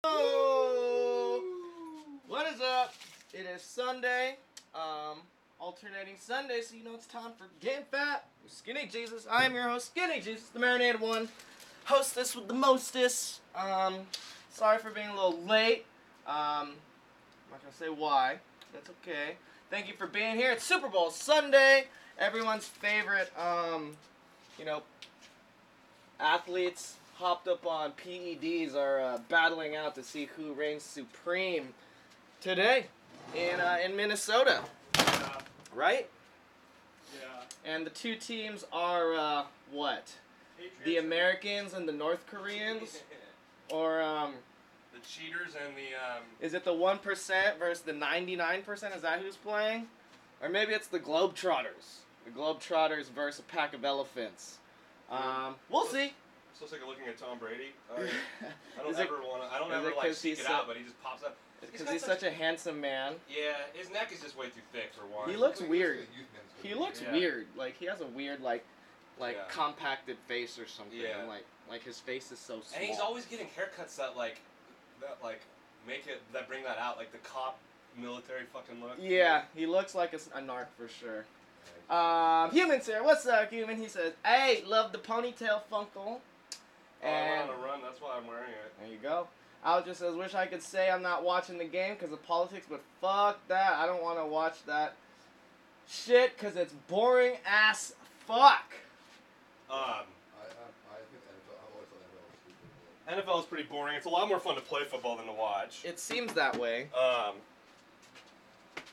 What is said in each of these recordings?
Oh, what is up? It is Sunday, alternating Sunday, so you know it's time for Getting Fat with Skinny Jesus. I am your host, Skinny Jesus, the marinated one, hostess with the mostest. Sorry for being a little late. I'm not gonna say why. That's okay. Thank you for being here. It's Super Bowl Sunday. Everyone's favorite, athletes hopped up on PEDs are battling out to see who reigns supreme today in Minnesota. Yeah. Right? Yeah. And the two teams are what? Patriots. The Americans and the North Koreans? Or the cheaters and the is it the 1% versus the 99%? Is that who's playing? Or maybe it's the Globetrotters. The Globetrotters versus a pack of elephants. We'll see. It's just like looking at Tom Brady. I don't is ever it like seek it out, but he just pops up. Because he's such a handsome man. Yeah, his neck is just way too thick for one. He looks weird. He looks Yeah. weird. Like he has a weird Yeah. compacted face or something. Yeah. Like his face is so small. And he's always getting haircuts that bring that out, like the cop military fucking look. Yeah, he looks like a narc for sure. Human's here. What's up, Human? He says, "Hey, love the ponytail funkle." I went on a run. That's why I'm wearing it. There you go. Al just says, "Wish I could say I'm not watching the game because of politics, but fuck that. I don't want to watch that shit because it's boring as fuck." I think I've always thought NFL was stupid. NFL is pretty boring. It's a lot more fun to play football than to watch. It seems that way.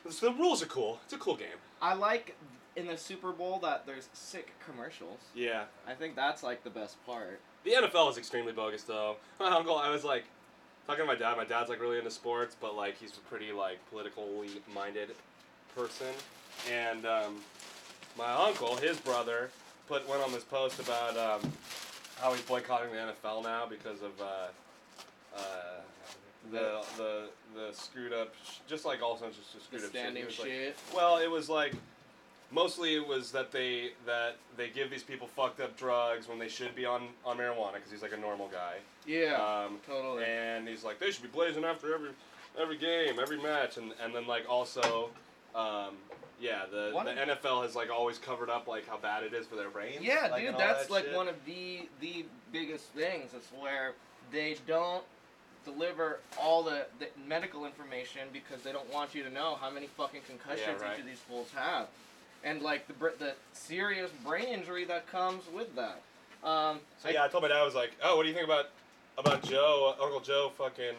The rules are cool. It's a cool game. I like in the Super Bowl that there's sick commercials. Yeah. I think that's like the best part. The NFL is extremely bogus, though. My uncle, I was like talking to my dad. My dad's like really into sports, but like he's a pretty like politically minded person. And my uncle, his brother, went on this post about how he's boycotting the NFL now because of the screwed up, just like all sorts of screwed The up standing shit. shit. Well, it was like. Mostly it was that they give these people fucked up drugs when they should be on marijuana because he's like a normal guy. Yeah, totally. And he's like, they should be blazing after every game, every match, and then like also, the NFL has like always covered up like how bad it is for their brains. Yeah, like, dude, that's like one of the biggest things. It's where they don't deliver all the medical information because they don't want you to know how many fucking concussions each of these fools have. And like the serious brain injury that comes with that. I told my dad, I was like, "Oh, what do you think about Joe, Uncle Joe, fucking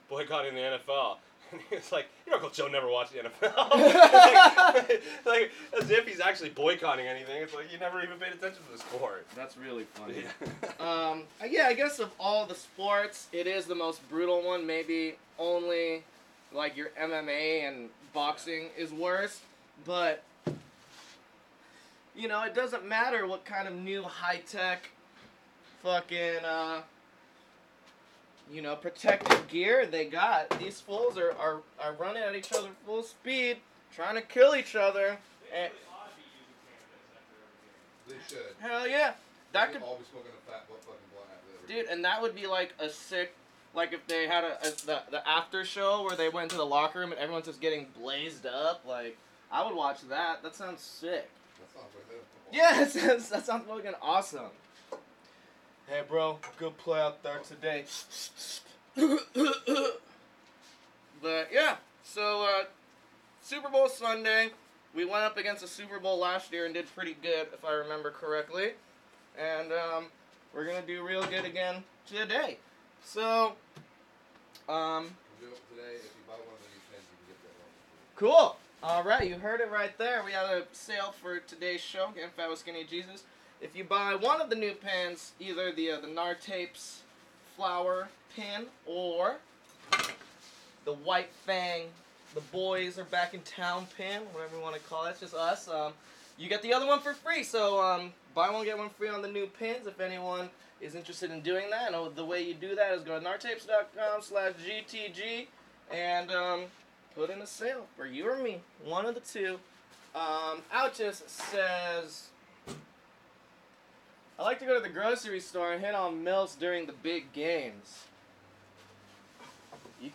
boycotting the NFL?" And he was like, "Your Uncle Joe never watched the NFL." like as if he's actually boycotting anything. It's like you never even paid attention to the sport. That's really funny. Yeah. I guess of all the sports, it is the most brutal one. Maybe only like your MMA and boxing is worse, but. You know, it doesn't matter what kind of new high-tech fucking, protective gear they got. These fools are running at each other full speed, trying to kill each other. And They should. hell yeah. That could all be smoking a fat fucking blunt after every dude, and that would be like a sick, like if they had the after show where they went to the locker room and everyone's just getting blazed up. Like, I would watch that. That sounds sick. That sounds like that. Yeah, that sounds fucking awesome. Hey, bro, good play out there today. But yeah, so Super Bowl Sunday, we went up against the Super Bowl last year and did pretty good, if I remember correctly. And we're gonna do real good again today. So, Today, if you buy one of the new pens, you can get that one. cool. All right, you heard it right there. We have a sale for today's show, Getting Fat with Skinny Jesus. If you buy one of the new pins, either the Nartapes flower pin or the White Fang, the boys are back in town pin, whatever you want to call it. It's just us. You get the other one for free. So buy one, get one free on the new pins if anyone is interested in doing that. And the way you do that is go to nartapes.com/GTG and put in a sale for you or me, one of the two. Outus says, I like to go to the grocery store and hit on milfs during the big games. You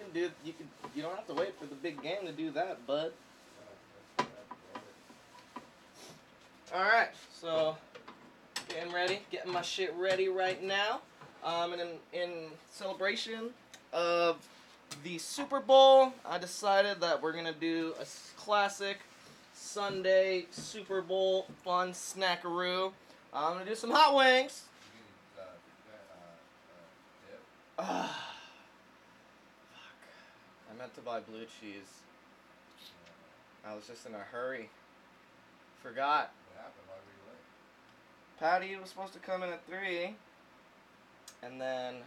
don't have to wait for the big game to do that, bud. Alright, so getting my shit ready right now. And in celebration of the Super Bowl, I decided that we're gonna do a classic Sunday Super Bowl fun snackaroo. I'm gonna do some hot wings. Fuck. I meant to buy blue cheese. I was just in a hurry. Forgot. What happened? Why were you late? Patty was supposed to come in at 3, and then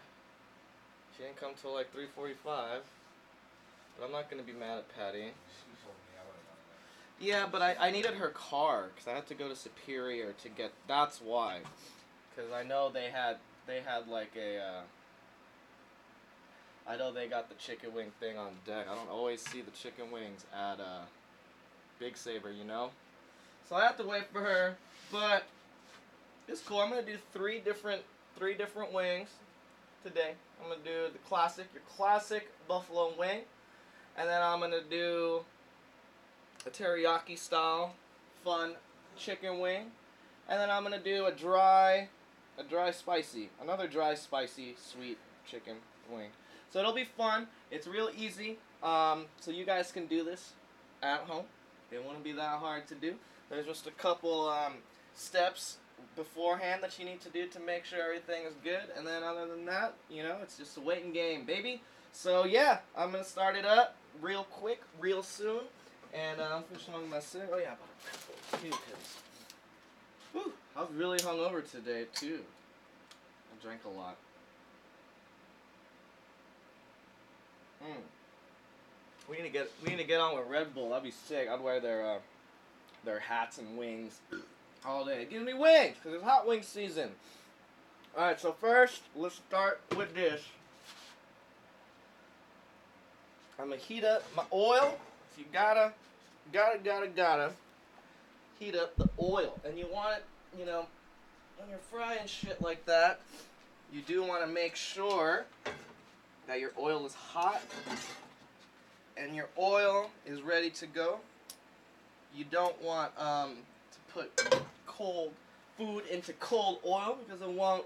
she didn't come till like 3:45. But I'm not gonna be mad at Patty. She told me I would have done that. Yeah, but I needed her car because I had to go to Superior to get. That's why. Because I know they had like a. I know they got the chicken wing thing on deck. I don't always see the chicken wings at Big Saber, you know. So I have to wait for her, but it's cool. I'm gonna do three different wings today. I'm gonna do your classic buffalo wing, and then I'm gonna do a teriyaki style fun chicken wing, and then I'm gonna do another dry spicy sweet chicken wing. So it'll be fun. It's real easy. So you guys can do this at home. It won't be that hard to do. There's just a couple steps beforehand that you need to do to make sure everything is good. And then other than that, you know, it's just a waiting game, baby. So yeah, I'm going to start it up real quick, real soon. And I'm finishing on my cigarette. Oh yeah, about a couple. Whew, I was really hungover today too. I drank a lot. We need to get on with Red Bull. That'd be sick. I'd wear their hats and wings all day. Give me wings, cause it's hot wing season. All right. So first, let's start with this. I'm gonna heat up my oil. So you gotta heat up the oil, and you want it, you know, when you're frying shit like that, you do want to make sure that your oil is hot and your oil is ready to go. You don't want to put cold food into cold oil because it won't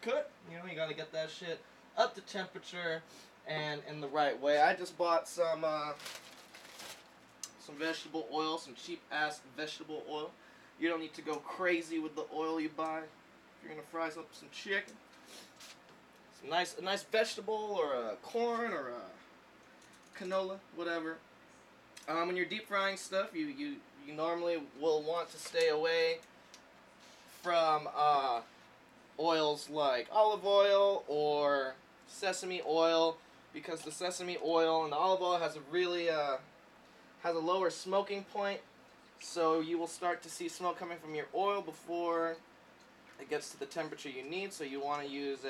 cook. You know, you gotta get that shit up to temperature and in the right way. I just bought some vegetable oil, some cheap ass vegetable oil. You don't need to go crazy with the oil you buy if you're gonna fry up some chicken. A nice vegetable or a corn or a canola, whatever. When you're deep frying stuff, you normally will want to stay away from oils like olive oil or sesame oil, because the sesame oil and the olive oil has a lower smoking point, so you will start to see smoke coming from your oil before it gets to the temperature you need. So you want to use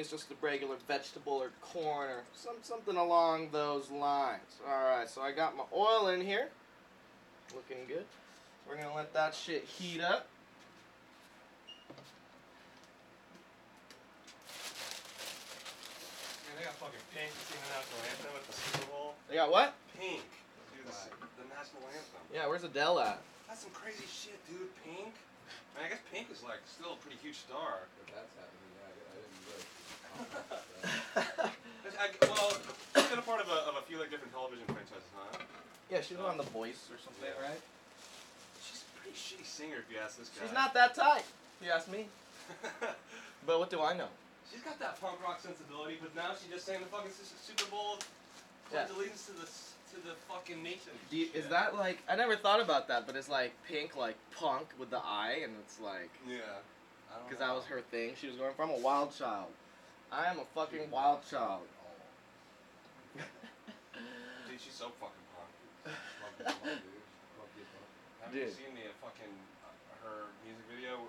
just a regular vegetable or corn or something along those lines. Alright, so I got my oil in here. Looking good. We're going to let that shit heat up. Man, they got fucking Pink singing the national anthem at the Super Bowl. They got what? Pink. Dude, the national anthem. Yeah, where's Adele at? That's some crazy shit, dude. Pink. Man, I guess Pink is like still a pretty huge star. If that's happening, yeah, I didn't really. Well, she's been a part of a few like different television franchises, huh? Yeah, she's on The Voice or something, Yeah. right? She's a pretty shitty singer, if you ask this guy. She's not that tight, if you ask me. But what do I know? She's got that punk rock sensibility, but now she just sang the fucking Super Bowl. Yeah. Pledge allegiance to the fucking nation. Is that like, I never thought about that, but it's like Pink, like punk with the I, and it's like, Yeah. because that was her thing. She was going from a wild child. I am a fucking wild child. Dude, she's so fucking punk. Have you Dude. seen the fucking her music video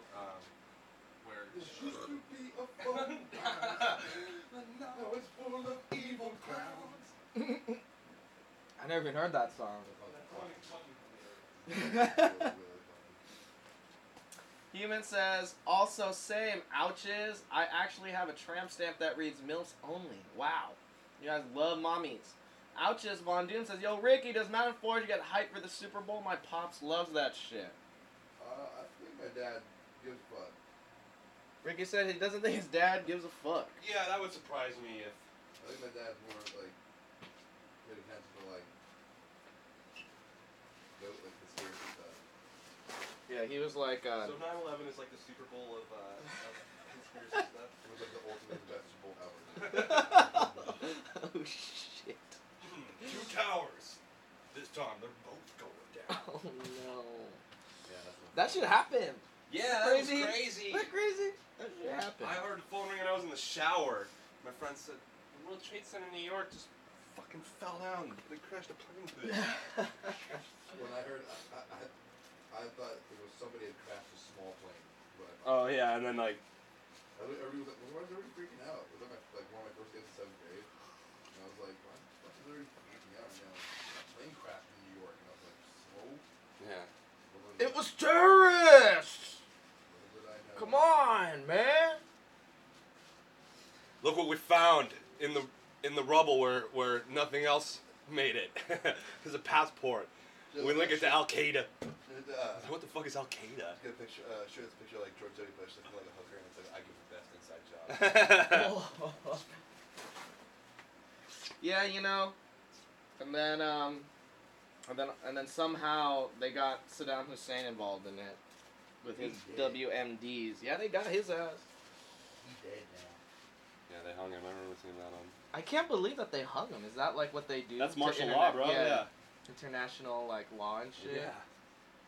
where This used to be a fun time, but now it's full of evil clowns. I never even heard that song. Human says, also same, ouches. I actually have a tramp stamp that reads MILFs only. Wow. You guys love mommies. Ouches, Von Doom says, yo, Ricky, does Mountain Forge get hyped for the Super Bowl? My pops loves that shit. I think my dad gives a fuck. Ricky said he doesn't think his dad gives a fuck. Yeah, that would surprise me if... I think my dad's more like getting hands for like conspiracy stuff. Yeah, he was like, So 9/11 is like the Super Bowl of conspiracy stuff? It was like the ultimate vegetable ever. oh shit. 2 towers. This time they're both going down. Oh no. Yeah, that's not That should happen. Yeah, that was crazy. That crazy? That should happen. I heard the phone ring and I was in the shower. My friend said, the World Trade Center in New York just fucking fell down. They crashed a plane into it. When I heard, I thought it was somebody had crashed a small plane. But Oh yeah, and then like... everybody was like, why is everybody freaking out? It was like one of my first days in 7th grade. And I was like, why the fuck is everybody freaking out right now? A plane crashed in New York. And I was like, so? Yeah. It was terrorists! Little did I know. Come on, man! Look what we found in the rubble where nothing else made it. There's a passport. We link it to Al Qaeda. What the fuck is Al Qaeda? Get a picture, show this picture like George W. Bush looking like a hooker, and it's like, I give the best inside job. Yeah, you know, and then somehow they got Saddam Hussein involved in it with his WMDs. Yeah, they got his ass. He's dead now. Yeah, they hung him. I remember seeing that on. I can't believe that they hung him. Is that like what they do? That's to martial law, bro. yeah. Yeah. International like law and shit. Yeah.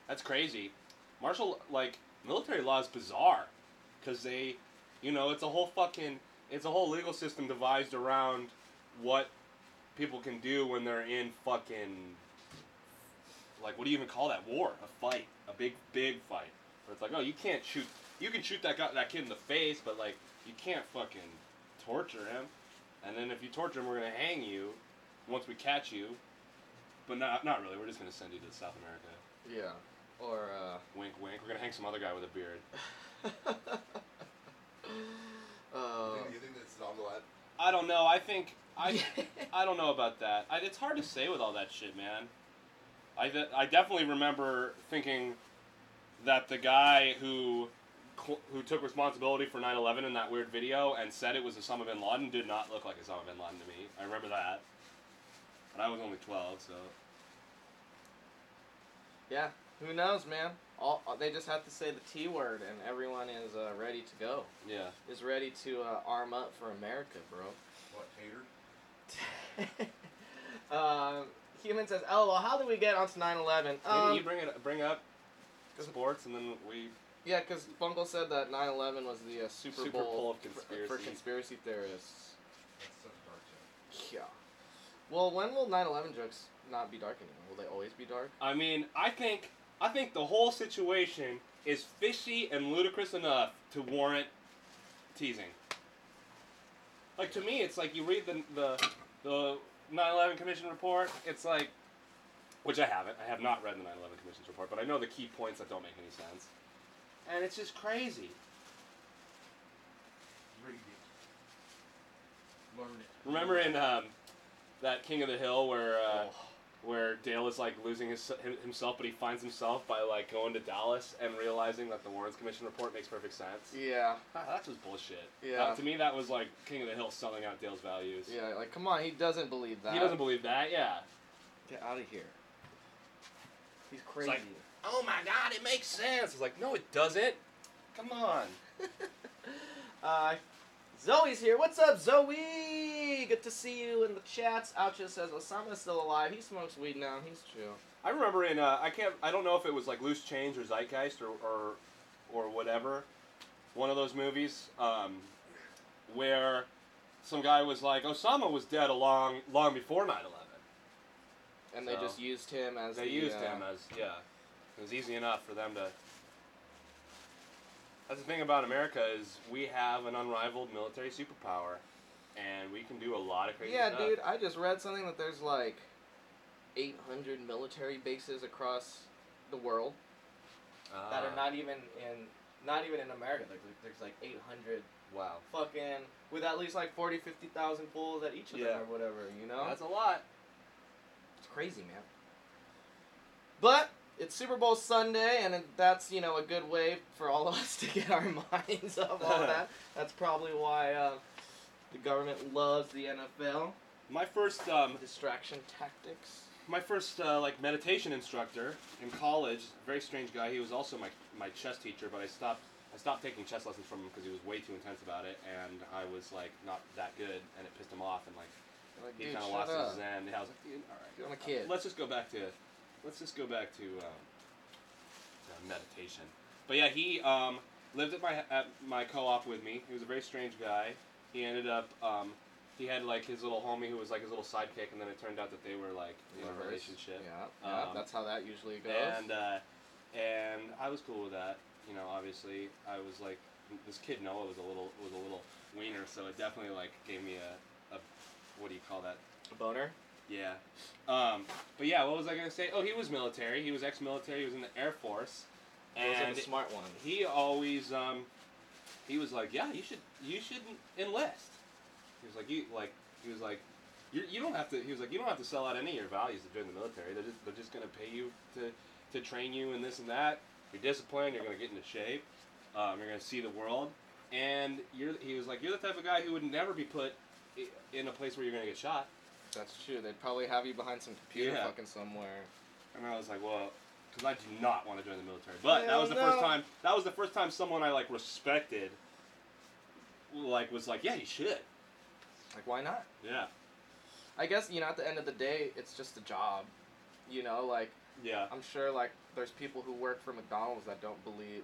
That's crazy. Military law is bizarre. Because they, it's a whole legal system devised around what people can do when they're in fucking, like, what do you even call that? War. A fight. A big fight. Where it's like, oh, you can shoot that kid in the face, but, like, you can't fucking torture him. And then if you torture him, we're going to hang you once we catch you. But not really. We're just going to send you to South America. Yeah. Or, Wink, wink. We're going to hang some other guy with a beard. You think that's Saddam will add? I don't know. I don't know about that. It's hard to say with all that shit, man. I definitely remember thinking that the guy who took responsibility for 9/11 in that weird video and said it was Osama bin Laden did not look like Osama bin Laden to me. I remember that. But I was only 12, so... Yeah, who knows, man? They just have to say the T word and everyone is ready to go. Yeah. Is ready to arm up for America, bro. What, tater? Human says, "LOL, how did we get onto 9/11?" Maybe you bring up sports and then we... Yeah, because Funkel said that 9/11 was the Super Bowl of conspiracy. for conspiracy theorists. That's such a dark joke. Yeah. Well, when will 9/11 jokes not be dark anymore? Will they always be dark? I mean, I think the whole situation is fishy and ludicrous enough to warrant teasing. Like, to me, it's like you read the 9/11 Commission report, it's like, which I haven't. I have not read the 9/11 Commission's report, but I know the key points that don't make any sense. And it's just crazy. Read it. Learn it. Remember in that King of the Hill where Dale is like losing himself, but he finds himself by like going to Dallas and realizing that the Warren Commission report makes perfect sense. Yeah. That's just bullshit. Yeah. To me, that was like King of the Hill selling out Dale's values. Yeah, like, come on, he doesn't believe that. He doesn't believe that, yeah. Get out of here. He's crazy. It's like, oh my God, it makes sense. It's like, no, it doesn't. Come on. Zoe's here. What's up, Zoe? Good to see you in the chats. Oucha says Osama's still alive. He smokes weed now. He's chill. I remember in I don't know if it was like Loose Change or Zeitgeist or whatever, one of those movies, where some guy was like, Osama was dead long before 9/11. And they just used him as yeah. It was easy enough for them to. That's the thing about America is we have an unrivaled military superpower, and we can do a lot of crazy stuff. Yeah, dude, I just read something that there's like 800 military bases across the world that are not even in Not even in America. There's like 800 Wow. fucking with at least like 40, 50,000 bulls at each of them Yeah. or whatever. You know, That's a lot. it's crazy, man. But it's Super Bowl Sunday, and that's a good way for all of us to get our minds off all that. That's probably why the government loves the NFL. My first Distraction tactics. My first like meditation instructor in college, very strange guy. He was also my chess teacher, but I stopped taking chess lessons from him because he was way too intense about it, and I was like not that good, and it pissed him off, and like he kind of lost his zen. Yeah, I was like, dude, all right, I'm a kid. Let's just go back to meditation. But yeah, he lived at my co-op with me. He was a very strange guy. He ended up. He had like his little homie who was like his little sidekick, and then it turned out that they were like in a relationship. Yeah, that's how that usually goes. And I was cool with that. You know, obviously, I was like, this kid Noah was a little wiener, so it definitely like gave me a what do you call that? A boner? Yeah. But yeah, what was I gonna say? Oh, he was military. He was ex-military. He was in the Air Force. And Those are the smart ones. he always he was like, yeah, you should enlist. He was like, you don't have to. He was like, you don't have to sell out any of your values to join the military. They're just gonna pay you to train you and this and that. You're disciplined. You're gonna get into shape. You're gonna see the world. And he was like, you're the type of guy who would never be put in a place where you're gonna get shot. That's true. They'd probably have you behind some computer Yeah. fucking somewhere. And I was like, well, because I do not want to join the military. But Hell that was the no. first time. That was the first time someone I like respected, like was like, yeah, you should. Like, why not? Yeah. I guess, at the end of the day, it's just a job. Like, Yeah. I'm sure, like, there's people who work for McDonald's that don't believe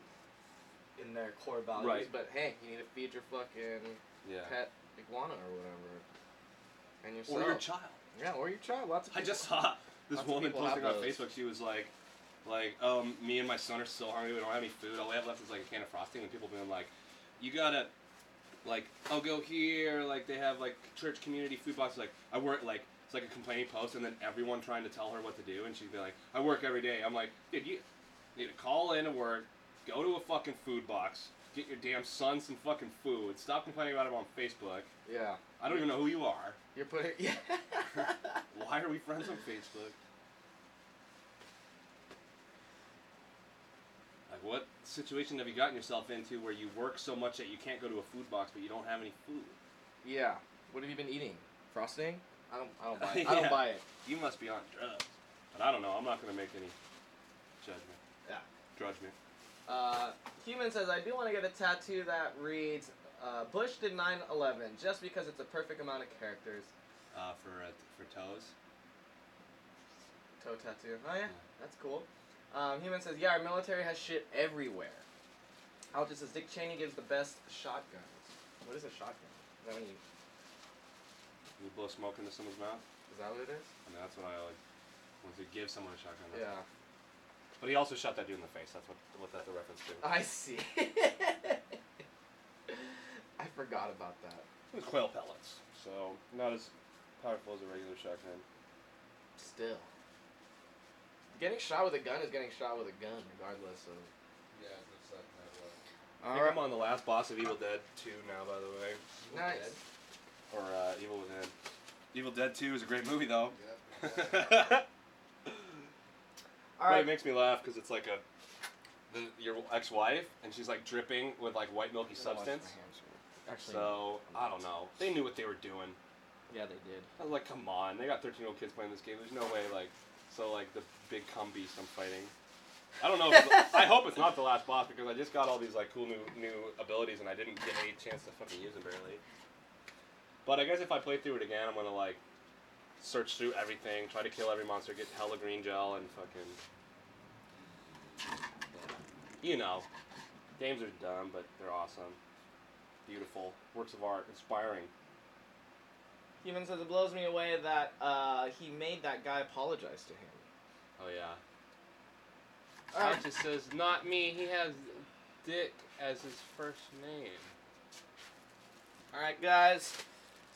in their core values. Right. But, hey, you need to feed your fucking Yeah. pet iguana or whatever. And yourself. Or your child. Yeah, or your child. Lots of I people. just saw this Lots of woman people posting have on those. Facebook. She was like, me and my son are so hungry. We don't have any food. All we have left is like a can of frosting. And people being like, you gotta, like, I'll go here. Like they have like church community food boxes. Like I work like it's like a complaining post, and then everyone trying to tell her what to do, and she'd be like, I work every day. I'm like, dude, you need to call in to work, go to a fucking food box, get your damn son some fucking food. Stop complaining about it on Facebook. Yeah. I don't even know who you are. You're putting... Yeah. Why are we friends on Facebook? Like, what situation have you gotten yourself into where you work so much that you can't go to a food box, but you don't have any food? Yeah. What have you been eating? Frosting? I don't buy it. Yeah. I don't buy it. You must be on drugs. But I don't know. I'm not going to make any judgment. Yeah. Judgment. Human says, I do want to get a tattoo that reads, Bush did 9/11, just because it's a perfect amount of characters. For toes. Toe tattoo. Oh, yeah. That's cool. Human says, yeah, our military has shit everywhere. Algis says, Dick Cheney gives the best shotguns. What is a shotgun? Is that when you... You blow smoke into someone's mouth? Is that what it is? I mean, that's what I like. Want to give someone a shotgun. Yeah. But he also shot that dude in the face. That's what that's a reference to. I see. I forgot about that. It was quail pellets, so not as powerful as a regular shotgun. Still. Getting shot with a gun is getting shot with a gun, regardless of... Yeah, it's that kind of way. I think I'm on the last boss of Evil Dead 2 now, by the way. Nice. Or Evil Within. Evil Dead 2 is a great movie, though. Yeah. But Alright. it makes me laugh because it's like your ex-wife, and she's like dripping with like white milky substance. Actually, So, I don't know. They knew what they were doing. yeah, they did. I was like, come on. They got 13-year-old kids playing this game. There's no way, like, so like the big cum beast I'm fighting. I don't know. I hope it's not the last boss because I just got all these like cool new abilities and I didn't get any chance to fucking use them barely. But I guess if I play through it again, I'm gonna like search through everything, try to kill every monster, get hella green gel, and fucking, you know, games are dumb, but they're awesome, beautiful, works of art, inspiring. Human says, it blows me away that he made that guy apologize to him. Oh yeah. Alright. Just says, not me. He has Dick as his first name. Alright, guys.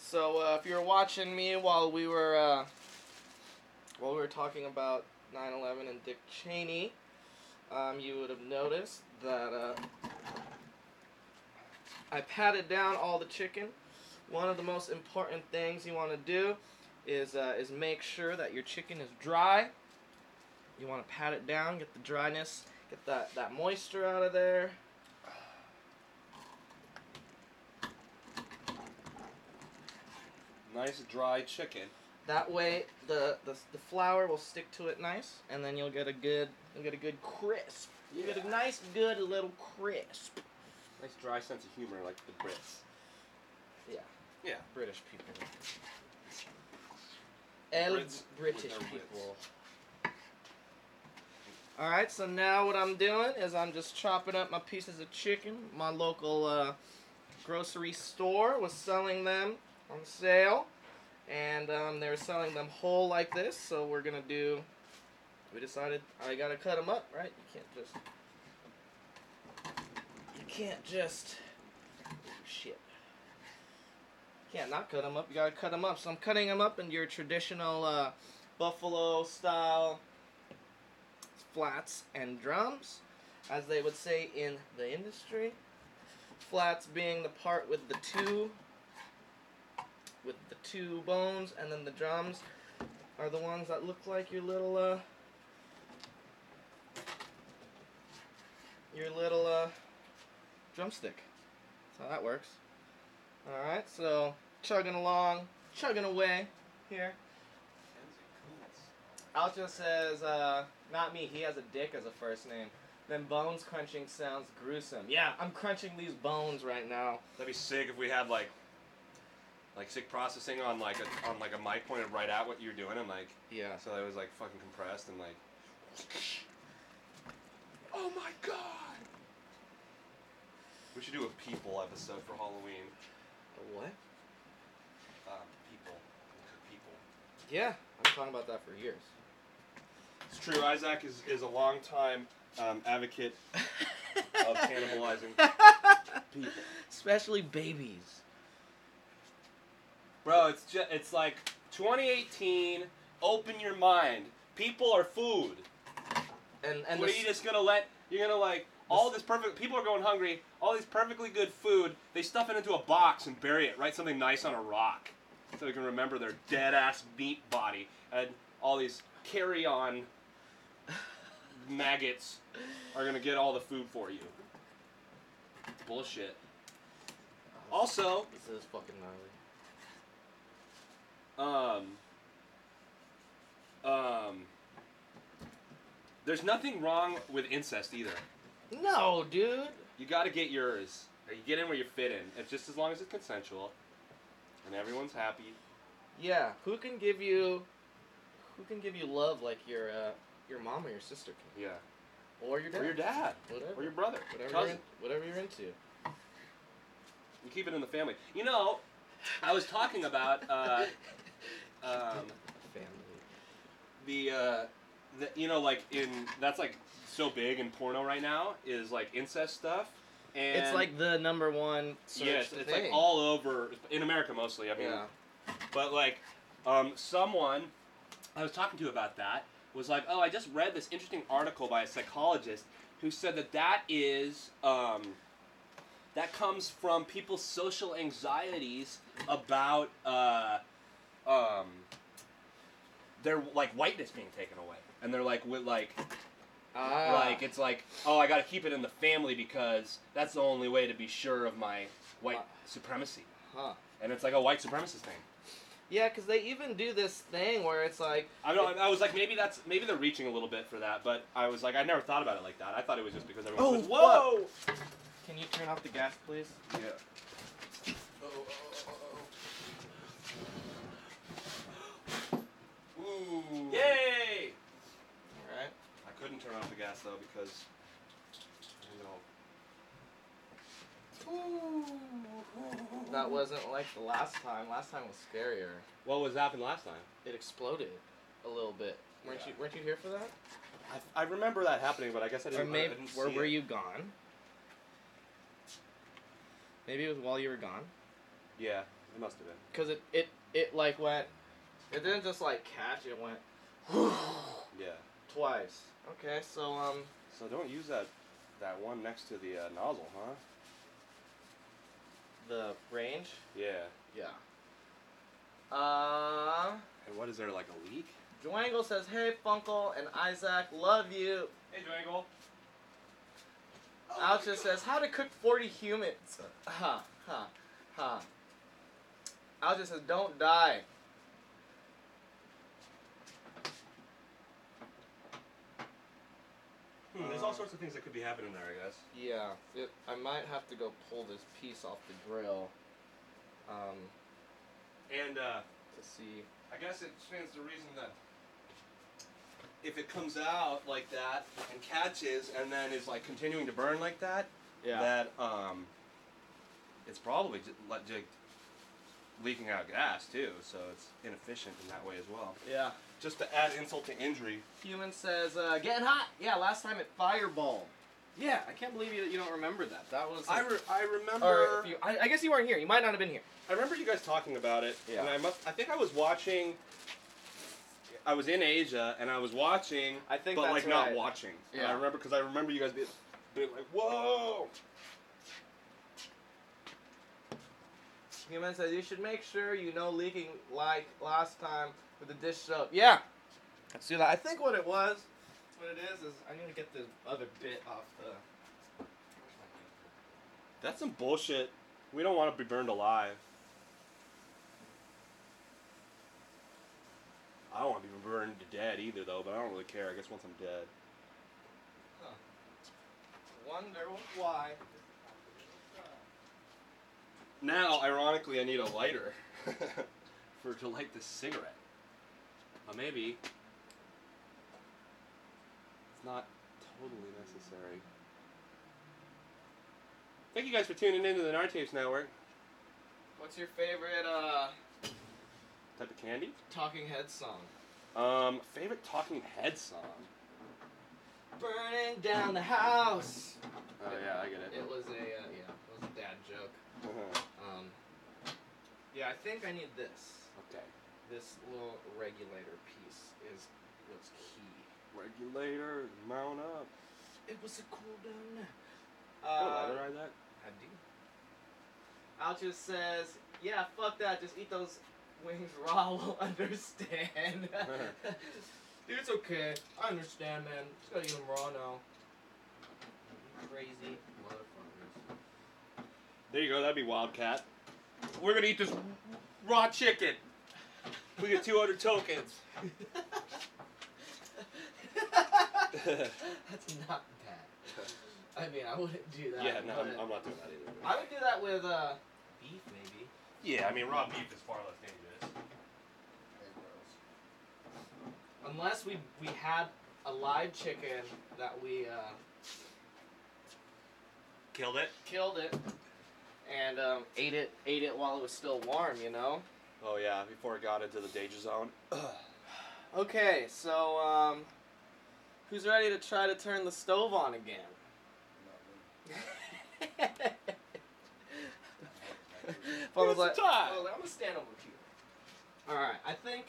So, if you were watching me while we were talking about 9/11 and Dick Cheney, you would have noticed that I patted down all the chicken. One of the most important things you want to do is make sure that your chicken is dry. You want to pat it down, get the dryness, get that moisture out of there. Nice dry chicken. That way the flour will stick to it nice, and then you'll get a good crisp. You get a nice good little crisp. Nice dry sense of humor like the Brits. Yeah. Yeah. British people. El Brits British with their people. Alright, so now what I'm doing is I'm just chopping up my pieces of chicken. My local grocery store was selling them on sale. And they were selling them whole like this. So we decided I gotta cut them up, right? You can't just shit. Can't not cut them up. You gotta cut them up. So I'm cutting them up in your traditional buffalo style flats and drums, as they would say in the industry. Flats being the part with the two bones, and then the drums are the ones that look like your little drumstick. That's how that works. Alright, so chugging away here. Aljo says, not me, he has a dick as a first name. Then bones crunching sounds gruesome. Yeah, I'm crunching these bones right now. That'd be sick if we had like sick processing on like a mic pointed right at what you're doing, and like, yeah, so it was like fucking compressed and like, oh my god. We should do a people episode for Halloween. A what? People. People. Yeah, I've been talking about that for years. It's true. Isaac is a long time advocate of cannibalizing people, especially babies. Bro, it's like 2018. Open your mind. People are food. And what are you just gonna let? You're gonna like all this perfect. People are going hungry. All this perfectly good food. They stuff it into a box and bury it. Write something nice on a rock, so they can remember their dead ass meat body. And all these carry-on maggots are gonna get all the food for you. Bullshit. Also, this is fucking gnarly. There's nothing wrong with incest either. No, dude. You gotta get yours. Or you get in where you fit in. It's just as long as it's consensual and everyone's happy. Yeah, who can give you love like your mom or your sister can? Yeah. Or your dad. Or your dad. Whatever. Or your brother. Whatever you're into. You keep it in the family. You know, I was talking about family. The you know, like that's like so big in porno right now is like incest stuff. And it's like the number one search yes, thing. it's like all over in America mostly. I mean, yeah. But like someone I was talking to about that was like, oh, I just read this interesting article by a psychologist who said that is that comes from people's social anxieties about their like whiteness being taken away, and they're like with like it's like, oh, I got to keep it in the family because that's the only way to be sure of my white supremacy. Huh. And it's like a white supremacist thing. Yeah, because they even do this thing where it's like... I was like, maybe they're reaching a little bit for that, but I was like, I never thought about it like that. I thought it was just because everyone was, whoa! Can you turn off the gas, please? Yeah. Ooh. Yay! Alright. I couldn't turn off the gas, though, because, That wasn't like the last time. Last time was scarier. What was happened last time? It exploded a little bit. Weren't you here for that? I remember that happening, but I guess I didn't. Or maybe I didn't see were it. you gone? Maybe it was while you were gone. Yeah, it must have been. Because it like went. It didn't just like catch. It went. Yeah. Twice. Okay, so So don't use that one next to the nozzle, huh? The range? Yeah. Yeah. And what is there, like a leak? Dwangle says, "Hey, Funkle and Isaac, love you." Hey, Dwangle. Alcha says, "How to cook 40 humans?" Ha, ha, ha. Alcha says, "Don't die." There's all sorts of things that could be happening there, I guess. Yeah, I might have to go pull this piece off the grill. And To see. I guess it stands to reason that if it comes out like that and catches and then is like continuing to burn like that, Yeah. that it's probably leaking out gas too, so it's inefficient in that way as well. Yeah. Just to add insult to injury. Human says, "Getting hot." Yeah, last time it fireballed. Yeah, I can't believe you don't remember that. That was. I remember. Or if you, I guess you weren't here. You might not have been here. I remember you guys talking about it, Yeah. and I think I was watching. I was in Asia, and I was watching, I think but that's like not right. watching. And Yeah. I remember because I remember you guys being like, "Whoa!" Human says, "You should make sure you know leaking like last time with the dish soap." Yeah. Let's do that. I think what it is I need to get this other bit off the. That's some bullshit. We don't want to be burned alive. I don't want to be burned to dead either, though. But I don't really care. I guess once I'm dead. Huh. Wonder why. Now, ironically, I need a lighter to light this cigarette. Or maybe it's not totally necessary. Thank you guys for tuning into the Nartapes Network. What's your favorite Type of candy? Talking Head song? Favorite Talking Head song? Burning down the house. Oh yeah, I get it. It was a dad joke. Uh-huh. Yeah, I think I need this. Okay. This little regulator piece is what's key. Regulator, mount up. It was a cool down. Oh, lighter ride that? I do. Alcha says, "Yeah, fuck that. Just eat those wings raw. We'll understand." Dude, it's okay. I understand, man. Just gotta eat them raw now. Crazy motherfuckers. There you go. That'd be Wildcat. We're gonna eat this raw chicken. We get 200 tokens. That's not bad. I mean, I wouldn't do that. Yeah, no, I'm not doing that either. I would do that with beef, maybe. Yeah, I mean, raw beef is far less dangerous. Unless we had a live chicken that we Killed it? killed it and ate it while it was still warm, you know. Oh yeah, before it got into the danger zone. Okay, so who's ready to try to turn the stove on again? Paul was like, "Oh, I'm gonna stand over here." All right, I think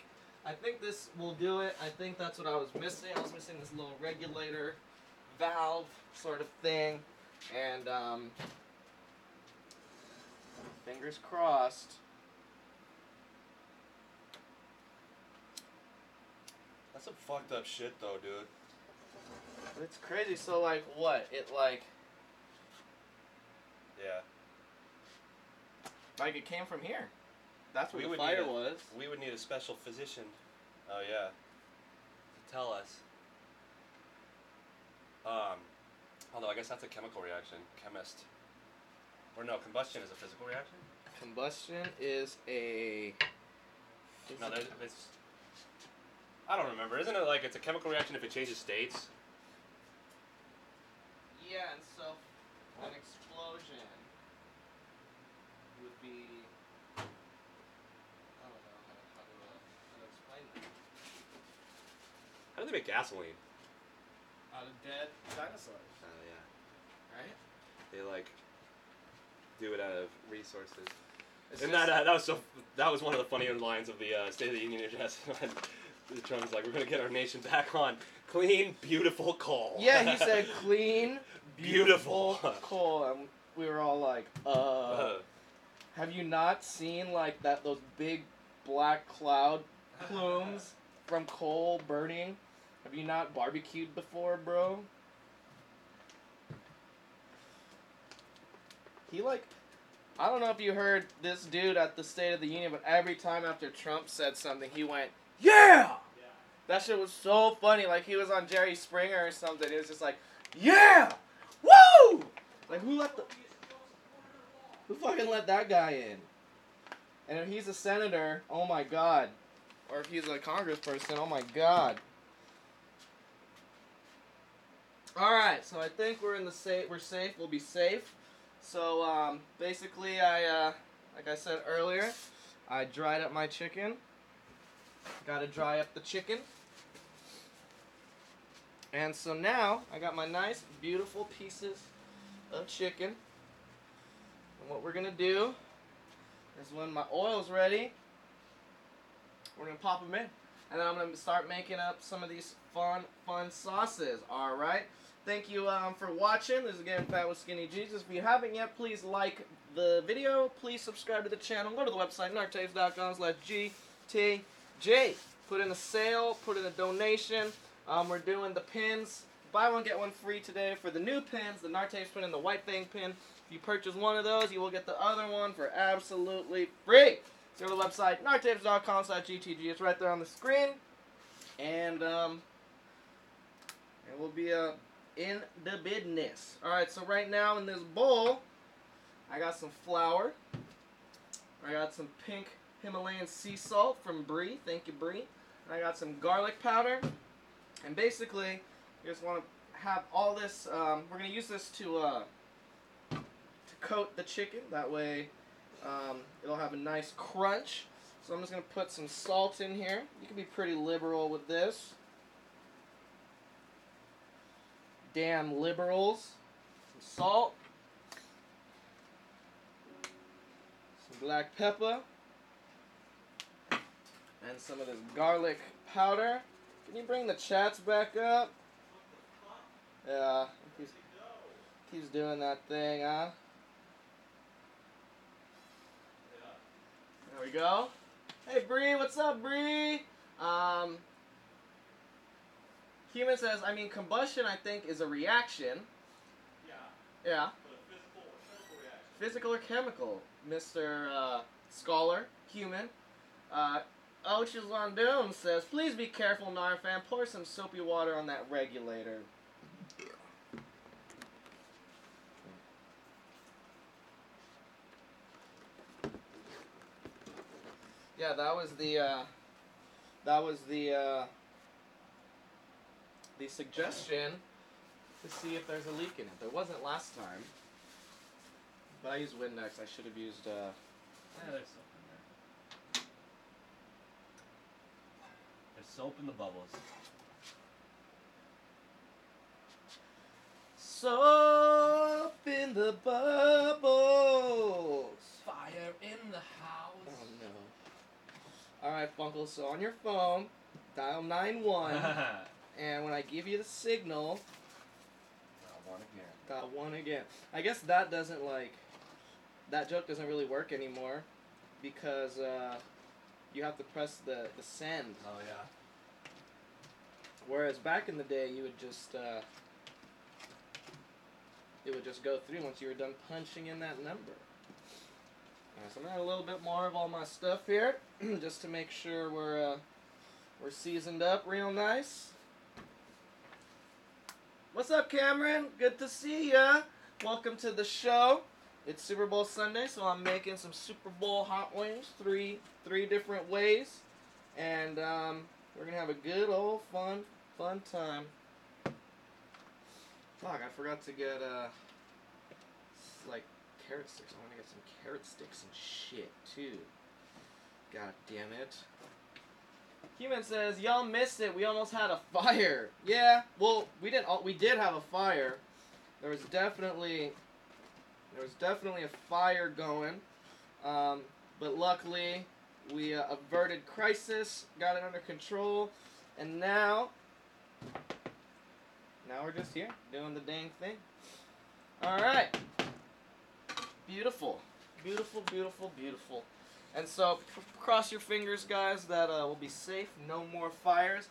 this will do it. I think that's what I was missing. I was missing this little regulator valve sort of thing, and fingers crossed. That's some fucked up shit though, dude. But it's crazy. So like, what? It like Yeah. it came from here. That's where We the would fire need was. We would need a special physician. Oh yeah. To tell us. Although I guess that's a chemical reaction. Chemist. Or no, combustion is a physical reaction? Combustion is a. No, it's. I don't remember. Isn't it like it's a chemical reaction if it changes states? Yeah, and so an explosion would be. I don't know how to explain that. How do they make gasoline? Out of dead dinosaurs, Oh yeah. right? They like do it out of resources. It's And just- that was one of the funnier lines of the State of the Union address. Trump's like, we're gonna get our nation back on clean, beautiful coal. Yeah, he said clean, Beautiful. coal, and we were all like, have you not seen like those big black cloud plumes from coal burning? Have you not barbecued before, bro? He I don't know if you heard this dude at the State of the Union, but every time after Trump said something, he went, yeah! That shit was so funny. Like, he was on Jerry Springer or something. He was just like, yeah! Woo! Like, who fucking let that guy in? And if he's a senator, oh my god. Or if he's a congressperson, oh my god. Alright, so I think we're safe. We'll be safe. So, basically, like I said earlier, I dried up my chicken. Gotta dry up the chicken. And so now, I got my nice, beautiful pieces of chicken. And what we're gonna do is when my oil's ready, we're gonna pop them in. And then I'm gonna start making up some of these fun sauces, alright? Thank you for watching. This is again Fat with Skinny Jesus. If you haven't yet, please like the video. Please subscribe to the channel. Go to the website, narctapes.com/GTJ. Put in a sale, put in a donation. We're doing the pins. Buy one, get one free today for the new pins. The Nartapes pin and the White Fang pin. If you purchase one of those, you will get the other one for absolutely free. Go to the website, nartapes.com/GTG. It's right there on the screen. And it will be in the business. Alright, so right now in this bowl, I got some flour. I got some pink Himalayan sea salt from Brie. Thank you, Brie. And I got some garlic powder. And basically, you just want to have all this, we're going to use this to coat the chicken. That way, it'll have a nice crunch. So I'm just going to put some salt in here. You can be pretty liberal with this. Damn liberals. Some salt. Some black pepper. And some of this garlic powder. Can you bring the chats back up? Yeah. Keeps doing that thing, huh? There we go. Hey Bree, what's up, Bree? Human says, I mean, combustion, I think, is a reaction. Yeah. But a physical or chemical reaction. Physical or chemical, Mr. Scholar, Human. Oches on Doom says, please be careful, Narfan. Pour some soapy water on that regulator. Yeah, that was the suggestion to see if there's a leak in it. There wasn't last time, but I used Windex. I should have used. Yeah, there's soap in there. There's soap in the bubbles. Soap in the bubbles. Fire in the house. Oh no. Alright, Funkle, so on your phone, dial 91, and when I give you the signal, dial 1 again. I guess that doesn't, that joke doesn't really work anymore, because you have to press the send. Oh, yeah. Whereas back in the day, you would just, it would just go through once you were done punching in that number. Alright, so I'm gonna add a little bit more of all my stuff here, just to make sure we're seasoned up real nice. What's up, Cameron? Good to see ya. Welcome to the show. It's Super Bowl Sunday, so I'm making some Super Bowl hot wings, three different ways, and we're gonna have a good old fun time. Fuck, I forgot to get carrot sticks. I want to get some carrot sticks and shit too. God damn it. Human says, y'all missed it. We almost had a fire. Yeah, well, we didn't. We did have a fire. There was definitely a fire going, but luckily We averted crisis, got it under control, and now we're just here doing the dang thing. All right. Beautiful, beautiful, beautiful, beautiful. And so, cross your fingers, guys, that we'll be safe. No more fires.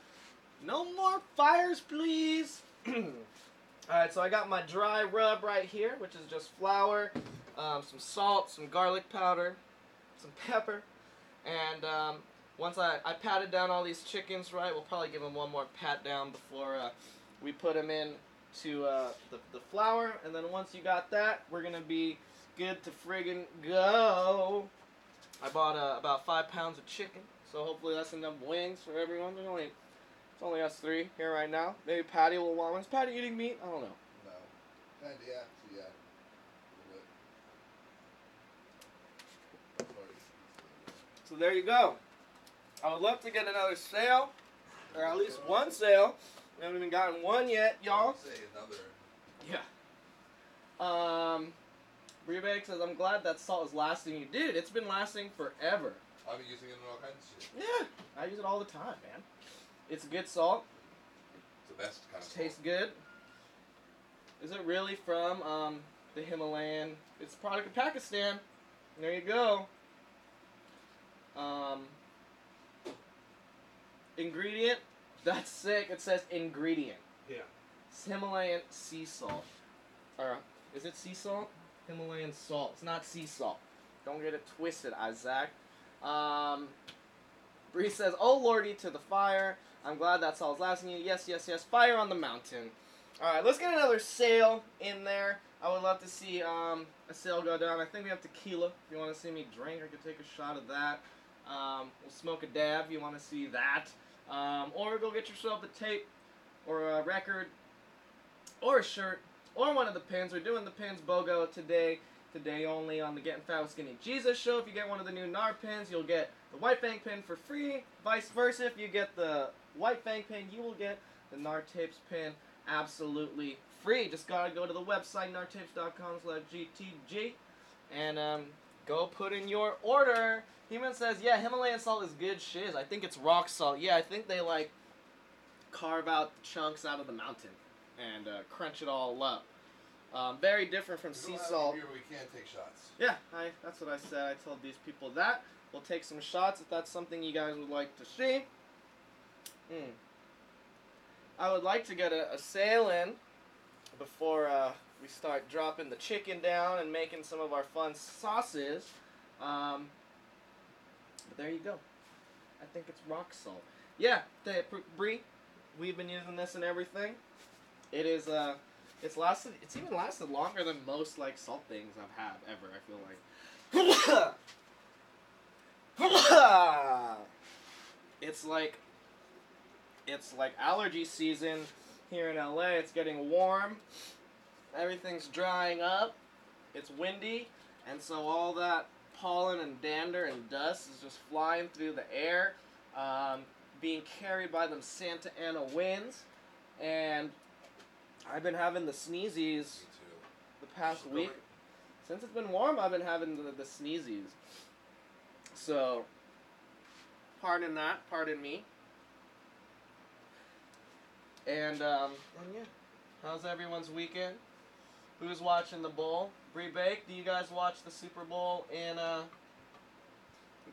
No more fires, please. Alright, so I got my dry rub right here, which is just flour, some salt, some garlic powder, some pepper. And once I patted down all these chickens, right, we'll probably give them one more pat down before we put them in to the flour. And then once you got that, we're going to be good to friggin' go. I bought about 5 pounds of chicken, so hopefully that's enough wings for everyone. It's only us 3 here right now. Maybe Patty will want one. Is Patty eating meat? I don't know. No. And yeah. A little bit. So there you go. I would love to get another sale, or at least one sale. We haven't even gotten one yet, y'all. Say another. Yeah. Rebag says, I'm glad that salt is lasting you. Dude, it's been lasting forever. I've been using it in all kinds of shit. Yeah, I use it all the time, man. It's good salt. It's the best kind of It tastes good. Is it really from the Himalayan? It's a product of Pakistan. There you go. Ingredient. That's sick. It says ingredient. Yeah. It's Himalayan sea salt. Or is it sea salt? Himalayan salt. It's not sea salt. Don't get it twisted, Isaac. Bree says, oh lordy to the fire. I'm glad that salt's lasting you. Yes, yes, yes. Fire on the mountain. Alright, let's get another sail in there. I would love to see a sail go down. I think we have tequila. If you want to see me drink, I could take a shot of that. We'll smoke a dab if you want to see that. Or go get yourself a tape or a record or a shirt or one of the pins. We're doing the pins BOGO today only on the Gettin' Fat with Skinny Jesus show. If you get one of the new NAR pins, you'll get the White Fang pin for free. Vice versa, if you get the White Fang pin, you will get the NAR Tapes pin absolutely free. Just gotta go to the website, nartapes.com/GTG, and go put in your order. Heman says, yeah, Himalayan salt is good shiz. I think it's rock salt. Yeah, I think they like carve out the chunks out of the mountain and crunch it all up. Very different from sea salt. Here we can take shots. Yeah, that's what I said. I told these people that. We'll take some shots if that's something you guys would like to see. I would like to get a sail in before we start dropping the chicken down and making some of our fun sauces. But there you go. I think it's rock salt. Yeah, Brie, we've been using this and everything. It is it's even lasted longer than most like salt things I've had ever, I feel like. It's like allergy season here in LA. It's getting warm. Everything's drying up. It's windy, and so all that pollen and dander and dust is just flying through the air, being carried by them Santa Ana winds, and I've been having the sneezies the past week. Since it's been warm, I've been having the sneezies. So, pardon me. And yeah, how's everyone's weekend? Who's watching the bowl? Bree Bake, do you guys watch the Super Bowl in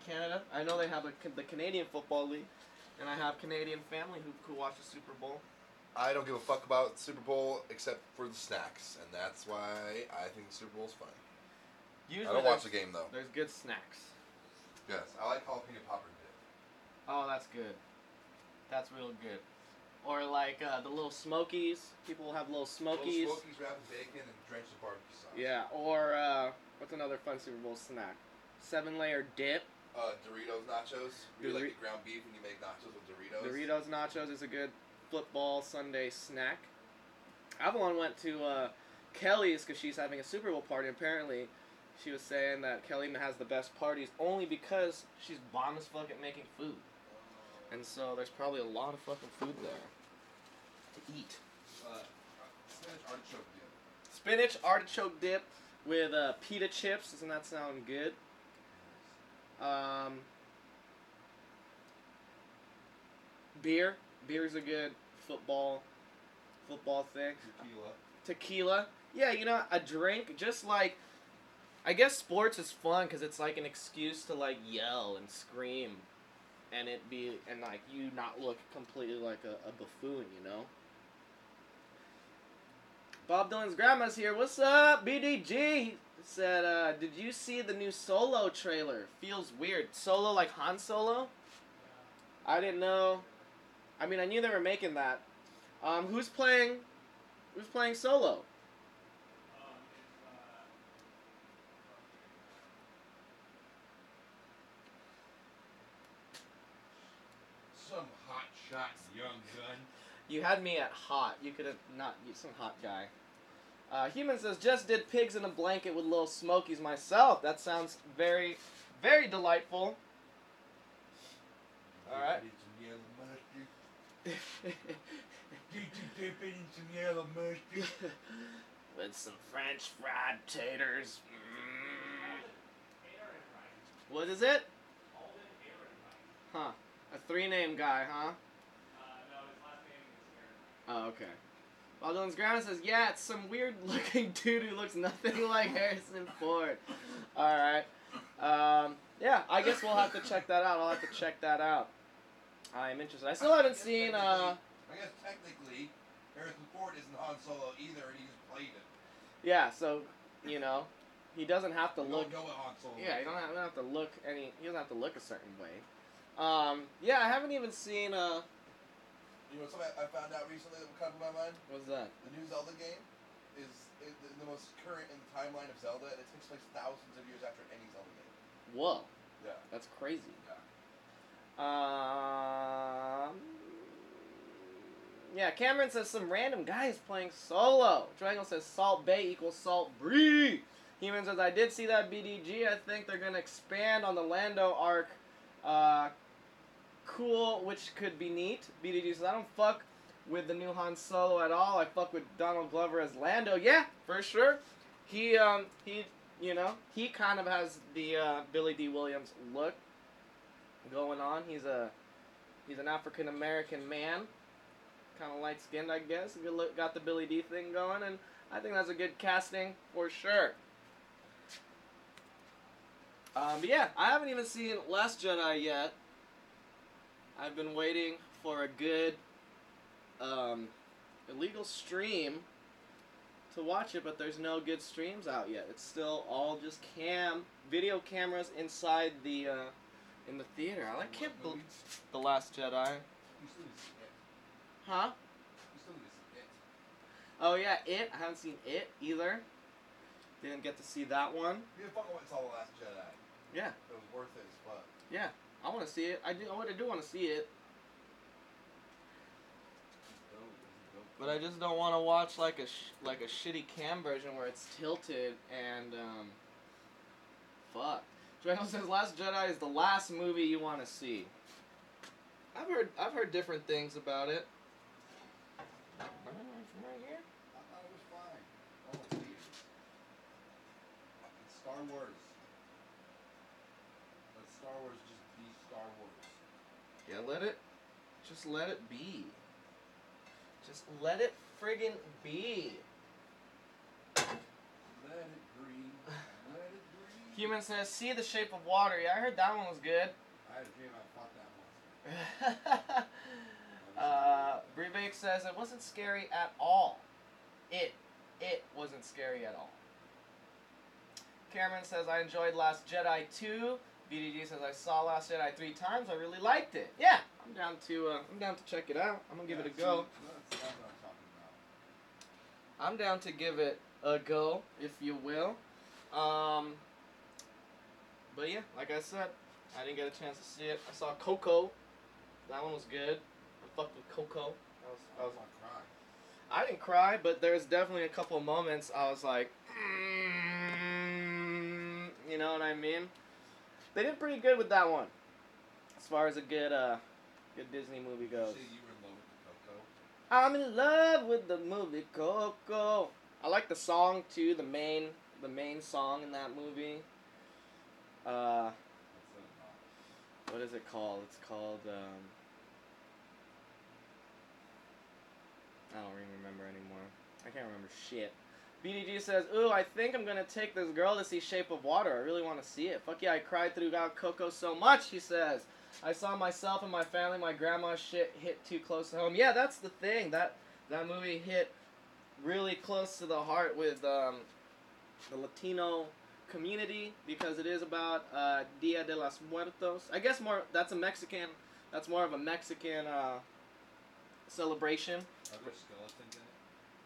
Canada? I know they have the Canadian Football League, and I have Canadian family who watch the Super Bowl. I don't give a fuck about Super Bowl except for the snacks, and that's why I think the Super Bowl's fun. Usually I don't watch the game though. There's good snacks. Yes, I like jalapeno popper dip. Oh, that's good. That's real good. Or like the little Smokies. People will have little Smokies. Little Smokies wrapped in bacon and drenched in barbecue sauce. Yeah, or what's another fun Super Bowl snack? 7-layer dip. Doritos nachos. You like the ground beef when you make nachos with Doritos. Doritos nachos is a good football Sunday snack. Avalon went to Kelly's because she's having a Super Bowl party. Apparently, she was saying that Kelly has the best parties only because she's bomb as fuck at making food. And so there's probably a lot of fucking food there to eat. Spinach artichoke dip. Spinach artichoke dip with pita chips. Doesn't that sound good? Beer. Beer's a good football thing. Tequila. Yeah, you know, a drink, just like, I guess sports is fun because it's like an excuse to like yell and scream, and like you not look completely like a buffoon, you know. Bob Dylan's grandma's here. What's up, BDG? He said, did you see the new Solo trailer? Feels weird. Solo like Han Solo? I didn't know. I mean, I knew they were making that. Who's playing Solo? Some hot shot young gun. You had me at hot. You could have not. You some hot guy. Human says, just did pigs in a blanket with little smokies myself. That sounds very, very delightful. All right. Did you dip it in some yellow mustard? With some French fried taters. What is it? Huh. A 3-name guy, huh? Oh, okay. Bob Dylan's grandma says, yeah, it's some weird looking dude who looks nothing like Harrison Ford. Alright. Yeah, I guess we'll have to check that out. I'll have to check that out. I'm interested. I still haven't seen, I guess technically, Harrison Ford isn't Han Solo either, and he just played it. Yeah, so, you know, he doesn't have to We look... don't go with Han Solo. Yeah, he doesn't have to look he doesn't have to look a certain way. Yeah, I haven't even seen, You know something I found out recently that caught my mind? what's that? The new Zelda game is the most current in the timeline of Zelda, and it takes place thousands of years after any Zelda game. Whoa, Yeah. that's crazy. Yeah. Yeah, Cameron says some random guy is playing Solo. Triangle says Salt Bay equals Salt Bree. Human says, I did see that BDG. I think they're going to expand on the Lando arc. Cool, which could be neat. BDG says, I don't fuck with the new Han Solo at all. I fuck with Donald Glover as Lando. Yeah, for sure. He you know, he kind of has the Billy D. Williams look going on. He's an African American man, kind of light skinned, I guess. Got the Billy D. thing going, and I think that's a good casting for sure. But yeah, I haven't even seen Last Jedi yet. I've been waiting for a good illegal stream to watch it, but there's no good streams out yet. It's still all just video cameras inside the in the theater. I can't believe The Last Jedi. You still need to see it. Huh? You still need to see it. Oh yeah, It. I haven't seen It either. Didn't get to see that one. You fucking went and saw The Last Jedi. Yeah. It was worth it as fuck. Yeah. I want to see it. I do want to see it. But I just don't want to watch like a shitty cam version where it's tilted and fuck. Joanna says Last Jedi is the last movie you want to see. I've heard different things about it. From right here? I thought it was fine. Oh, please. It's Star Wars. Let Star Wars just be Star Wars. Yeah, just let it be. Just let it friggin' be. Let it breathe. Let it breathe. Human says, see The Shape of Water. Yeah, I heard that one was good. I had a dream I fought that monster. Breebake says it wasn't scary at all. It wasn't scary at all. Cameron says I enjoyed Last Jedi 2. BDG says I saw Last Jedi 3 times. I really liked it. Yeah, I'm down to check it out. I'm gonna give it a go. That's what I'm talking about. I'm down to give it a go, if you will. But yeah, like I said, I didn't get a chance to see it. I saw Coco. That one was good. I fucked with Coco. I was on crying. I didn't cry, but there's definitely a couple of moments I was like, you know what I mean? They did pretty good with that one, as far as a good Disney movie goes. Did you say you were in love with the Coco? I'm in love with the movie Coco. I like the song too, the main song in that movie. What is it called? It's called I can't remember shit. BDG says, ooh, I think I'm gonna take this girl to see Shape of Water. I really want to see it. Fuck yeah, I cried throughout Coco so much, he says. I saw myself and my family, my grandma's shit hit too close to home. Yeah, that's the thing. That movie hit really close to the heart with the Latino community because it is about Dia de los Muertos. I guess that's more of a Mexican celebration. Are there skeletons in it?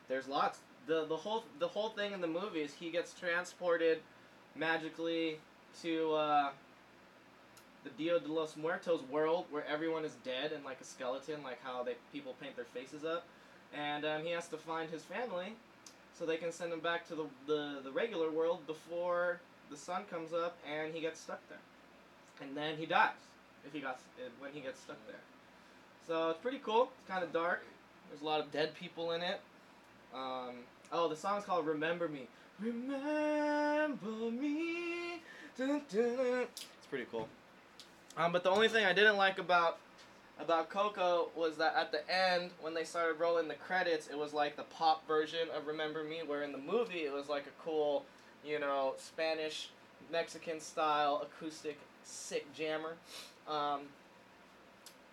There's lots. The whole thing in the movie is he gets transported magically to the Dia de los Muertos world where everyone is dead and like a skeleton, like how people paint their faces up, and he has to find his family so they can send him back to the regular world before the sun comes up and he gets stuck there, and then he dies when he gets stuck there. So it's pretty cool. It's kind of dark. There's a lot of dead people in it. The song's called Remember Me. Remember me. Dun, dun, dun. It's pretty cool. But the only thing I didn't like about Coco was that at the end, when they started rolling the credits, it was like the pop version of Remember Me, where in the movie it was like a cool, Spanish, Mexican style, acoustic, sick jammer.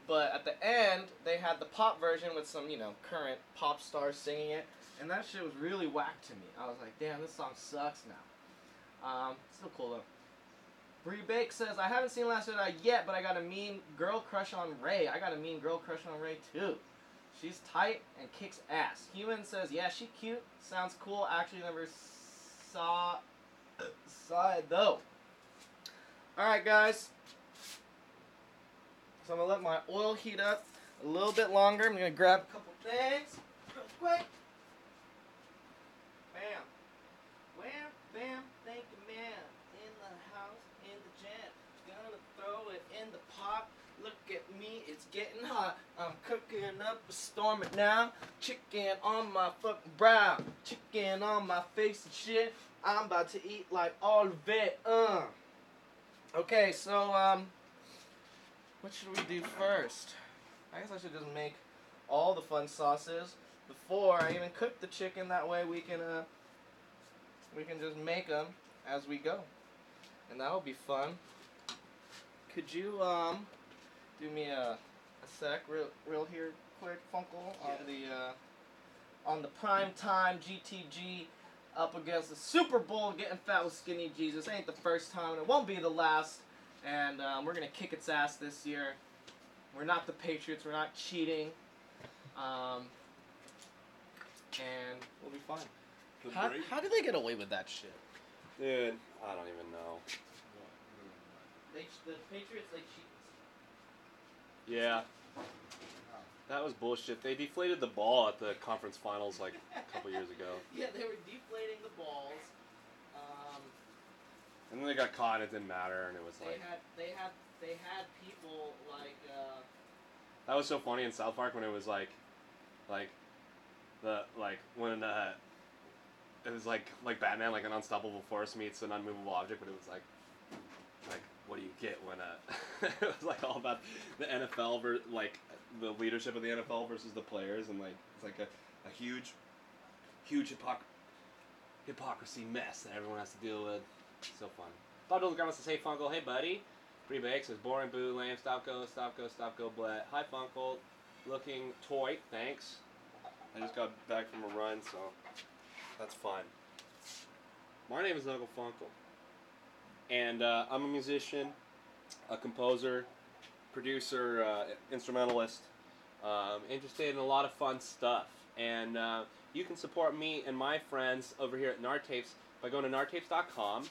But at the end, they had the pop version with some, current pop stars singing it. And that shit was really whack to me. I was like, damn, this song sucks now. Still cool though. Bree Bake says, I haven't seen Last Jedi yet, but I got a mean girl crush on Rey. I got a mean girl crush on Rey too. She's tight and kicks ass. Human says, yeah, she cute. Sounds cool. Actually never saw it though. Alright guys. So I'm going to let my oil heat up a little bit longer. I'm going to grab a couple things real quick. Bam. Wham, bam, thank you, man. In the house, in the jam. Gonna throw it in the pot. Look at me, it's getting hot. I'm cooking up a storm it now. Chicken on my fucking brow. Chicken on my face and shit. I'm about to eat like all of it. Okay, so, what should we do first? I guess I should just make all the fun sauces before I even cook the chicken. That way we can just make them as we go, and that'll be fun. Could you do me a sec, real here, quick, Funkle, on the prime time GTG up against the Super Bowl, getting fat with Skinny Jesus. Ain't the first time, and it won't be the last. And we're going to kick its ass this year. We're not the Patriots. We're not cheating. And we'll be fine. How did they get away with that shit? Dude, I don't even know. The Patriots, they cheat. Yeah. That was bullshit. They deflated the ball at the conference finals like a couple years ago. Yeah, they were deflating the balls. And then they got caught and it didn't matter, and it was like... They had people like... That was so funny in South Park when it was when it was like Batman, like an unstoppable force meets an unmovable object, but it was like what do you get when it was like all about the NFL versus like the leadership of the NFL versus the players, and like it's like a huge hypocrisy mess that everyone has to deal with. So fun. Bob Dole's wants to say Funkle, hey buddy. Free Bake says boring, boo, lame, stop go, blat. Hi Funkle, looking toy, thanks. I just got back from a run, so that's fine. My name is Uncle Funkle, and I'm a musician, a composer, producer, instrumentalist, interested in a lot of fun stuff. And you can support me and my friends over here at Nartapes by going to nartapes.com.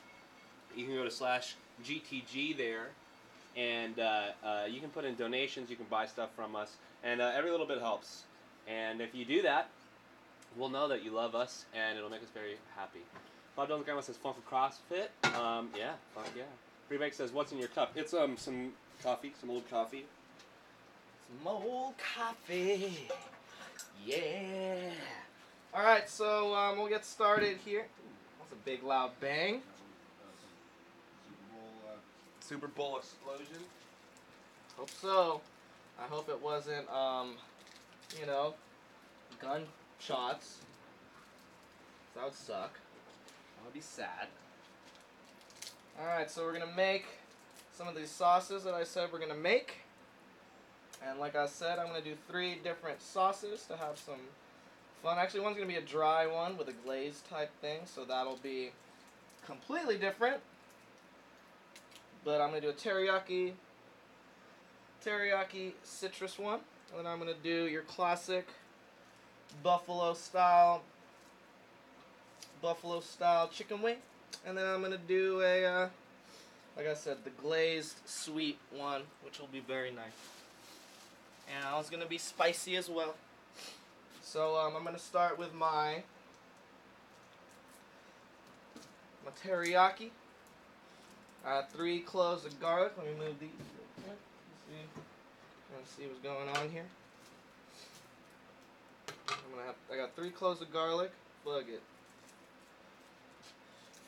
You can go to /GTG there, and you can put in donations, you can buy stuff from us, and every little bit helps. And if you do that, we'll know that you love us, and it'll make us very happy. Bob Dylan Grandma says, Funkle CrossFit. Yeah, fuck yeah. Freebake says, what's in your cup? It's some coffee, some old coffee. Some old coffee. Yeah. Alright, so we'll get started here. That's a big loud bang. Super Bowl explosion. Hope so. I hope it wasn't, gunshots. That would suck. That would be sad. Alright, so we're going to make some of these sauces that I said we're going to make. And like I said, I'm going to do 3 different sauces to have some fun. Actually, one's going to be a dry one with a glazed type thing, so that'll be completely different. But I'm going to do a teriyaki citrus one. And then I'm going to do your classic buffalo style chicken wing. And then I'm going to do a, like I said, the glazed sweet one, which will be very nice. And it's going to be spicy as well. So I'm going to start with my teriyaki. 3 cloves of garlic. Let me move these real quick. Let's see what's going on here. I got 3 cloves of garlic. Fuck it.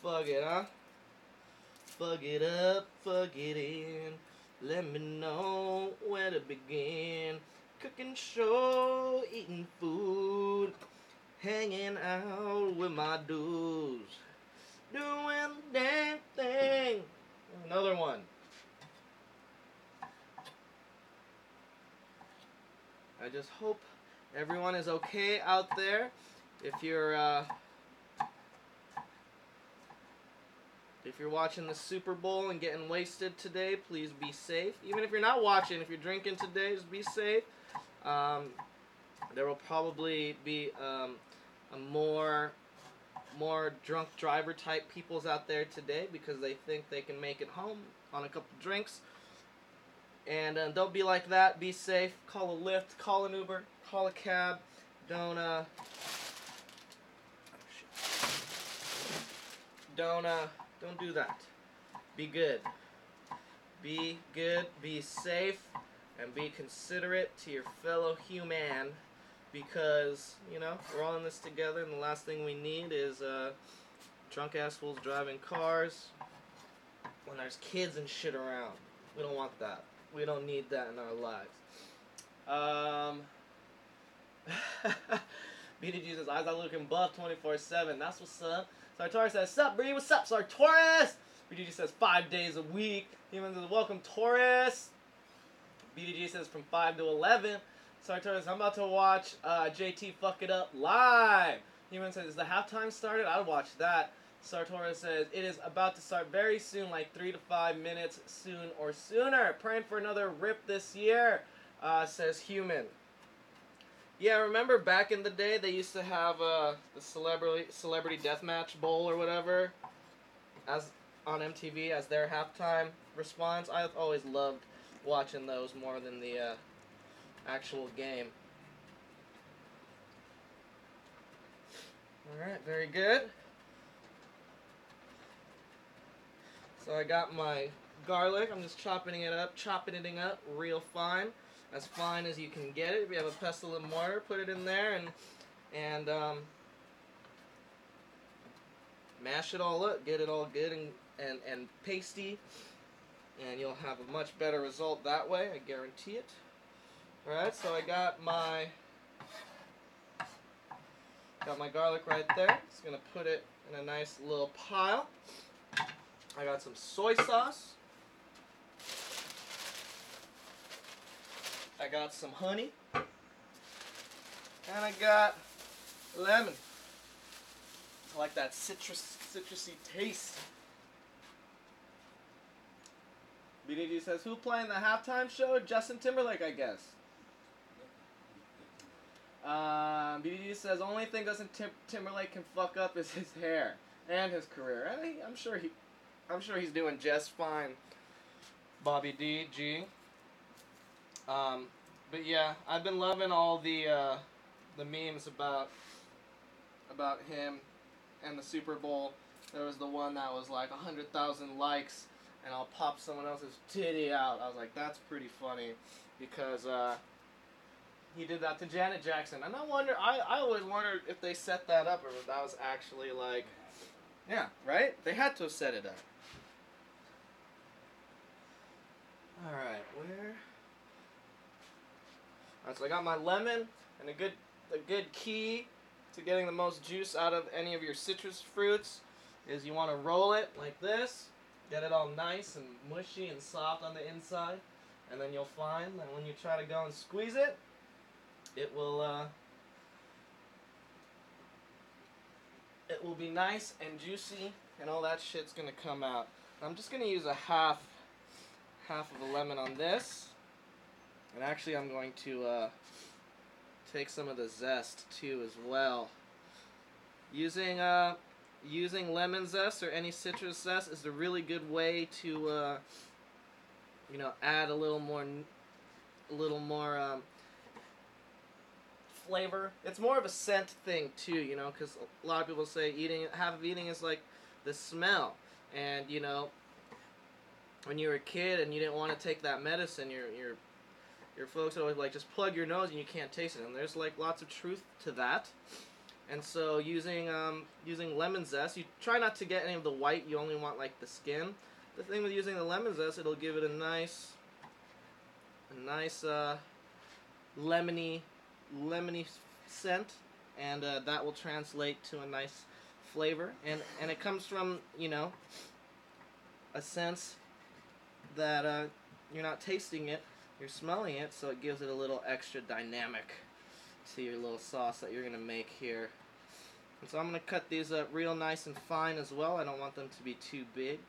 Fuck it, huh? Fuck it up, fuck it in. Let me know where to begin. Cooking show, eating food, hanging out with my dudes, doing the damn thing. Another one. I just hope everyone is okay out there. If you're watching the Super Bowl and getting wasted today, please be safe. Even if you're not watching, if you're drinking today, just be safe. There will probably be a more drunk driver type peoples out there today because they think they can make it home on a couple drinks. And don't be like that. Be safe. Call a Lyft. Call an Uber. Call a cab. Don't do that. Be good. Be good. Be safe. And be considerate to your fellow human, because, you know, we're all in this together, and the last thing we need is drunk ass fools driving cars when there's kids and shit around. We don't want that. We don't need that in our lives. BDG says, eyes are looking buff 24/7. That's what's up. Sartori says, sup, Bree? What's up, Sartorius? BDG says, 5 days a week. Human says, welcome, Taurus. BDG says, from 5 to 11. Sartorius, I'm about to watch JT fuck it up live. Human says, is the halftime started? I'd watch that. Sartorius says, it is about to start very soon, like 3 to 5 minutes soon or sooner. Praying for another rip this year, says Human. Yeah, remember back in the day they used to have the Celebrity Deathmatch Bowl or whatever as on MTV as their halftime response? I've always loved watching those more than the actual game. Alright, very good. So I got my garlic. I'm just chopping it up real fine. As fine as you can get it. If you have a pestle and mortar, put it in there and mash it all up. Get it all good and pasty. And you'll have a much better result that way, I guarantee it. Alright, so I got my garlic right there. Just gonna put it in a nice little pile. I got some soy sauce. I got some honey. And I got lemon. I like that citrusy taste. BDG says, who playing the halftime show? Justin Timberlake, I guess. BDG says, only thing Justin Timberlake can fuck up is his hair and his career. I'm sure he's doing just fine. Bobby DG. But yeah, I've been loving all the memes about him and the Super Bowl. There was the one that was like 100,000 likes, and I'll pop someone else's titty out. I was like, that's pretty funny, because he did that to Janet Jackson, and I always wondered if they set that up or if that was actually like, yeah, right? They had to have set it up. All right, where? Alright, so I got my lemon and a good key to getting the most juice out of any of your citrus fruits is you want to roll it like this, get it all nice and mushy and soft on the inside, and then you'll find that when you try to go and squeeze it, it will be nice and juicy, and all that shit's gonna come out. I'm just gonna use a half of a lemon on this, and actually I'm going to take some of the zest too as well. Using lemon zest or any citrus zest is a really good way to add a little more flavor. It's more of a scent thing too, because a lot of people say half of eating is like the smell, and when you were a kid and you didn't want to take that medicine, your folks always like, just plug your nose and you can't taste it, and there's like lots of truth to that. And so using lemon zest, you try not to get any of the white, you only want like the skin. The thing with using the lemon zest, it'll give it a nice lemony scent, and that will translate to a nice flavor, and it comes from a sense that you're not tasting it, you're smelling it, so it gives it a little extra dynamic to your little sauce that you're gonna make here. And so I'm gonna cut these up real nice and fine as well. I don't want them to be too big.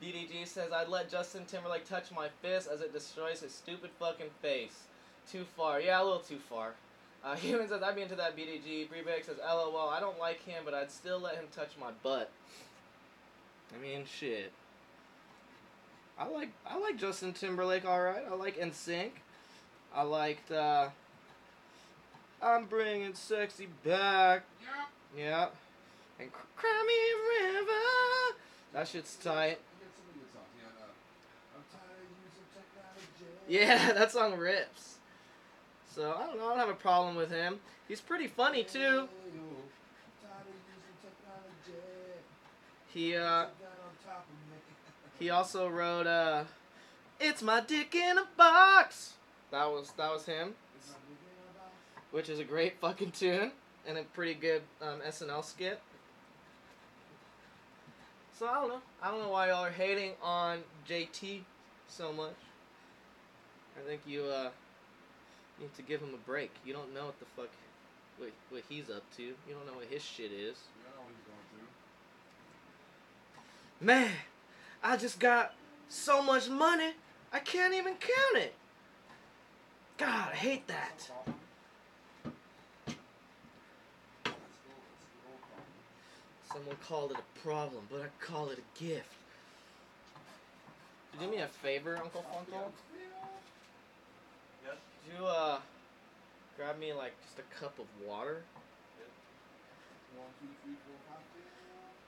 DDG says, I'd let Justin Timberlake touch my fist as it destroys his stupid fucking face. Too far. Yeah, a little too far. Human says, I'd be into that BDG. Breebag says, LOL, I don't like him, but I'd still let him touch my butt. I mean, shit. I like Justin Timberlake, alright. I like NSYNC. I liked, I'm bringing sexy back. Yeah. And Cry Me a River. That shit's tight. Yeah, that song rips. So, I don't know, I don't have a problem with him. He's pretty funny, too. He also wrote, It's My Dick in a Box. That was him. Which is a great fucking tune. And a pretty good SNL skit. So, I don't know why y'all are hating on JT so much. I think you need to give him a break. You don't know what the fuck what he's up to. You don't know what his shit is. Yeah, what he's going through. Man, I just got so much money, I can't even count it. God, I hate that. Someone called it a problem, but I call it a gift. Could you do me a favor, Uncle Funko? Yes? Could you, grab me, like, just a cup of water? 1, 2, 3,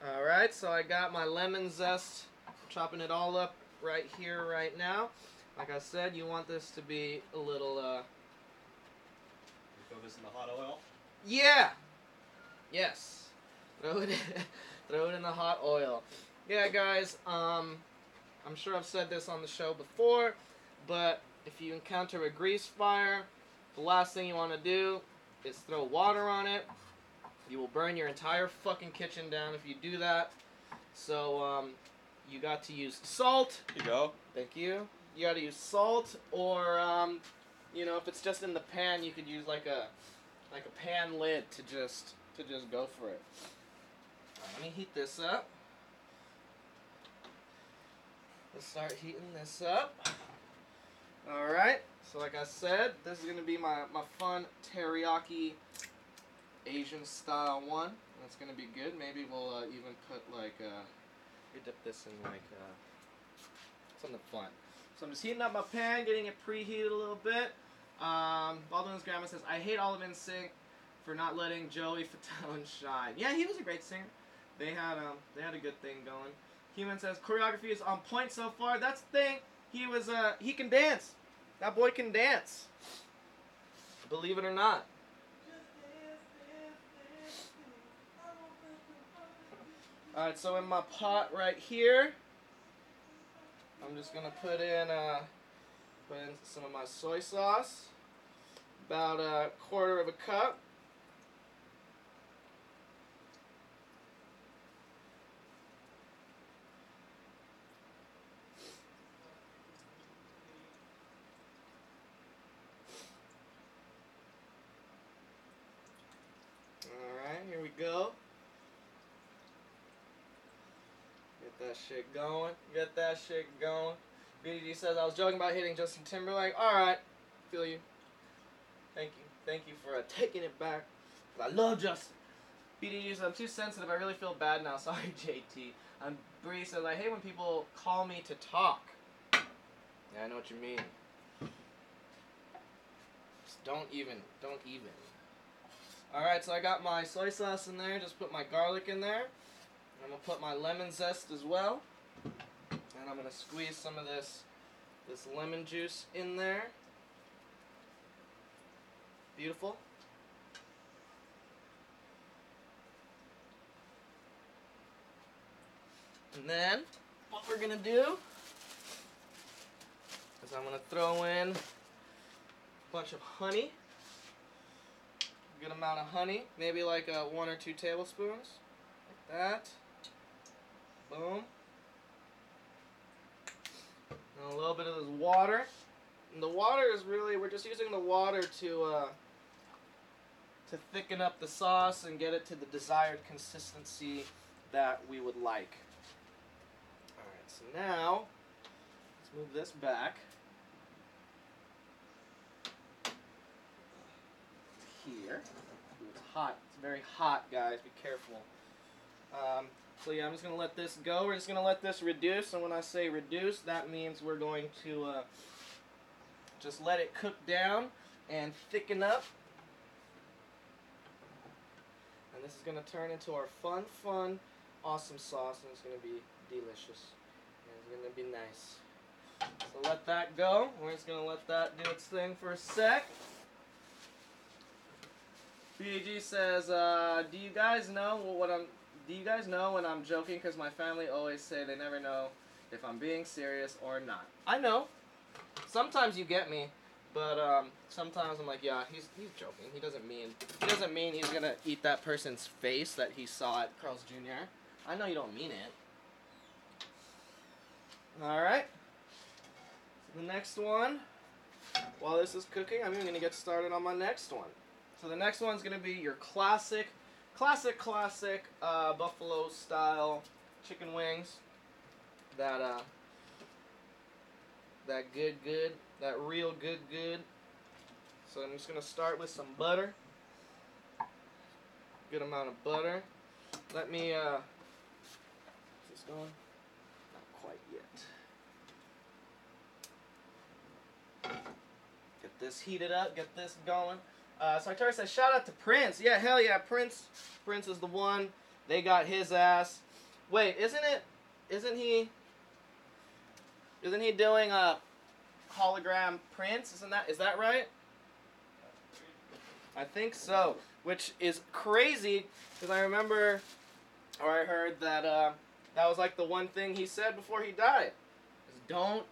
4, 5. Alright, so I got my lemon zest, chopping it all up right here, right now. Like I said, you want this to be a little, Throw this in the hot oil. Yeah! Yes. Throw it in the hot oil. Yeah, guys, I'm sure I've said this on the show before, but if you encounter a grease fire, the last thing you want to do is throw water on it. You will burn your entire fucking kitchen down if you do that. So, you got to use salt. Here you go. Thank you. You got to use salt, or, if it's just in the pan, you could use like a pan lid to just go for it. Let me heat this up. Let's start heating this up. Alright, so like I said, this is going to be my fun teriyaki Asian style one. That's going to be good. Maybe we'll even put like, we dip this in like something fun. So I'm just heating up my pan, getting it preheated a little bit. Baldwin's grandma says, I hate all of NSYNC for not letting Joey Fatone shine. Yeah, he was a great singer. They had a good thing going. Human says choreography is on point so far. That's the thing. He can dance. That boy can dance. Believe it or not. Alright, so in my pot right here, I'm just gonna put in Put in some of my soy sauce. About a quarter of a cup. Alright, here we go. Get that shit going. Get that shit going. BDG says, I was joking about hitting Justin Timberlake. Alright. Feel you. Thank you. Thank you for taking it back. I love Justin. BDG says, I'm too sensitive. I really feel bad now. Sorry, JT. Bree says, I hate when people call me to talk. Yeah, I know what you mean. Just don't even. Alright, so I got my soy sauce in there. Just put my garlic in there. I'm going to put my lemon zest as well. And I'm going to squeeze some of this lemon juice in there. Beautiful. And then, what we're going to do is I'm going to throw in a bunch of honey. Good amount of honey. Maybe like 1 or 2 tablespoons. Like that. Boom. And a little bit of this water. And the water is really, we're just using the water to thicken up the sauce and get it to the desired consistency that we would like. Alright, so now, let's move this back. Here. Ooh, it's hot. It's very hot, guys. Be careful. So yeah, I'm just going to let this go. We're just going to let this reduce. And when I say reduce, that means we're going to just let it cook down and thicken up. And this is going to turn into our fun, awesome sauce. And it's going to be delicious. And it's going to be nice. So let that go. We're just going to let that do its thing for a sec. BAG says, do you guys know when I'm joking? Because my family always say they never know if I'm being serious or not. I know. Sometimes you get me, but sometimes I'm like, yeah, he's joking. He doesn't mean he's gonna eat that person's face that he saw at Carl's Jr. I know you don't mean it. All right. So the next one. While this is cooking, I'm even gonna get started on my next one. So the next one's gonna be your classic buffalo style chicken wings. That good, that real good. So I'm just gonna start with some butter. Good amount of butter. Let me is this going? Not quite yet. Get this heated up, get this going. Sartori says, shout out to Prince. Yeah, hell yeah, Prince. Prince is the one. They got his ass. Wait, isn't he doing a hologram Prince? Is that right? I think so. Which is crazy, because I remember, or I heard that that was like the one thing he said before he died. Is don't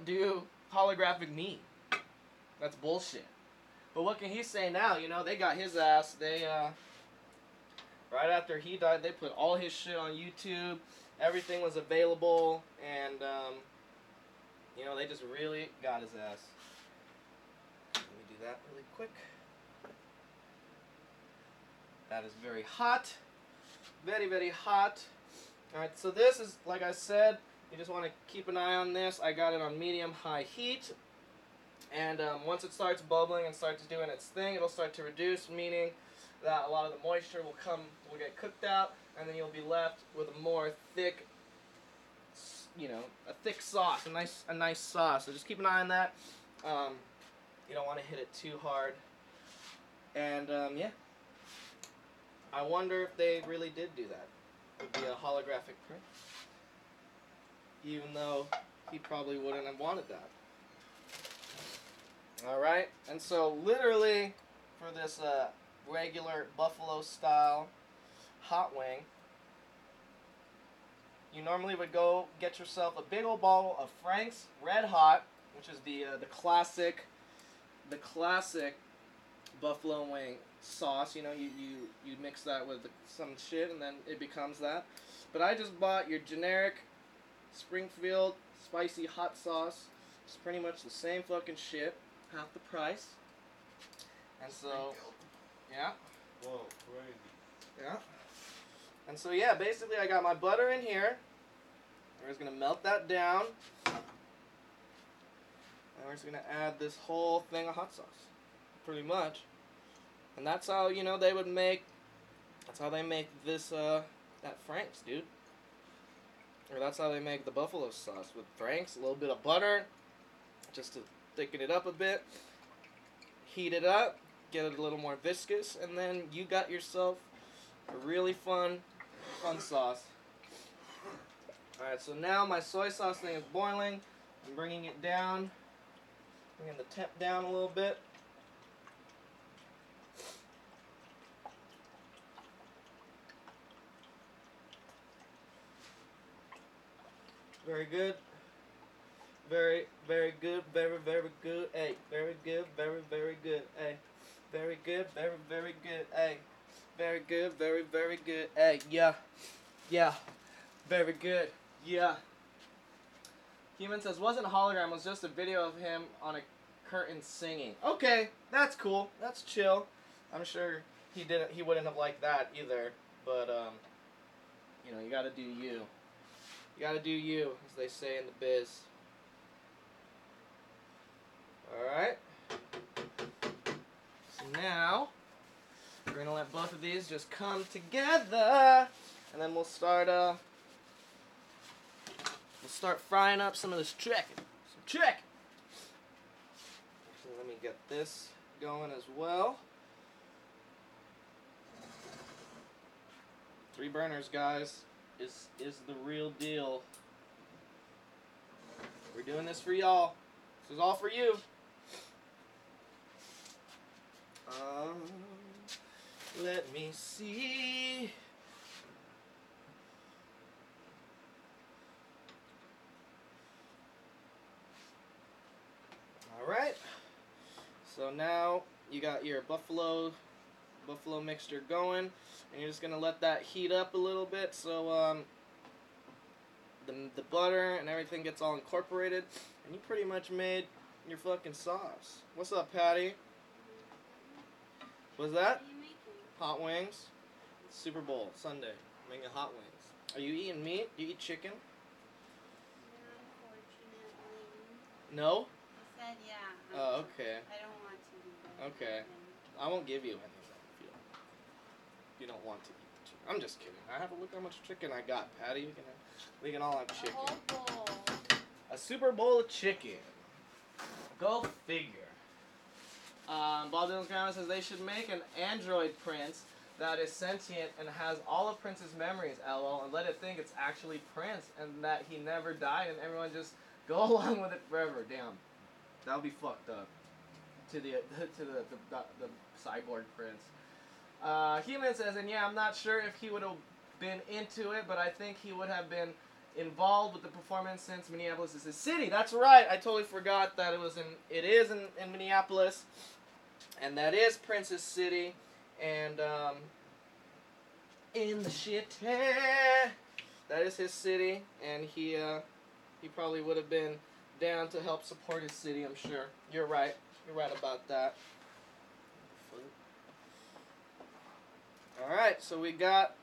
do holographic me. That's bullshit. But what can he say now? You know, they got his ass. They, right after he died, they put all his shit on YouTube. Everything was available. And, you know, they just really got his ass. Let me do that really quick. That is very hot. Very, very hot. Alright, so this is, like I said, you just want to keep an eye on this. I got it on medium-high heat. And once it starts bubbling and starts doing its thing, it'll start to reduce, meaning that a lot of the moisture will get cooked out, and then you'll be left with a more thick, you know, a thick sauce, a nice sauce. So just keep an eye on that. You don't want to hit it too hard. And yeah, I wonder if they really did do that. It would be a holographic print, even though he probably wouldn't have wanted that. Alright, and so literally for this regular buffalo style hot wing, you normally would go get yourself a big old bottle of Frank's Red Hot. which is the classic buffalo wing sauce. You know, you mix that with some shit and then it becomes that. But I just bought your generic Springfield spicy hot sauce. It's pretty much the same fucking shit, half the price. And so, yeah. Whoa, crazy. Yeah. And so yeah, basically I got my butter in here. We're just gonna melt that down. And we're just gonna add this whole thing of hot sauce. Pretty much. And that's how, you know, they make this that Frank's, dude. Or that's how they make the buffalo sauce with Frank's, a little bit of butter just to thicken it up a bit. Heat it up, get it a little more viscous, and then you got yourself a really fun sauce. Alright, so now my soy sauce thing is boiling. I'm bringing it down, bringing the temp down a little bit. Very good. Very, very good. Very, very good. Hey, very good. Very, very good. Hey, very good. Very, very good. Hey, very good. Very, very good. Hey, yeah. Yeah. Very good. Yeah. Human says, wasn't a hologram, was just a video of him on a curtain singing. Okay, that's cool. That's chill. I'm sure he wouldn't have liked that either. But, you know, you gotta do you. You gotta do you, as they say in the biz. Alright. So now, we're gonna let both of these just come together. And then we'll start frying up some of this chicken. Some chicken! So let me get this going as well. 3 burners, guys. Is the real deal. We're doing this for y'all. This is all for you. Let me see. Alright. So now you got your buffalo mixture going. And you're just going to let that heat up a little bit so the butter and everything gets all incorporated. And you pretty much made your fucking sauce. What's up, Patty? What's that? What are you making? Hot wings. Super Bowl, Sunday. I'm making hot wings. Are you eating meat? Do you eat chicken? No, unfortunately. No? I said yeah. Oh, okay. I don't want to. But Okay. I won't give you any if you don't want to eat the chicken. I'm just kidding. I have a look how much chicken I got, Patty. We can all have A chicken. whole bowl. A Super Bowl of chicken. Go figure. Bob Dylan's grandma says they should make an android Prince that is sentient and has all of Prince's memories, LOL, and let it think it's actually Prince and that he never died and everyone just go along with it forever. Damn. That would be fucked up. To the cyborg Prince. Human says, and yeah, I'm not sure if he would have been into it, but I think he would have been involved with the performance since Minneapolis is his city. That's right. I totally forgot that it is in Minneapolis, and that is Prince's city, and in the shit, that is his city, and he probably would have been down to help support his city. I'm sure. You're right. You're right about that. Alright, so we got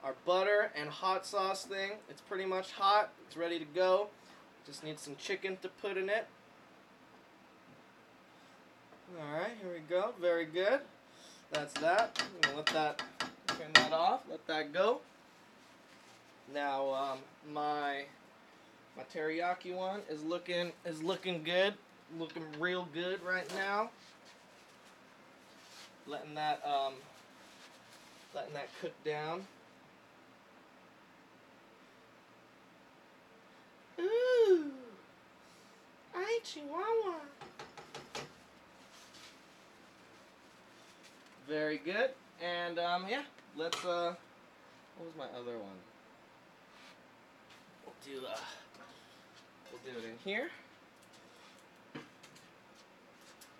our butter and hot sauce thing. It's pretty much hot. It's ready to go. Just need some chicken to put in it. Alright, here we go. Very good. That's that. I'm going to let that, turn that off. Let that go. Now, my teriyaki one is looking good. Looking real good right now. Letting that cook down. Ooh, ay chihuahua. Very good. And yeah, let's what was my other one? We'll do it in here.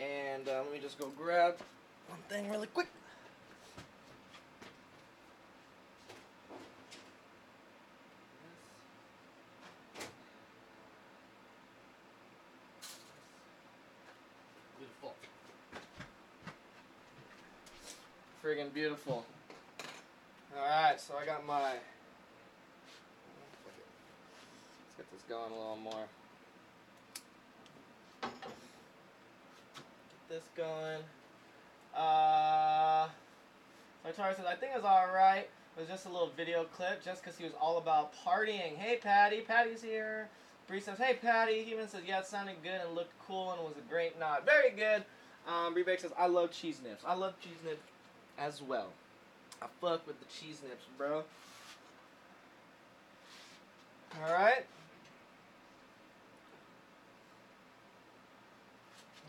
And let me just go grab one thing really quick. Beautiful. Friggin' beautiful. Alright, so I got my... Let's get this going a little more. Get this going. So Tara says, I think it was alright. It was just a little video clip just because he was all about partying. Hey, Patty. Patty's here. Bree says, hey, Patty. He even says, yeah, it sounded good and looked cool and was a great nod. Very good. Bree Bake says, I love cheese nips. I love cheese nips as well. I fuck with the cheese nips, bro. Alright.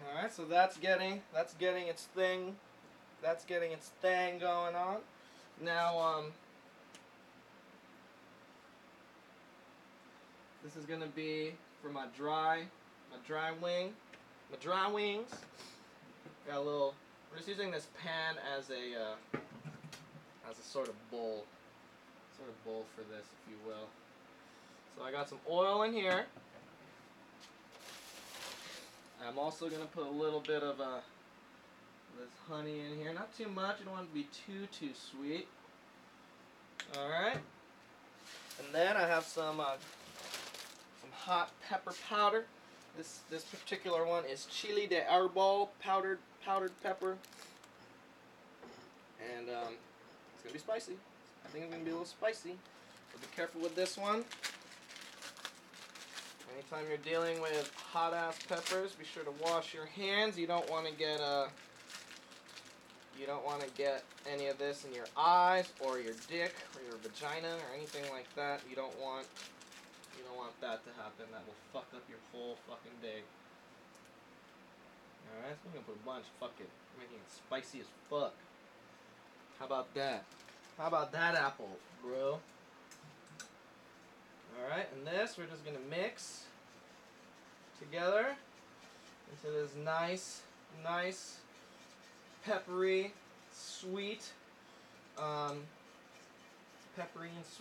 Alright, so that's getting its thing. That's getting its thing going on. Now, this is gonna be for my dry wings. Got a little. We're just using this pan as a sort of bowl for this, if you will. So I got some oil in here. I'm also gonna put a little bit of this honey in here. Not too much. You don't want it to be too sweet. All right. And then I have some hot pepper powder. This particular one is chili de arbol powdered pepper, and it's gonna be spicy. I think it's gonna be a little spicy. So be careful with this one. Anytime you're dealing with hot ass peppers, be sure to wash your hands. You don't want to get any of this in your eyes or your dick or your vagina or anything like that. You don't want that to happen. That will fuck up your whole fucking day. Alright, so I'm gonna put a bunch. Fuck it. Making it spicy as fuck. How about that? How about that apple, bro? Alright, and this we're just gonna mix together into this nice peppery, sweet,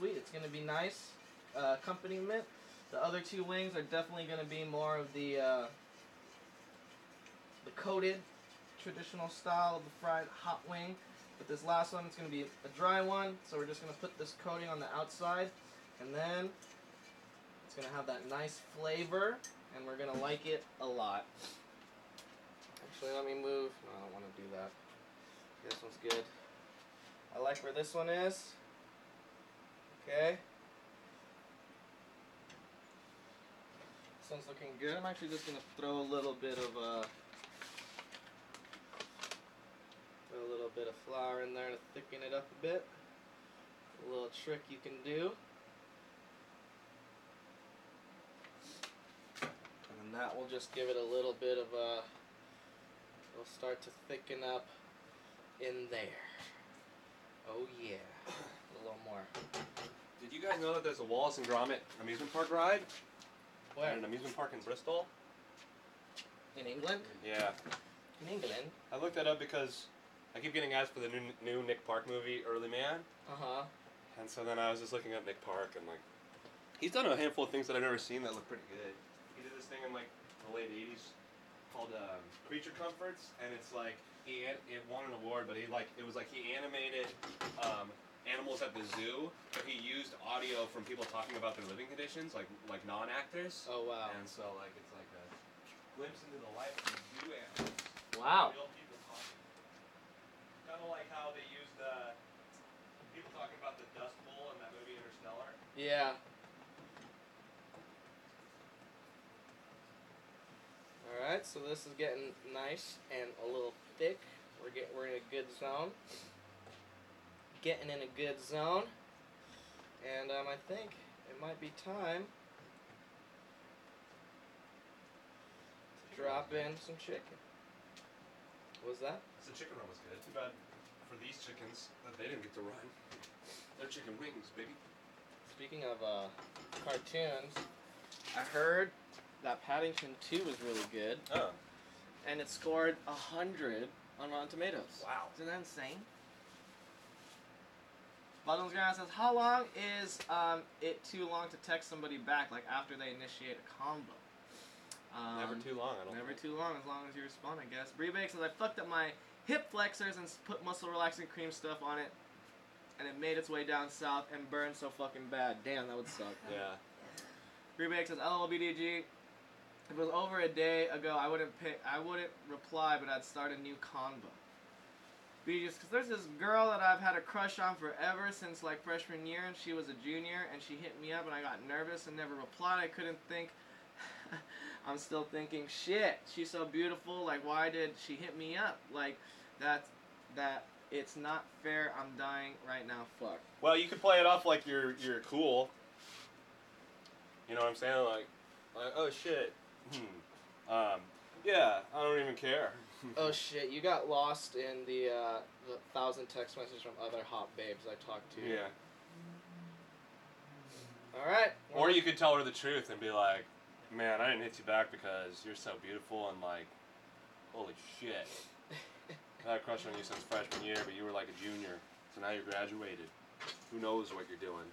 It's gonna be nice accompaniment. The other two wings are definitely gonna be more of the coated traditional style of the fried hot wing. But this last one, it's gonna be a dry one. So we're just gonna put this coating on the outside, and then it's gonna have that nice flavor, and we're gonna like it a lot. Actually, let me move. No, I don't want to do that. This one's good. I like where this one is. Okay. This one's looking good. I'm actually just gonna throw a little bit of flour in there to thicken it up a bit. A little trick you can do. And that will just give it a little bit of it'll start to thicken up in there. Oh yeah. A little more. Did you guys know that there's a Wallace and Gromit amusement park ride? Where? At an amusement park in Bristol? In England? Yeah. In England? I looked that up because I keep getting asked for the new Nick Park movie, Early Man. Uh-huh. And so then I was just looking up Nick Park and like, he's done a handful of things that I've never seen that look pretty good. He did this thing in like the late 80s called Creature Comforts, and it's like, it won an award, but it was like he animated animals at the zoo, but he used audio from people talking about their living conditions, like non-actors. Oh wow. And so like it's like a glimpse into the life of the zoo animals. Wow. Real people talking. Kind of like how they used people talking about the Dust Bowl in that movie Interstellar. Yeah. Alright, so this is getting nice and a little thick. We're in a good zone. Getting in a good zone. And I think it might be time to drop in some chicken. What was that? So chicken run was good. Too bad for these chickens that they didn't get to run. They're chicken wings, baby. Speaking of cartoons, I heard that Paddington 2 was really good. Oh. and it scored 100 on Rotten Tomatoes. Wow. Isn't that insane? Bottom's Ground says, how long is it too long to text somebody back, like after they initiate a combo? Never too long, I don't Never think. too long, as long as you respond, I guess. Brebake says, I fucked up my hip flexors and put muscle relaxing cream stuff on it, and it made its way down south and burned so fucking bad. Damn, that would suck. Yeah. Brebake says, LOL BDG. If it was over a day ago, I wouldn't reply, but I'd start a new convo. Because there's this girl that I've had a crush on forever since like freshman year, and she was a junior, and she hit me up, and I got nervous and never replied. I couldn't think. I'm still thinking, shit, she's so beautiful. Like, why did she hit me up? Like, that it's not fair. I'm dying right now. Fuck. Well, you could play it off like you're cool. You know what I'm saying? Like oh shit. Yeah, I don't even care. Oh shit, you got lost in the 1,000 text messages from other hot babes I talked to. Yeah. Alright. Or you could tell her the truth and be like, man, I didn't hit you back because you're so beautiful and like, holy shit. I had a crush on you since freshman year, but you were like a junior. So now you're graduated. Who knows what you're doing?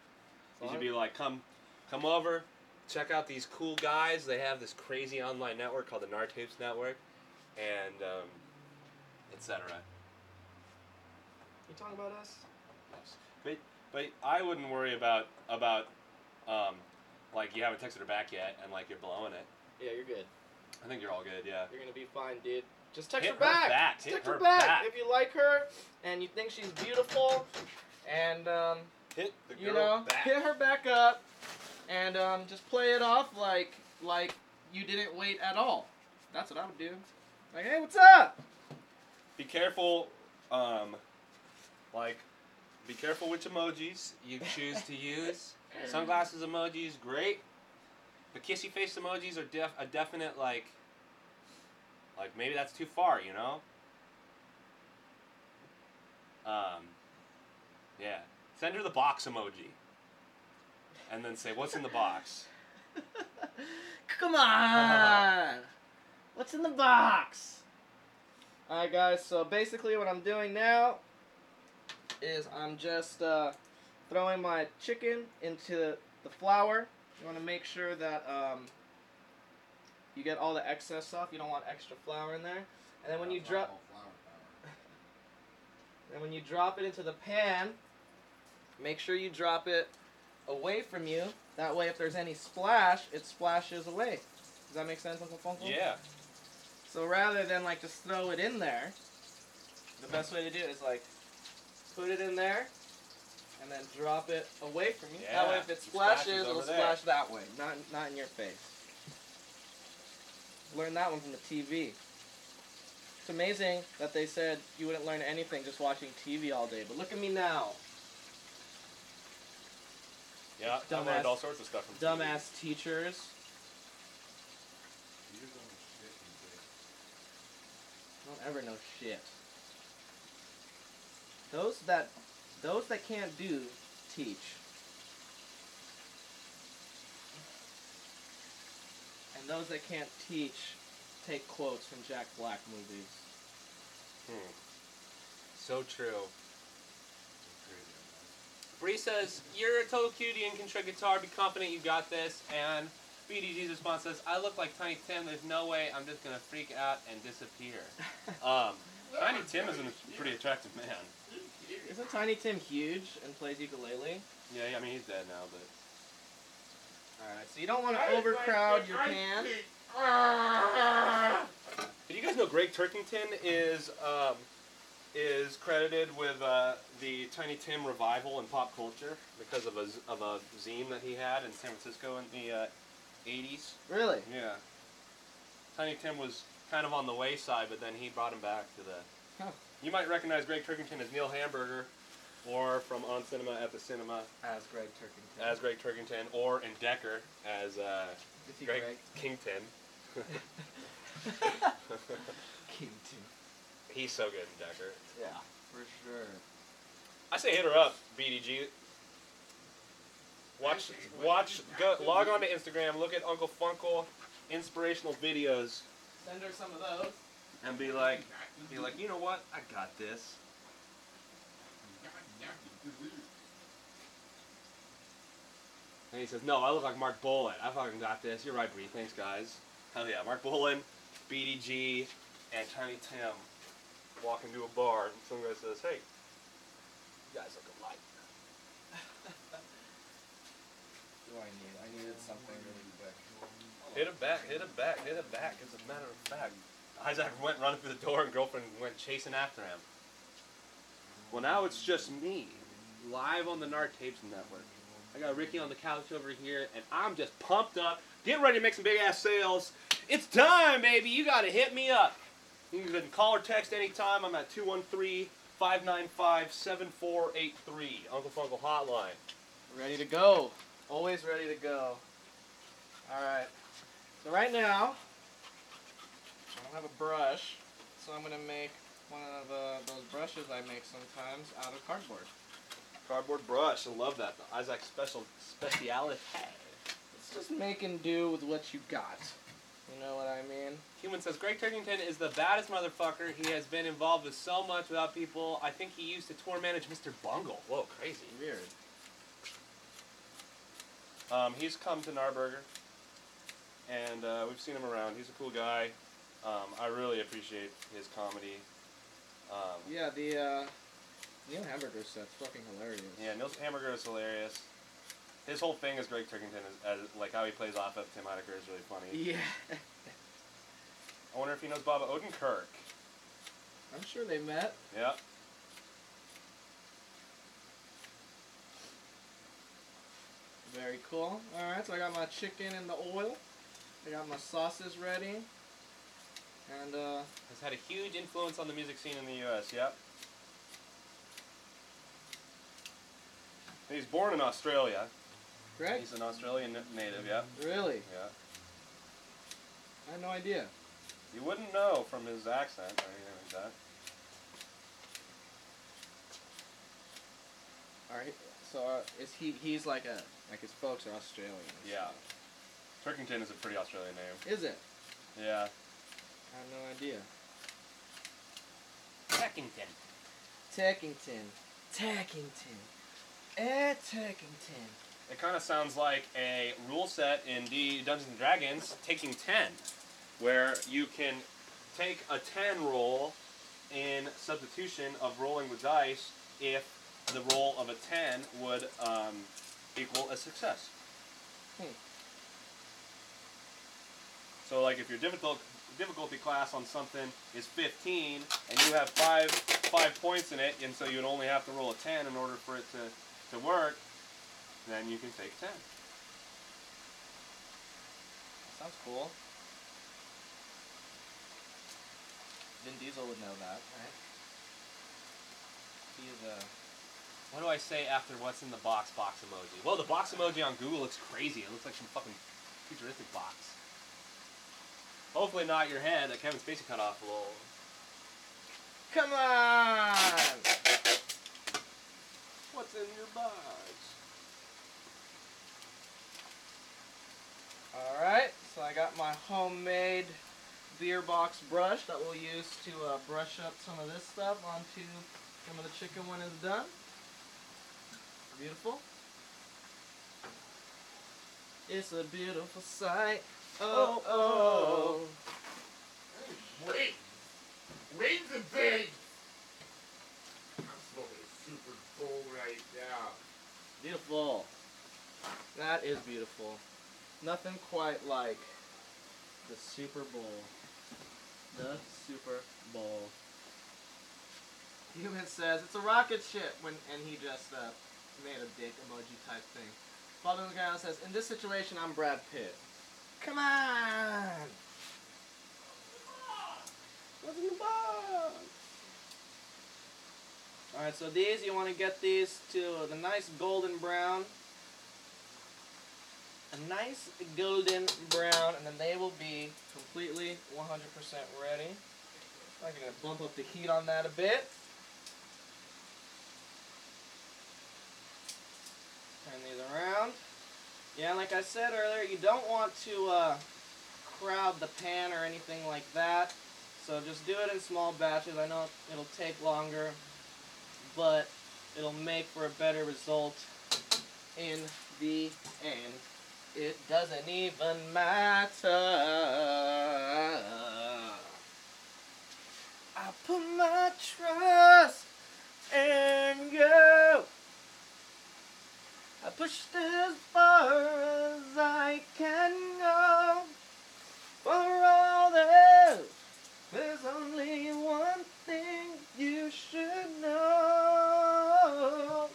You should be like, come over, check out these cool guys. They have this crazy online network called the Nartapes Network, and etc. You talking about us? Yes. But I wouldn't worry about like you haven't texted her back yet and like you're blowing it. Yeah, you're good. I think you're all good, yeah. You're gonna be fine, dude. Just text Hit her back. her back. Just Hit text her her back. back. If you like her and you think she's beautiful, and Hit the girl you know, back. hit her back up, and just play it off like you didn't wait at all. That's what I would do. Like, hey, what's up? Be careful, be careful which emojis you choose to use. Sunglasses emojis, great. The kissy face emojis are a definite like maybe that's too far, you know? Yeah. Send her the box emoji. And then say, what's in the box? Come on! What's in the box? Alright guys, so basically what I'm doing now is I'm just throwing my chicken into the flour. You want to make sure that you get all the excess off. You don't want extra flour in there. And then when you drop it into the pan, make sure you drop it away from you. That way if there's any splash, it splashes away. Does that make sense, Uncle Funko? Yeah. So rather than like just throw it in there, the best way to do it is like put it in there and then drop it away from you. Yeah, That way if it it splashes splashes, it'll over there. splash that way, not in your face. Learned that one from the TV. It's amazing that they said you wouldn't learn anything just watching TV all day, but look at me now. Yeah, I Dumbass- learned all sorts of stuff from TV. Dumbass teachers. You just don't know shit these days. Don't ever know shit. Those that can't do, teach. And those that can't teach, take quotes from Jack Black movies. So true. It's crazy, man. Bree says, you're a total cutie and can try guitar, be confident you got this. And BDG's response says, I look like Tiny Tim, there's no way I'm just going to freak out and disappear. Tiny Tim is a pretty attractive man. Isn't Tiny Tim huge and plays ukulele? Yeah, I mean, he's dead now, but... Alright, so you don't want to overcrowd your pan. Did you guys know Greg Turkington is credited with the Tiny Tim revival in pop culture because of a zine that he had in San Francisco in the 80s? Really? Yeah. Tiny Tim was kind of on the wayside, but then he brought him back to the... Huh. You might recognize Greg Turkington as Neil Hamburger, or from On Cinema at the Cinema As Greg Turkington. as Greg Turkington, or in Decker as Is he Greg Greg? Kington. Kington. He's so good in Decker. Yeah, for sure. I say hit her up, BDG. Log on to Instagram, look at Uncle Funkle inspirational videos. Send her some of those. and be like, you know what? I got this. And he says, no, I look like Mark Bolan. I fucking got this. You're right, Bree. Thanks, guys. Hell yeah. Mark Bolan, BDG, and Tiny Tim walk into a bar, and some guy says, hey, you guys look alike. What do I need? I needed something really quick. Hit it back, hit it back, hit it back. As a matter of fact. Isaac went running through the door, and girlfriend went chasing after him. Well, now it's just me, live on the Nard Tapes Network. I got Ricky on the couch over here, and I'm just pumped up. Get ready to make some big-ass sales. It's time, baby. You got to hit me up. You can call or text anytime. I'm at 213-595-7483. Uncle Funkle Hotline. Ready to go. Always ready to go. Alright. So right now, I don't have a brush, so I'm going to make one of those brushes I make sometimes out of cardboard. Cardboard brush. I love that. The Isaac speciality. It's just making do with what you got. You know what I mean? Human says, Greg Turkington is the baddest motherfucker. He has been involved with so much without people. I think he used to tour manage Mr. Bungle. Whoa, crazy. Weird. He's come to Narburger, and we've seen him around. He's a cool guy. I really appreciate his comedy. Yeah, the Neil Hamburger set's fucking hilarious. Yeah, Neil's Hamburger is hilarious. His whole thing is Greg Turkington, like how he plays off of Tim Heidecker is really funny. Yeah. I wonder if he knows Bob Odenkirk. I'm sure they met. Yep. Very cool. Alright, so I got my chicken in the oil. I got my sauces ready. And, Has had a huge influence on the music scene in the U.S., yep. He's born in Australia. Greg? He's an Australian native, yep. Really? Yeah. I had no idea. You wouldn't know from his accent or anything like that. Alright, so is he's like his folks are Australian. Yeah. Turkington is a pretty Australian name. Is it? Yeah. I have no idea. Turkington. Tackington. Tackington. It kind of sounds like a rule set in Dungeons & Dragons, taking 10, where you can take a 10 roll in substitution of rolling the dice if the roll of a 10 would equal a success. So like if your difficulty class on something is 15 and you have five points in it, and so you'd only have to roll a 10 in order for it to work, then you can take 10. Sounds cool. Vin Diesel would know that, right? He's What do I say after what's in the box emoji? Well, the box emoji on Google looks crazy. It looks like some fucking futuristic box. Hopefully not your head that Kevin Spacey cut off a little. Come on! What's in your box? Alright, so I got my homemade beer box brush that we'll use to brush up some of this stuff onto some of the chicken when it's done. Beautiful. It's a beautiful sight. Oh, oh. Wait the thing! I'm smoking Super Bowl right now. Beautiful. That is beautiful. Nothing quite like the Super Bowl. The Super Bowl. Human says it's a rocket ship and he just made a dick emoji type thing. Father Lugano says, in this situation I'm Brad Pitt. Come on! What's in the box? Alright, so these, you want to get these to the nice golden brown. A nice golden brown, and then they will be completely 100% ready. I'm going to bump up the heat on that a bit. Turn these around. Yeah, like I said earlier, you don't want to crowd the pan or anything like that. So just do it in small batches. I know it'll take longer, but it'll make for a better result in the end. It doesn't even matter. I put my trust in you. I pushed as far as I can go. For all this, there's only one thing you should know.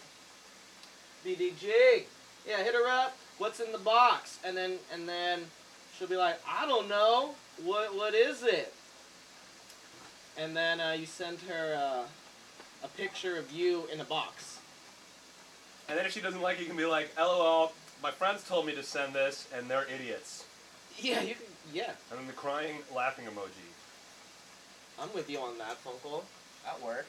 BDG, yeah, hit her up. What's in the box? And then she'll be like, I don't know. What is it? And then you send her a picture of you in a box. And then if she doesn't like it, you can be like, LOL, my friends told me to send this, and they're idiots. Yeah, you can. Yeah. And then the crying, laughing emoji. I'm with you on that, Funkle. That works.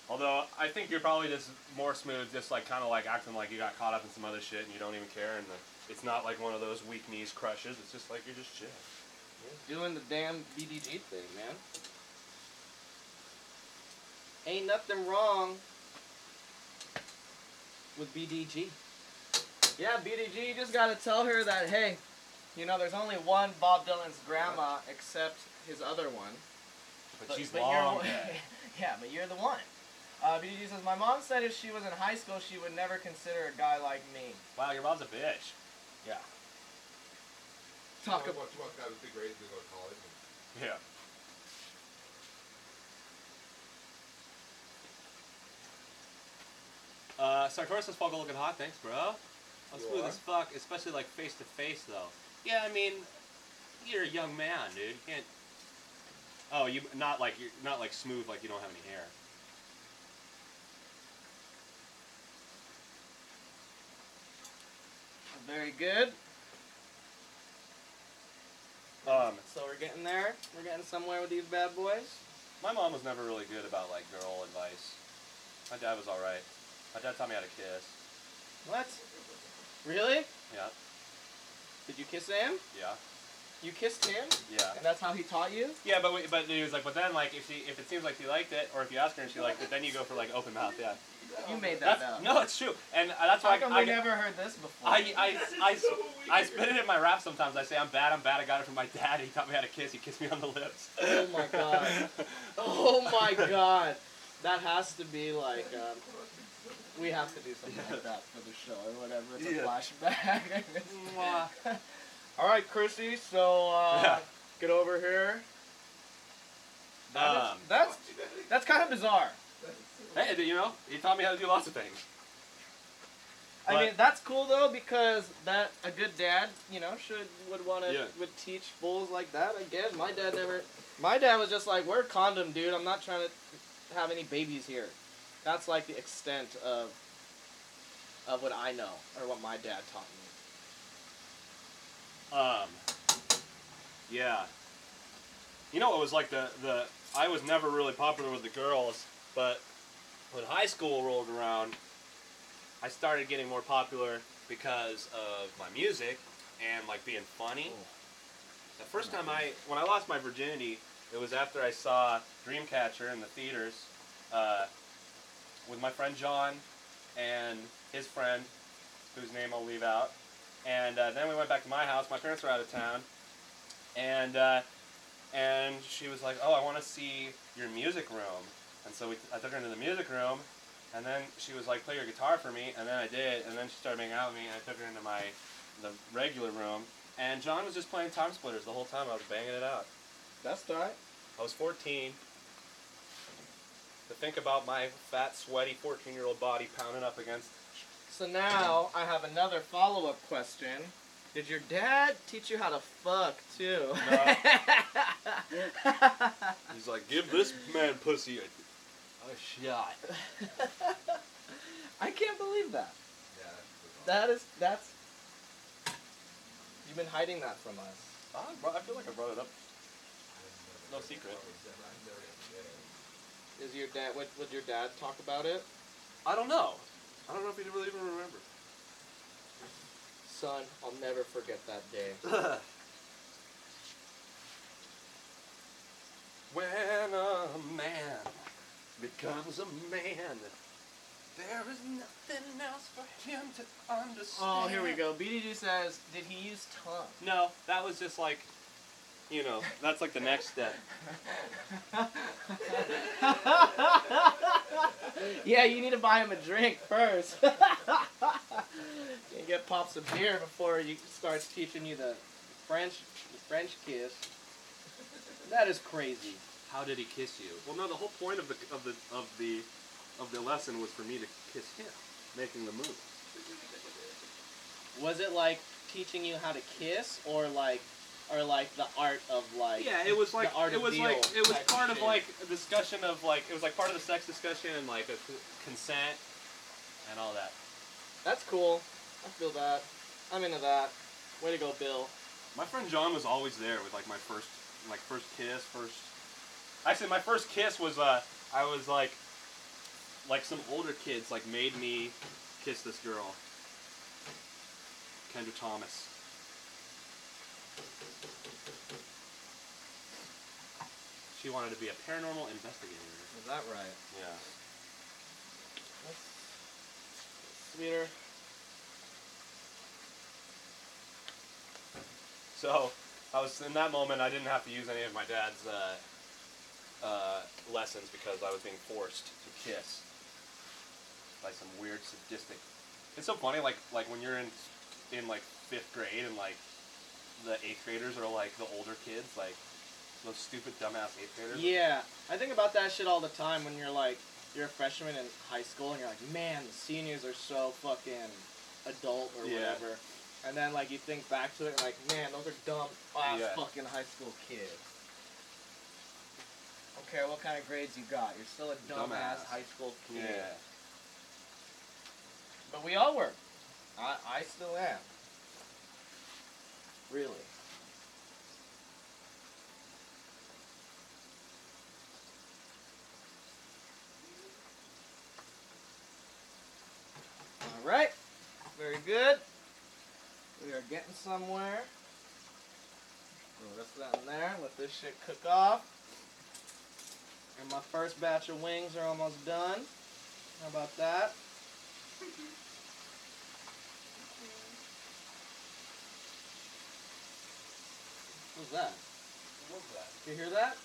Although, I think you're probably just more smooth, just like kind of like acting like you got caught up in some other shit and you don't even care, and it's not like one of those weak knees crushes, it's just like you're just chill. You're doing the damn BDG thing, man. Ain't nothing wrong with BDG. Yeah, BDG, you just gotta tell her that, hey, you know, there's only one Bob Dylan's grandma except his other one. But she's you're long one- dead. Yeah, but you're the one. BDG says, my mom said if she was in high school, she would never consider a guy like me. Wow, your mom's a bitch. Yeah. Talk She about... wants guys with big grades to go to college. Yeah. Sartori says Foggle looking hot, thanks, bro. I'm You smooth are? as fuck, especially like face to face though. Yeah, I mean, you're a young man, dude. You can't. Oh, you're not like smooth like you don't have any hair. Very good. So we're getting there. We're getting somewhere with these bad boys. My mom was never really good about like girl advice. My dad was all right. My dad taught me how to kiss. What? Really? Yeah. Did you kiss him? Yeah. You kissed him? Yeah. And that's how he taught you? Yeah, but he was like, but then like if it seems like she liked it, or if you ask her and she liked it, then you go for like open mouth. Yeah. You made that That's, up. no, it's true, and that's why How come we never heard this before? I spit it in my rap sometimes. I say I'm bad. I got it from my dad. He taught me how to kiss. He kissed me on the lips. Oh my god. Oh my god. That has to be like, we have to do something like that for the show or whatever. It's a flashback. Alright, Chrissy, so get over here. That's kind of bizarre. Hey, you know, he taught me how to do lots of things. I mean, that's cool though, because a good dad, you know, would teach fools like that. I guess my dad was just like, wear a condom, dude. I'm not trying to have any babies here. That's like the extent of what I know or what my dad taught me. Yeah. You know, it was like I was never really popular with the girls, but when high school rolled around, I started getting more popular because of my music and like being funny. The first time when I lost my virginity, it was after I saw Dreamcatcher in the theaters with my friend John and his friend, whose name I'll leave out. And then we went back to my house. My parents were out of town, and she was like, "Oh, I want to see your music room." And so I took her into the music room, and then she was like, "Play your guitar for me," and then I did, and then she started making out with me, and I took her into the regular room, and John was just playing Time Splitters the whole time. I was banging it out. That's right. I was 14. To think about my fat, sweaty 14-year-old body pounding up against. So now I have another follow-up question. Did your dad teach you how to fuck too? No. He's like, "Give this man pussy a shot." I can't believe that. Yeah, That's. You've been hiding that from us. I feel like I brought it up. No secret. Is your dad? Would your dad talk about it? I don't know. I don't know if he really even remembers. Son, I'll never forget that day. When becomes a man, there is nothing else for him to understand. Oh, here we go. BDG says, did he use tongue? No, that was just like, that's like the next step. Yeah, you need to buy him a drink first. You get Pops a beer before he starts teaching you the French kiss. That is crazy. How did he kiss you? Well, no, the whole point of the lesson was for me to kiss him, making the move. Was it like teaching you how to kiss, or like the art of like? Yeah, it was like the art it of was deal like it was type part of shit. like a discussion of like it was like part of the sex discussion and like a consent and all that. That's cool. I feel that. I'm into that. Way to go, Bill. My friend John was always there with like my first kiss. Actually, my first kiss was I was like some older kids like made me kiss this girl, Kendra Thomas. She wanted to be a paranormal investigator. Is that right? Yeah. That's sweeter. So, I was in that moment. I didn't have to use any of my dad's lessons because I was being forced to kiss by some weird sadistic. It's so funny, like when you're in like 5th grade and like the 8th graders are like the older kids, like those stupid dumbass 8th graders. Yeah, I think about that shit all the time when you're a freshman in high school and you're like, man, the seniors are so fucking adult or Yeah. whatever. And then like you think back to it and like, man, those are dumb ass Yeah. fucking high school kids. Don't care what kind of grades you got, you're still a dumbass Dumbass. high school kid. Yeah. But we all were. I still am. Really. Alright. Very good. We are getting somewhere. Throw the rest of that in there. Let this shit cook off. And my first batch of wings are almost done. How about that? What's that? What was that? Did you hear that?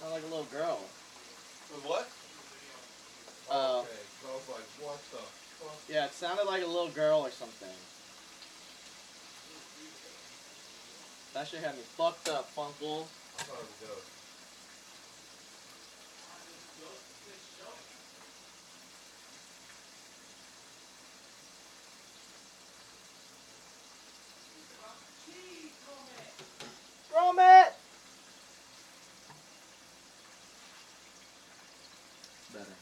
Sounded like a little girl. With what? Oh. Okay, so I was like, what the fuck? Yeah, it sounded like a little girl or something. That shit had me fucked up, Funkle. I thought it was a ghost. Gromit! Better.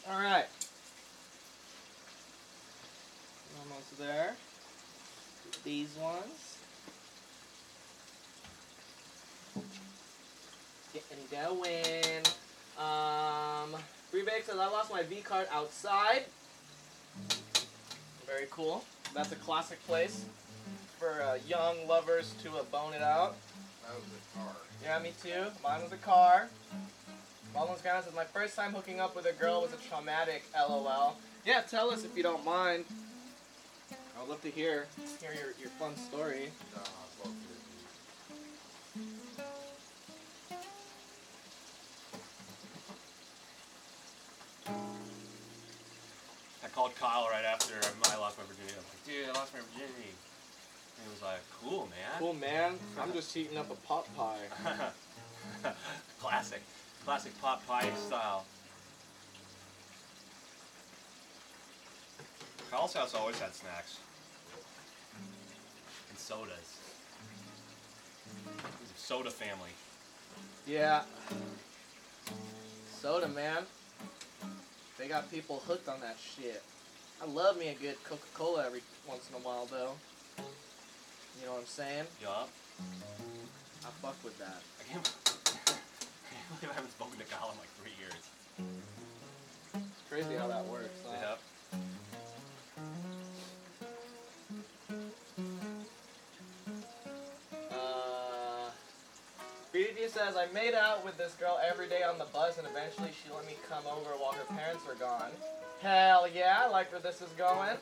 Alright. Almost there. These ones. Getting going. Rebake says, I lost my V card outside. Very cool. That's a classic place for young lovers to bone it out. That was the car. Yeah, me too. Mine was a car. Baldwin's Ground says, my first time hooking up with a girl was a traumatic LOL. Yeah, tell us if you don't mind. I would love to hear your fun story. Nah, it's all good, dude. I called Kyle right after I lost my virginity. I was like, dude, I lost my virginity. And he was like, cool, man. Cool, man. I'm just heating up a pot pie. Classic pot pie style. Kyle's house always had snacks. And sodas. It was a soda family. Yeah. Soda, man. They got people hooked on that shit. I love me a good Coca-Cola every once in a while, though. You know what I'm saying? Yup. I fuck with that. I can't believe I haven't spoken to Kyle in like 3 years. It's crazy how that works. Huh? Yep. BDG says, I made out with this girl every day on the bus, and eventually she let me come over while her parents were gone. Hell yeah, I like where this is going.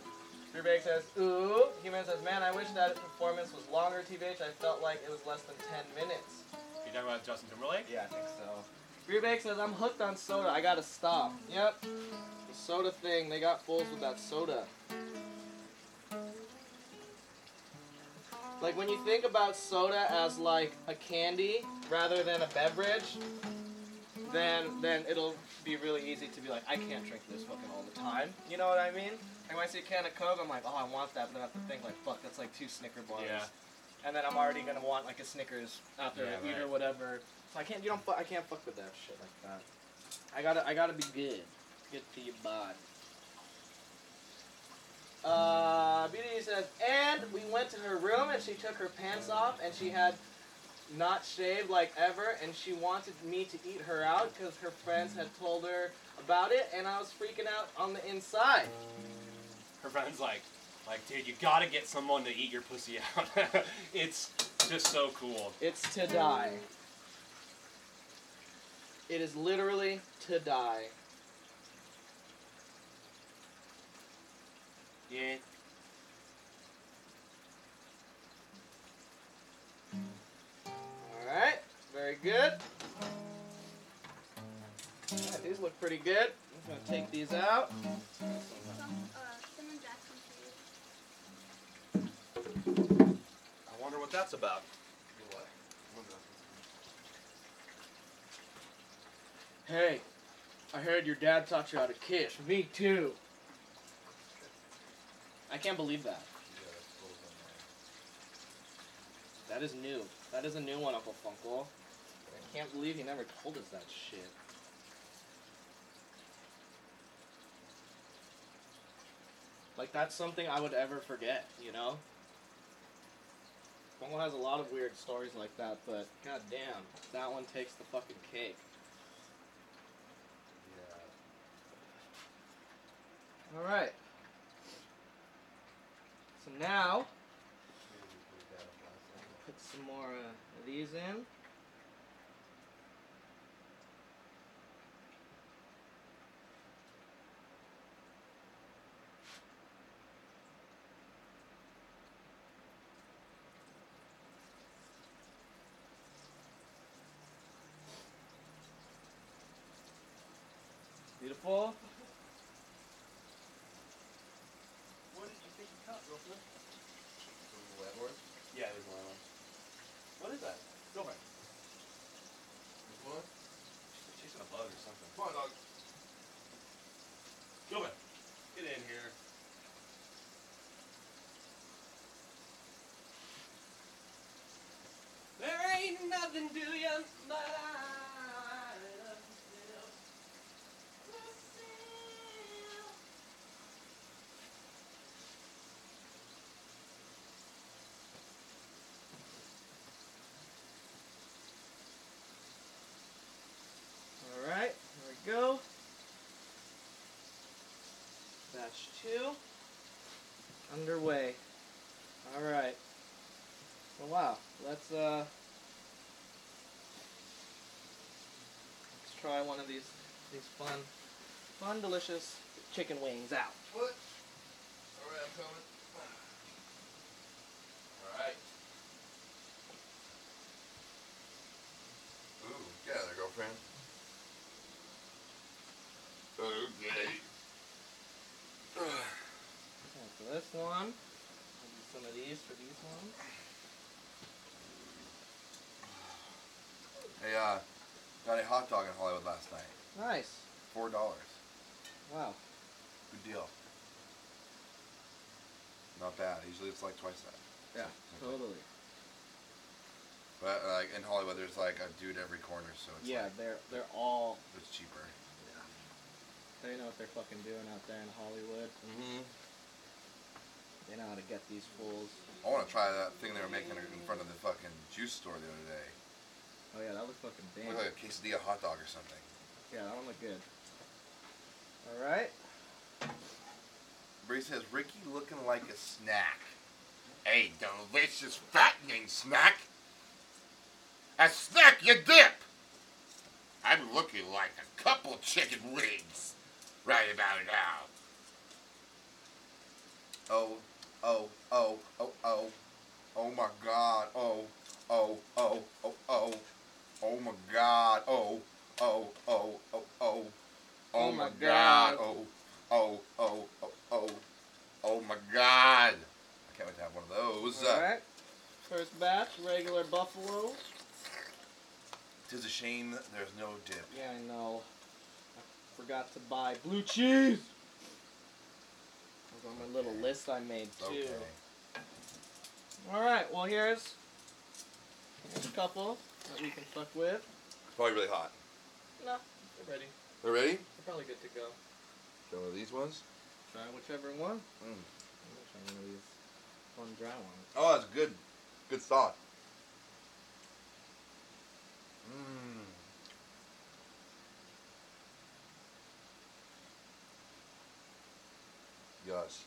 Rebake says, ooh. Human says, man, I wish that performance was longer, TBH. I felt like it was less than 10 minutes. You talking about Justin Timberlake? Yeah, I think so. Rebake says, I'm hooked on soda. I gotta stop. Yep. The soda thing, they got fools with that soda. Like, when you think about soda as, like, a candy rather than a beverage, then it'll be really easy to be like, I can't drink this fucking all the time. You know what I mean? And when I see a can of Coke, I'm like, oh, I want that, but then I have to think, like, fuck, that's like 2 Snicker bars. Yeah. And then I'm already gonna want, like, a Snickers after I eat or whatever. So I can't fuck with that shit like that. I gotta be good. Good for your body. BD says, and we went to her room and she took her pants off and she had not shaved like ever and she wanted me to eat her out because her friends had told her about it and I was freaking out on the inside. Her friend's like, dude, you gotta get someone to eat your pussy out. It's just so cool. It's to die. It is literally to die. Yeah. Alright, very good. Yeah, these look pretty good. I'm gonna take these out. Cinnamon Jackson food. I wonder what that's about. Hey, I heard your dad taught you how to kiss. Me too. I can't believe that. That is new. That is a new one, Uncle Funkle. I can't believe he never told us that shit. Like, that's something I would ever forget, you know? Funkle has a lot of weird stories like that, but goddamn, that one takes the fucking cake. Alright. So now, put some more of these in. Beautiful. What did you think you cut, Wilson? Landlord? Yeah, there's one on. What is that? Go ahead. This one? Chasing a bug or something. Come on, dog. Go ahead. Get in here. There ain't nothing to you but I love myself. Alright, here we go. Batch 2. Underway. Alright. Oh wow. Let's try one of these fun, delicious chicken wings out. What? Alright, I'm coming. Alright. Ooh, get out of there, girlfriend. Okay. Okay, for this one, I'll do some of these for these ones. Hey, got a hot dog in Hollywood last night. Nice. $4. Wow. Good deal. Not bad. Usually it's like twice that. Yeah, totally. But like in Hollywood, there's like a dude every corner, so it's Yeah, like, they're all, it's cheaper. they know what they're fucking doing out there in Hollywood. Mm-hmm. They know how to get these fools. I want to try that thing they were making in front of the fucking juice store the other day. Oh yeah, that looks fucking It damn. looked like a quesadilla hot dog or something. Yeah, that one looked good. Alright. Bree says, Ricky looking like a snack. A delicious fattening snack. A snack you dip. I'm looking like a couple chicken wings right about now. Oh, oh, oh, oh, oh. Oh my God. Oh, oh, oh, oh, oh. Oh my God. Oh, oh, oh, oh, oh. Oh my God. Oh, oh, oh, oh, oh. Oh my God. I can't wait to have one of those. Alright. First batch, regular buffalo. 'Tis a shame there's no dip. Yeah, I know. I forgot to buy blue cheese. That was on my little list I made too. Okay. Alright, well here's a couple that we can fuck with. It's probably really hot. No, they're ready. They're ready? They're probably good to go. Try one of these ones. Try whichever one. Mm. I'm gonna try one of these fun dry ones. Oh, that's good. Good thought. Mmm. Yes.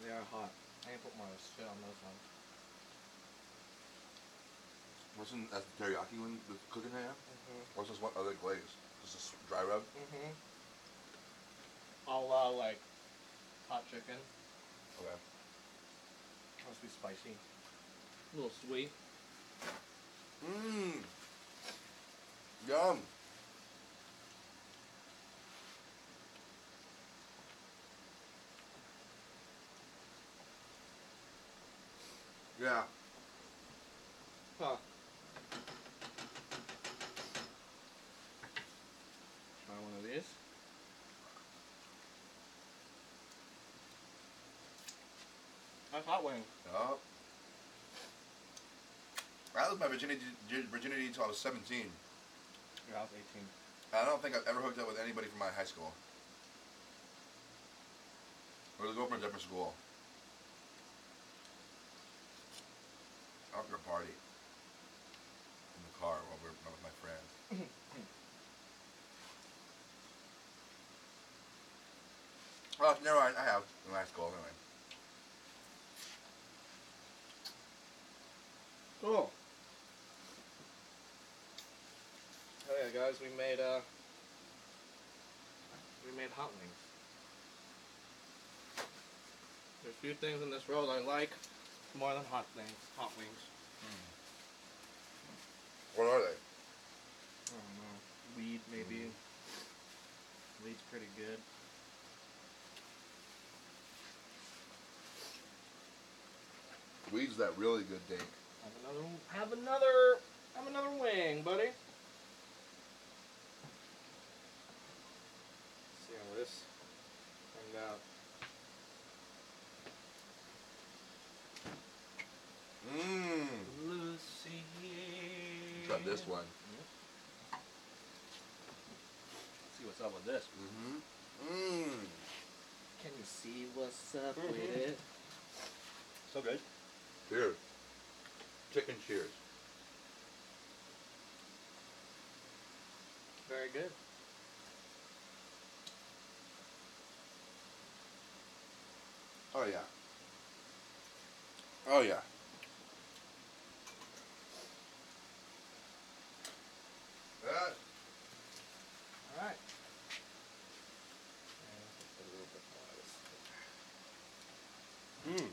They are hot. I can put more shit on those ones. Wasn't that the teriyaki one with cooking ham? Mm-hmm. What's this one other glaze? Just a dry rub? Mm-hmm. I'll like hot chicken. Okay. Must be spicy. A little sweet. Mmm. Yum. Yeah. Huh. Try one of these. That's hot wing. Oh. I lost my virginity until I was 17. Yeah, I was 18. I don't think I've ever hooked up with anybody from my high school. We was going from a different school. After a party. In the car while we were with my friends. Oh, never mind. I have in high school anyway. Cool. Oh yeah, guys, we made hot wings. There's a few things in this world I like more than hot wings. What are they? I don't know. Weed, maybe. Weed's pretty good. Weed's that really good dink. Have another wing, buddy. See how this turned out. Mmm. Lucy. Try this one. See what's up with this. Mm-hmm. Mmm. Can you see what's up with it? So good. Cheers. Chicken cheers. Very good. Oh yeah. Oh yeah. Alright. Mmm.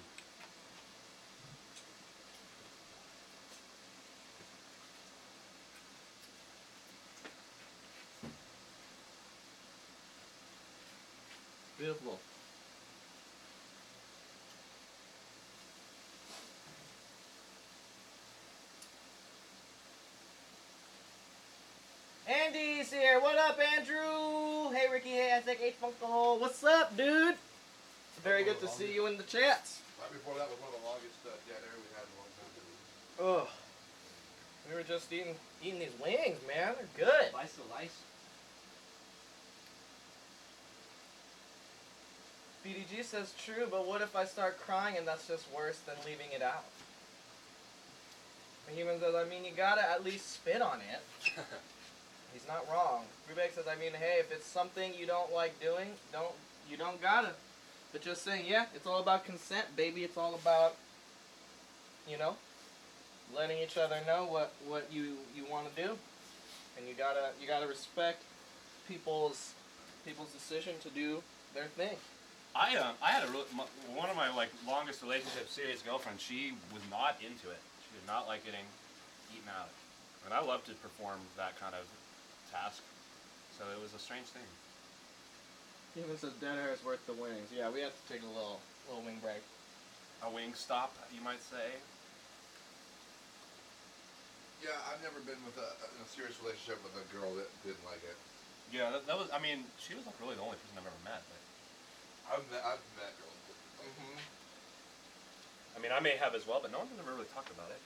Beautiful. Andy's here. What up, Andrew? Hey, Ricky. Hey, I think 8 Funk the Hole. What's up, dude? Very good to see you in the chats. Right before that was one of the longest dead air we had in a long time. Ugh. We were just eating these wings, man. They're good. Slice of lice. BDG says true, but what if I start crying and that's just worse than leaving it out? The human says, I mean, you gotta at least spit on it. He's not wrong. Rebecca says, I mean, hey, if it's something you don't like doing, you don't gotta. But just saying, yeah, it's all about consent, baby. It's all about, you know, letting each other know what you want to do, and you gotta respect people's decision to do their thing. I had one of my like longest relationships, serious girlfriend. She was not into it. She did not like getting eaten out, and I love to perform that kind of task. So it was a strange thing. Even says dead air is worth the wings. Yeah, we have to take a little wing break. A wing stop, you might say. Yeah, I've never been in a serious relationship with a girl that didn't like it. Yeah, that was. I mean, she was like really the only person I've ever met. But I've met girls that didn't like it. Mm-hmm. I mean, I may have as well, but no one's ever really talked about it.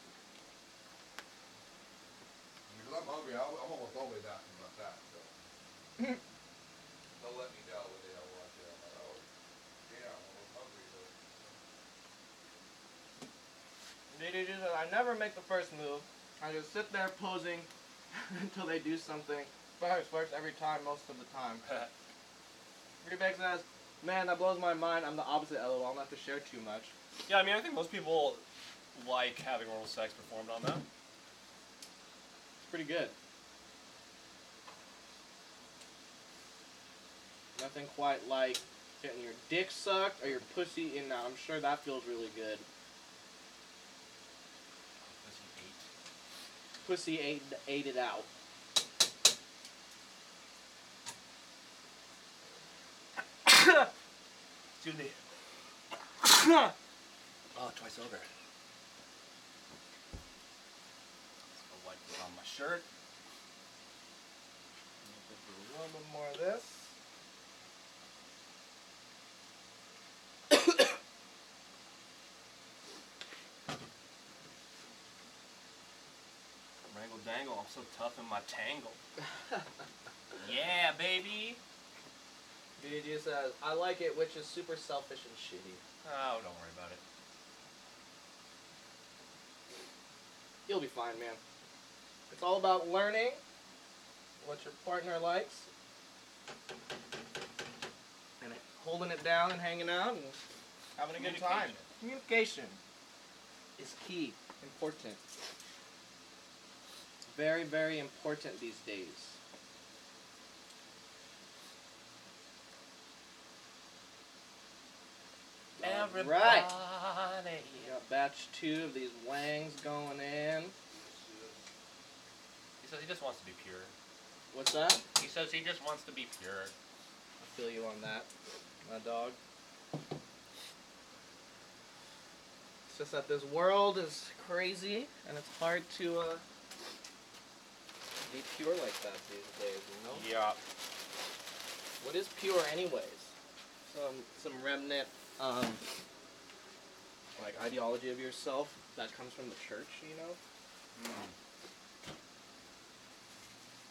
Because I'm hungry, I'm almost always asking about that. So. They'll let me know when they don't want it. I'm like, oh, damn, I'm almost hungry. I never make the first move. I just sit there posing until they do something. First every time, most of the time. Pretty Big says, man, that blows my mind. I'm the opposite, LOL. I don't have to share too much. Yeah, I mean, I think most people like having oral sex performed on them. It's pretty good. Nothing quite like getting your dick sucked or your pussy eaten out. I'm sure that feels really good. Pussy ate it out. Excuse me. Oh, twice over. I'll wipe this on my shirt. A little bit more of this. Wrangle dangle, I'm so tough in my tangle. Yeah, baby. BG says, I like it, which is super selfish and shitty. Oh, don't worry about it. You'll be fine, man. It's all about learning what your partner likes and holding it down and hanging out and having a good time. Communication is key, important. Very, very important these days. Everybody. Right. We got batch 2 of these wangs going in. He says he just wants to be pure. What's that? He says he just wants to be pure. I feel you on that, my dog. It's just that this world is crazy and it's hard to be pure like that these days, you know? Yeah. What is pure anyways? Some remnant like ideology of yourself that comes from the church, you know?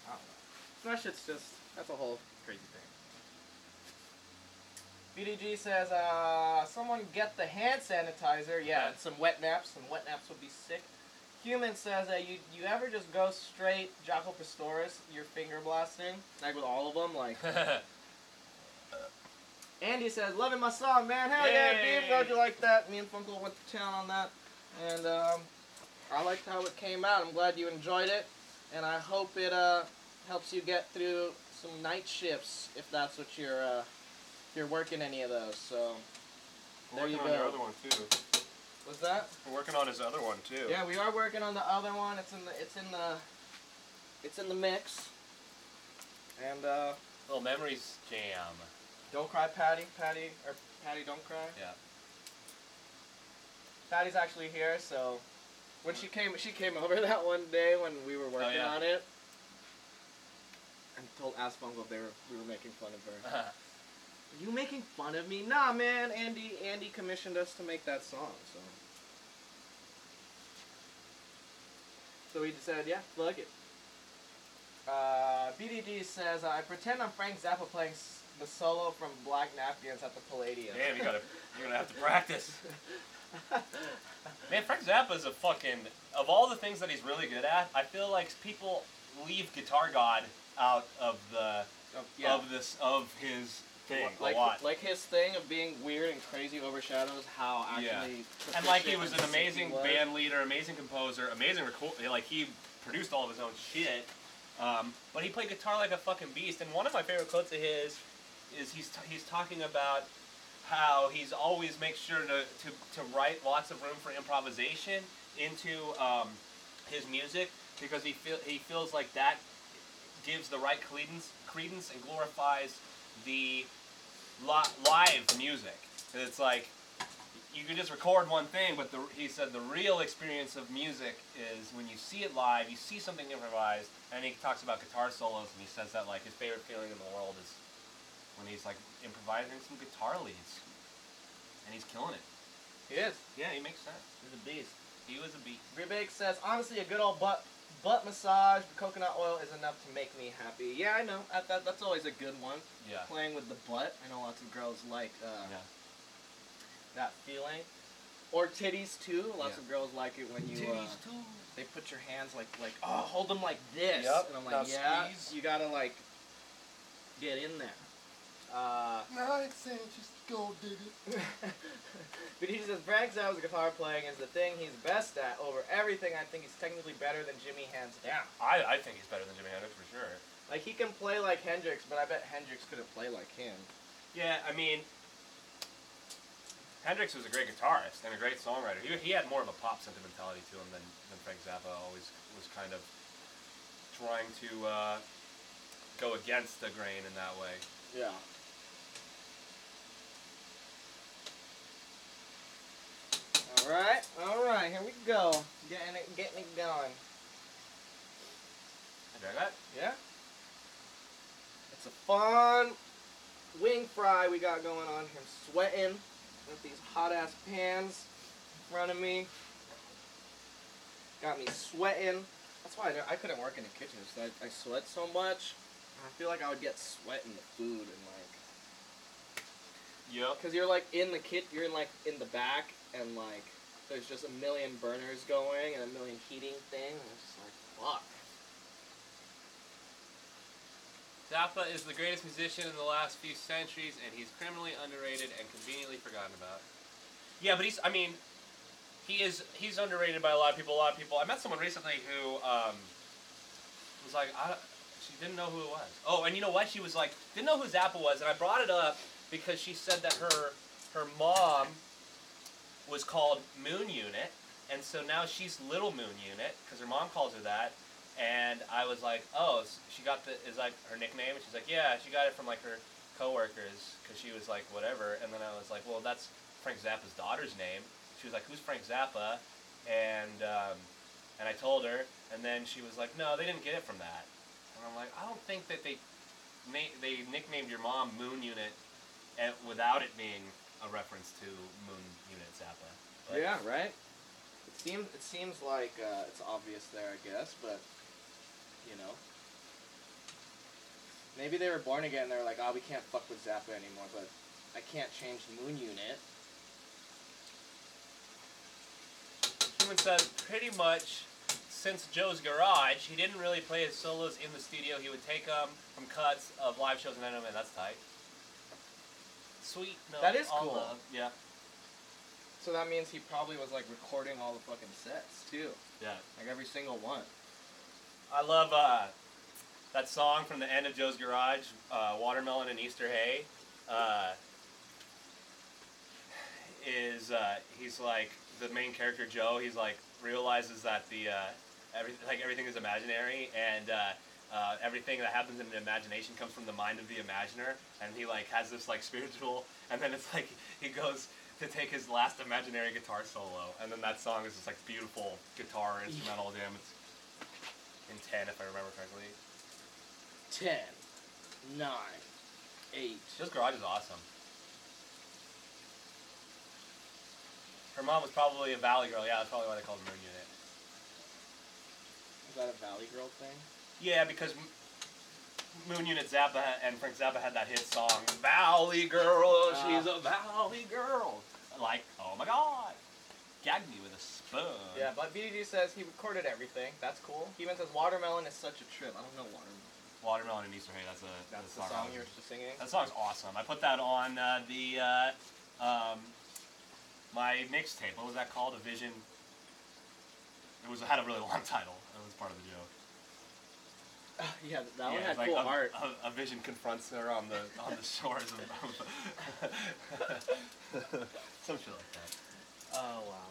I don't know. That shit's just, that's a whole crazy thing. BDG says, someone get the hand sanitizer. Yeah, and some wet naps. Some wet naps would be sick. Human says that you ever just go straight Jaco Pastoris, you're finger blasting, like with all of them, like. Andy says, loving my song, man. Hell yeah, dude. Glad you like that. Me and Funko went to town on that. And I liked how it came out. I'm glad you enjoyed it. And I hope it helps you get through some night shifts, if that's what you're working any of those. So, there you go. We're working on your other one, too. What's that? We're working on his other one, too. Yeah, we are working on the other one. It's in the mix. And, Little Memories Jam. Don't cry, Patty. Patty, don't cry. Yeah. Patty's actually here, so when she came over that one day when we were working on it, and asked Funko if we were making fun of her. Are you making fun of me? Nah, man. Andy commissioned us to make that song, so we said, yeah, fuck it. BDD says, I pretend I'm Frank Zappa playing the solo from Black Napkins at the Palladium. Damn, you're gonna have to practice. Man, Frank Zappa's a fucking, of all the things that he's really good at, I feel like people leave Guitar God out of the of his thing like, a lot. Like his thing of being weird and crazy overshadows how actually. And like he was an proficient and sick amazing he was. band leader, amazing composer, amazing like he produced all of his own shit. But he played guitar like a fucking beast. And one of my favorite quotes of his is he's talking about how he's always makes sure to write lots of room for improvisation into his music because he feels like that gives the right credence and glorifies the live music. It's like you can just record one thing, but he said the real experience of music is when you see it live, you see something improvised, and he talks about guitar solos, and he says that like his favorite feeling in the world is when he's like improvising some guitar leads, and he's killing it. He is. Yeah, he makes sense. He's a beast. He was a beast. Rebake says, honestly, a good old butt massage with coconut oil is enough to make me happy. Yeah, I know. That's always a good one. Yeah. Playing with the butt. I know lots of girls like that feeling. Or titties, too. Lots of girls like it when you... Titties, too. They put your hands like, oh, hold them like this. Yep. And I'm Now like, yeah, squeeze. you gotta, like, get in there. No, I ain't saying just go dig it. But he says Frank Zappa's guitar playing is the thing he's best at. Over everything, I think he's technically better than Jimi hands down. I think he's better than Jimi Hendrix for sure. Like, he can play like Hendrix, but I bet Hendrix couldn't play like him. Yeah, I mean, Hendrix was a great guitarist and a great songwriter. He had more of a pop sentimentality to him than Frank Zappa always was kind of trying to go against the grain in that way. Yeah. Alright, here we go. Getting it going. I dug that. Yeah? It's a fun wing fry we got going on here. I'm sweating with these hot ass pans in front of me. Got me sweating. That's why I couldn't work in the kitchen. So I sweat so much. I feel like I would get sweat in the food and like. Yep. Cause you're like in the you're like in the back and like there's just a million burners going and a million heating things. And it's just like fuck. Zappa is the greatest musician in the last few centuries, and he's criminally underrated and conveniently forgotten about. Yeah, but he's underrated by a lot of people. I met someone recently who was like, she didn't know who it was. Oh, and you know what? She was like, didn't know who Zappa was, and I brought it up because she said that her mom was called Moon Unit, and so now she's Little Moon Unit because her mom calls her that. And I was like, oh, she got is like her nickname? And she's like, yeah, she got it from like her coworkers because she was like whatever. And then I was like, well, that's Frank Zappa's daughter's name. She was like, who's Frank Zappa? And I told her, and then she was like, no, they didn't get it from that. And I'm like, I don't think that they nicknamed your mom Moon Unit without it being a reference to Moon Unit Zappa. But Yeah, right? It seems like it's obvious there, I guess, but, you know. Maybe they were born again and they were like, oh, we can't fuck with Zappa anymore, but I can't change Moon Unit. Human says, pretty much since Joe's Garage, he didn't really play his solos in the studio. He would take them from cuts of live shows and edit them, and that's tight. Sweet. No, That is all cool. love. Yeah. So that means he probably was like recording all the fucking sets, too. Yeah. Like every single one. I love that song from the end of Joe's Garage, Watermelon and Easter Hay. He's like the main character Joe. He's like realizes that everything is imaginary, and everything that happens in the imagination comes from the mind of the imaginer, and he like has this like spiritual, and then it's like he goes to take his last imaginary guitar solo, and then that song is just like beautiful guitar instrumental jam. It's in 10 if I remember correctly. 10, 9, 8. Joe's Garage is awesome. Her mom was probably a Valley girl. Yeah, that's probably why they called her Moon Unit. Is that a Valley Girl thing? Yeah, because Moon Unit Zappa and Frank Zappa had that hit song, Valley Girl, she's a Valley Girl. Like, oh my God. Gagged me with a spoon. Yeah, but BDG says he recorded everything. That's cool. He even says Watermelon is such a trip. I don't know Watermelon. Watermelon and Easter Hay. That's That's a the song you were just singing. That song's awesome. I put that on my mixtape. What was that called? A Vision. Had a really long title. That was part of the joke. Yeah, that one Yeah, had it's cool like art. a Vision confronts her on the shores of some shit like that. Oh wow.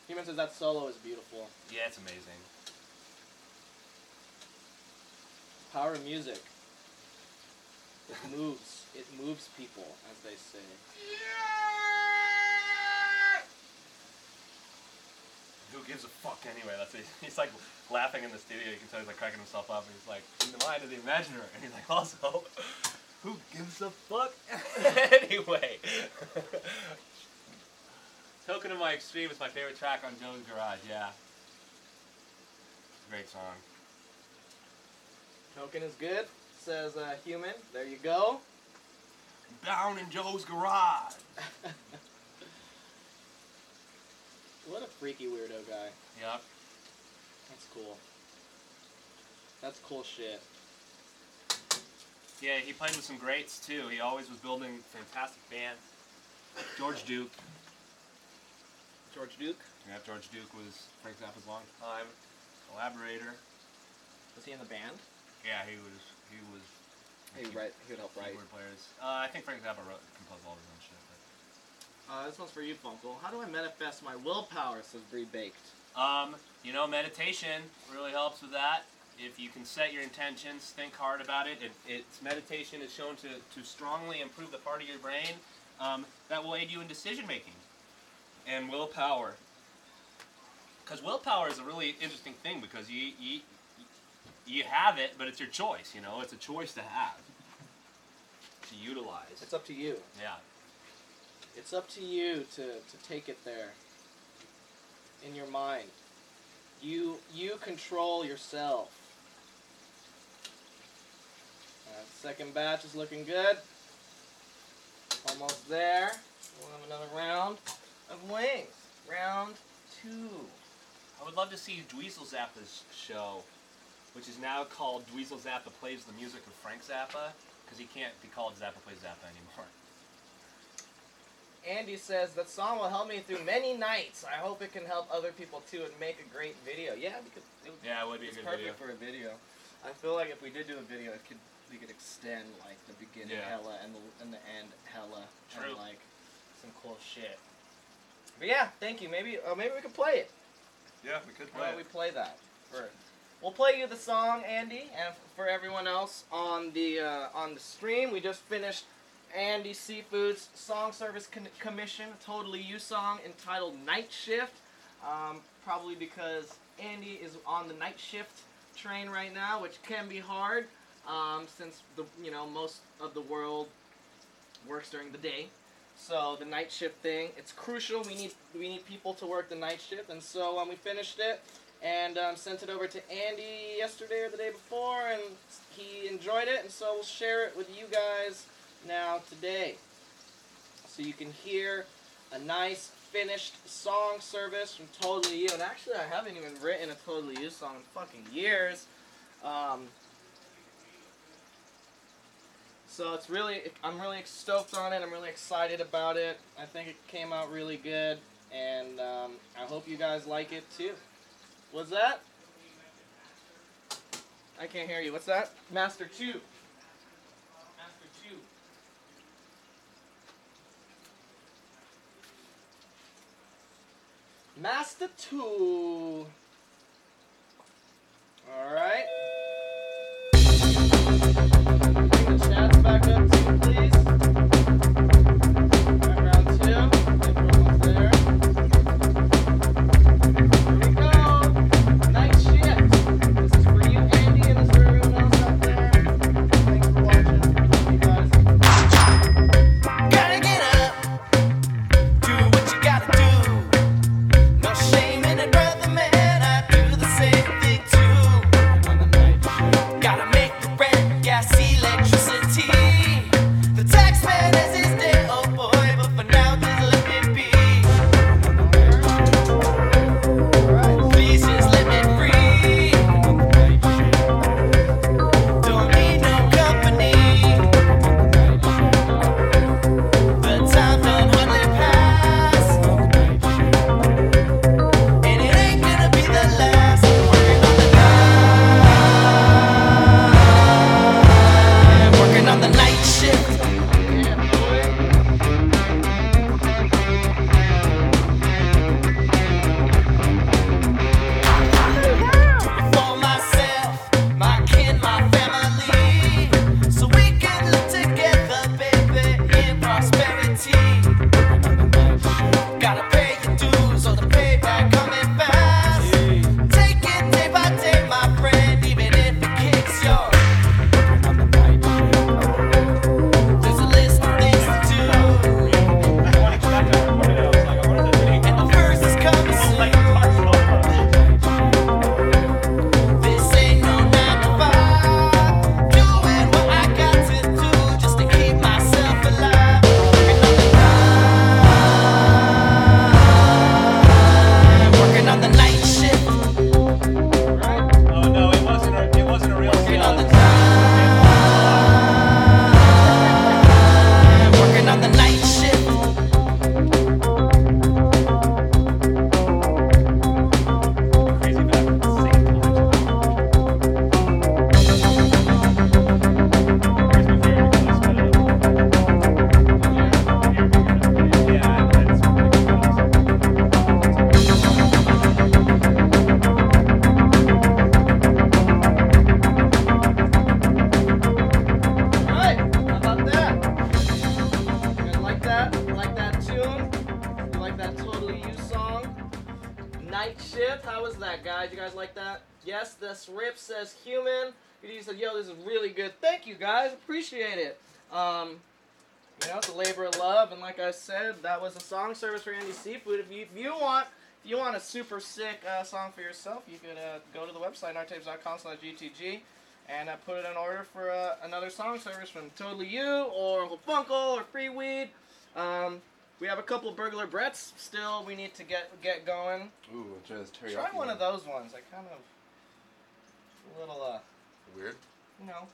Human says that solo is beautiful. Yeah, it's amazing. Power of music. It moves. It moves people, as they say. Who gives a fuck anyway? He's like laughing in the studio. You can tell he's like cracking himself up. And he's like, in the mind of the imaginary. And he's like, also, who gives a fuck anyway? Token of My Extreme is my favorite track on Joe's Garage. Yeah, great song. Token is good. Says Human. There you go. Down in Joe's Garage. What a freaky weirdo guy. Yep. That's cool. That's cool shit. Yeah, he played with some greats too. He always was building fantastic bands. George Duke. George Duke? Yeah, George Duke was Frank Zappa's long-time collaborator. Was he in the band? Yeah, he was. He would help write. Keyboard players. I think Frank Zappa composed all his own shit. This one's for you, Funkle. How do I manifest my willpower, says Bree Baked. Meditation really helps with that. If you can set your intentions, think hard about it. Meditation is shown to strongly improve the part of your brain that will aid you in decision making. And willpower. Because willpower is a really interesting thing because you have it, but it's your choice, you know? It's a choice to have, to utilize. It's up to you. Yeah. It's up to you to take it there. In your mind. You control yourself. Second batch is looking good. Almost there. We'll have another round of wings. Round 2. I would love to see Dweezil Zappa's show, which is now called Dweezil Zappa Plays the Music of Frank Zappa, because he can't be called Zappa Plays Zappa anymore. Andy says, that song will help me through many nights. I hope it can help other people too and make a great video. Yeah, because it would be a good perfect video. for a video. I feel like if we did do a video, we could extend like the beginning hella and the end hella. True. And like some cool shit. But yeah, thank you. Maybe we could play it. Yeah, we could Why don't we play that? We'll play you the song, Andy, and for everyone else on the stream, we just finished Andy Seafood's Song Service Commission, a Totally You song entitled Night Shift. Probably because Andy is on the night shift train right now, which can be hard since most of the world works during the day. So the night shift thing, it's crucial. We need people to work the night shift, and so we finished it and sent it over to Andy yesterday or the day before, and he enjoyed it, and so we'll share it with you guys now today. So you can hear a nice finished song service from Totally You. And actually, I haven't even written a Totally You song in fucking years. So I'm really stoked on it. I'm really excited about it. I think it came out really good, and I hope you guys like it too. What's that? I can't hear you. What's that? Master 2. Master 2. Master 2. Alright. Bring the chats back up too, please. Alright, round 2. I think we're almost there. Here we go. Night shift. This is for you, Andy, and this is for everyone else out there. Thanks for watching. Love you guys. Gotta get up, do what you gotta do. No shame in it, brother, man. I do the same thing too. On the night shift. Gotta make the rent, gas, electricity. Night Shift. How was that, guys? You guys like that? Yes, this rip says human. He said, yo, this is really good. Thank you, guys. Appreciate it. You know, it's a labor of love, and like I said, that was a song service for Andy Seafood. If you want a super sick song for yourself, you could go to the website, nartapes.com/GTG, and put it in order for another song service from Totally You, or Uncle Funkle, or Free Weed. We have a couple of Burglar Bretts still we need to get going. Ooh, try this teriyaki. Try one of those ones. I kind of, a little, Weird? you know,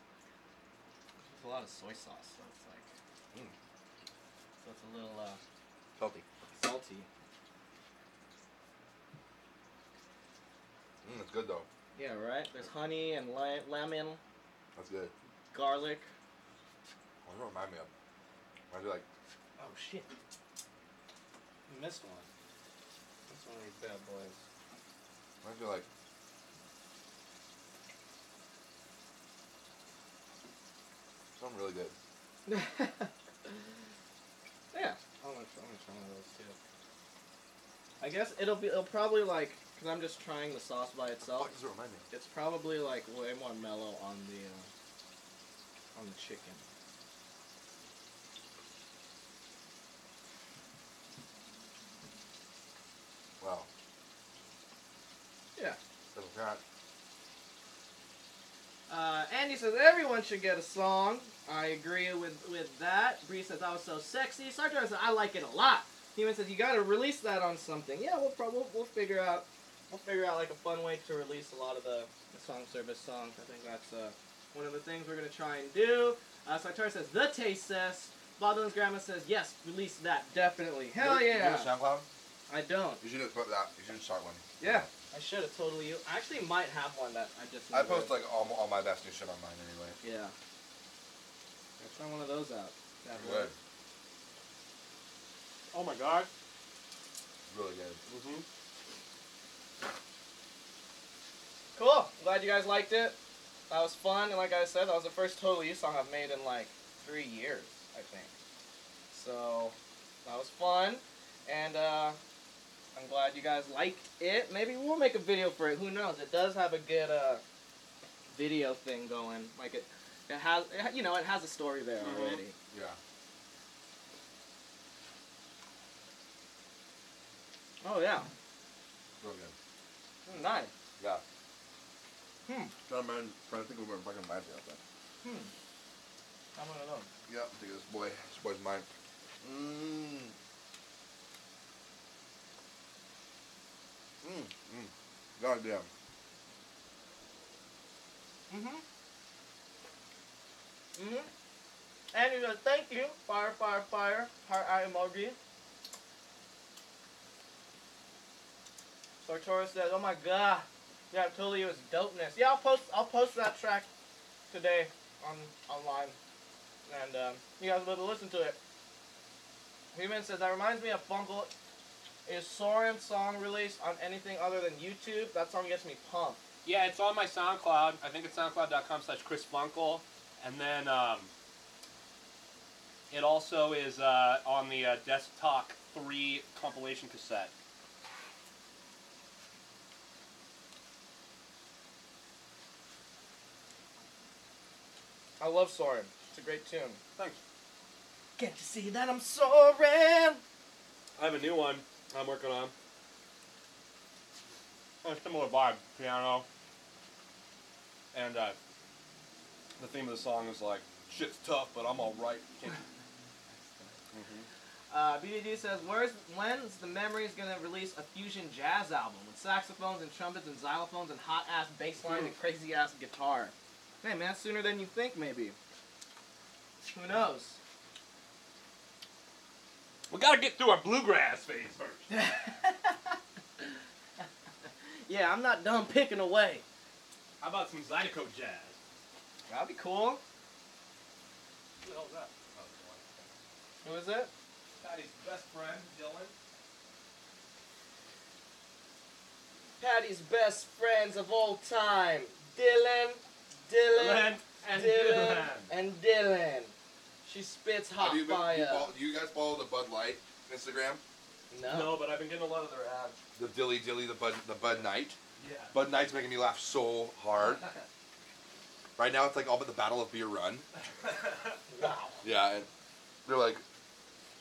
there's a lot of soy sauce, so it's like, so it's a little, Salty. salty. It's good though. Yeah, right? There's honey and lemon, That's good. garlic. What does it remind me of? Reminds me like, Oh, shit. You missed one. That's one of these bad boys. reminds me of like, something really good. Yeah. I'm gonna try one of those too. I guess it'll probably like, cause I'm just trying the sauce by itself. What does it remind me of? It's probably like way more mellow on the chicken. Wow. Yeah. Doesn't got. Andy says everyone should get a song. I agree with that. Bree says that was so sexy. Sartor says I like it a lot. Heman says you gotta release that on something. Yeah, we'll figure out like a fun way to release a lot of the song service songs. I think that's one of the things we're gonna try and do. Sartor says the taste test. Bob Dylan's grandma says yes, release that definitely. Hell You yeah. have a SoundCloud? I don't. You should have put that. You should just start one. Yeah. I should have totally. I actually might have one that I just. I post like all my best new shit on mine anyway. Yeah. Try one of those out. That Good. Oh my god. Really good. Cool. I'm glad you guys liked it. That was fun, and like I said, that was the first Totally You song I've made in like 3 years, I think. So that was fun, and I'm glad you guys like it. Maybe we'll make a video for it. Who knows? It does have a good video thing going. Like it has, you know, it has a story there already. Yeah. Oh yeah. Real good. Nice. Yeah. Hmm. Trying to think of what fucking reminds me of that. How one of those? Yeah, I think this boy. This boy's mine. God damn. And he says, thank you. Fire, fire, fire. Heart eye emoji. Sartori says, oh my god. Yeah, Totally was dopeness. Yeah, I'll post that track today online. And you guys will be able to listen to it. Human says, that reminds me of Funkle. Is Soren's song released on anything other than YouTube? That song gets me pumped. Yeah, it's on my SoundCloud. I think it's soundcloud.com/ChrisFunkle. And then it also is on the Desktop 3 compilation cassette. I love Soren. It's a great tune. Thanks. Can't you see that I'm Soren? I have a new one I'm working on. A similar vibe, piano. And the theme of the song is like, shit's tough, but I'm alright. BDD says, when's the Memories gonna release a fusion jazz album with saxophones and trumpets and xylophones and hot ass bass line and crazy ass guitar? Hey man, sooner than you think maybe. Who knows? We gotta get through our bluegrass phase first. Yeah, I'm not done picking away. How about some Zydeco jazz? That'd be cool. Who the hell is that? Who is it? Patty's best friend, Dylan. Patty's best friends of all time. Dylan, And Dylan, Dylan. and Dylan. She spits hot fire. Do you guys follow the Bud Light Instagram? No, but I've been getting a lot of their ads. The Dilly Dilly, the Bud Knight. Yeah. Bud Knight's making me laugh so hard. Right now, it's like all but the Battle of Beer Run. Wow. Yeah, and they're like,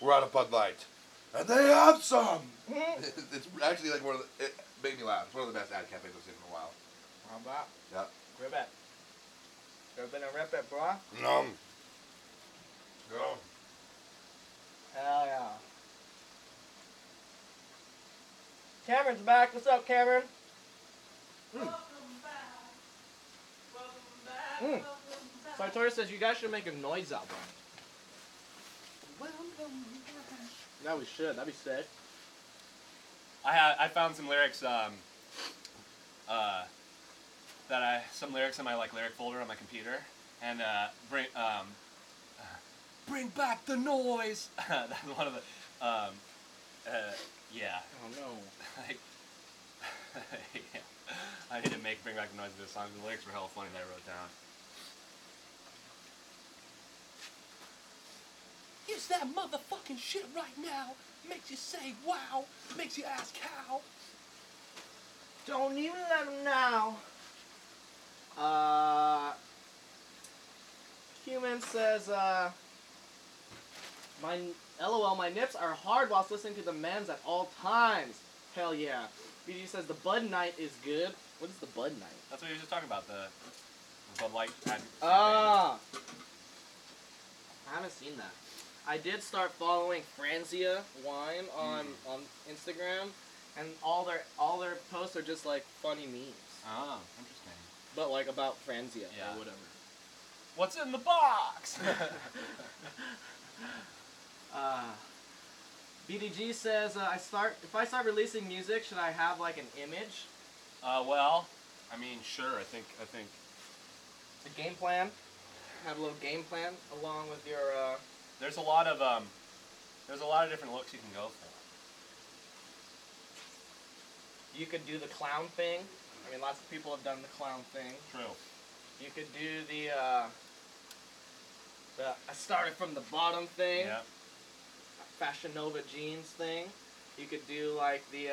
we're out of Bud Light. And they have some! It's actually like it made me laugh. It's one of the best ad campaigns I've seen in a while. How about? Yeah. Rip it. Ever been a rip it, bro? No. Hell yeah. Cameron's back. What's up, Cameron? Sartori says you guys should make a noise album. Yeah, we should. That'd be sick. I found some lyrics some lyrics in my lyric folder on my computer, and bring back the noise. That's one of the yeah. Oh no. Yeah. I need to bring back the noise of this song. The lyrics were hella funny that I wrote down. It's that motherfucking shit right now. Makes you say wow. Makes you ask how. Don't even let him know. Human says, LOL, my nips are hard whilst listening to the men's at all times. Hell yeah. BG says the Bud Knight is good. What is the Bud Knight? That's what you were just talking about, the Bud Light ad. I haven't seen that. I did start following Franzia Wine on Instagram, and all their posts are just like funny memes. Oh, interesting. But like about Franzia Yeah. or whatever. What's in the box? BDG says if I start releasing music, should I have like an image? Well, I mean, sure. I think. A game plan? Have a little game plan along with your. There's a lot of different looks you can go for. You could do the clown thing. I mean, lots of people have done the clown thing. True. You could do the I started from the bottom thing. Yeah. Fashion Nova jeans thing. You could do like the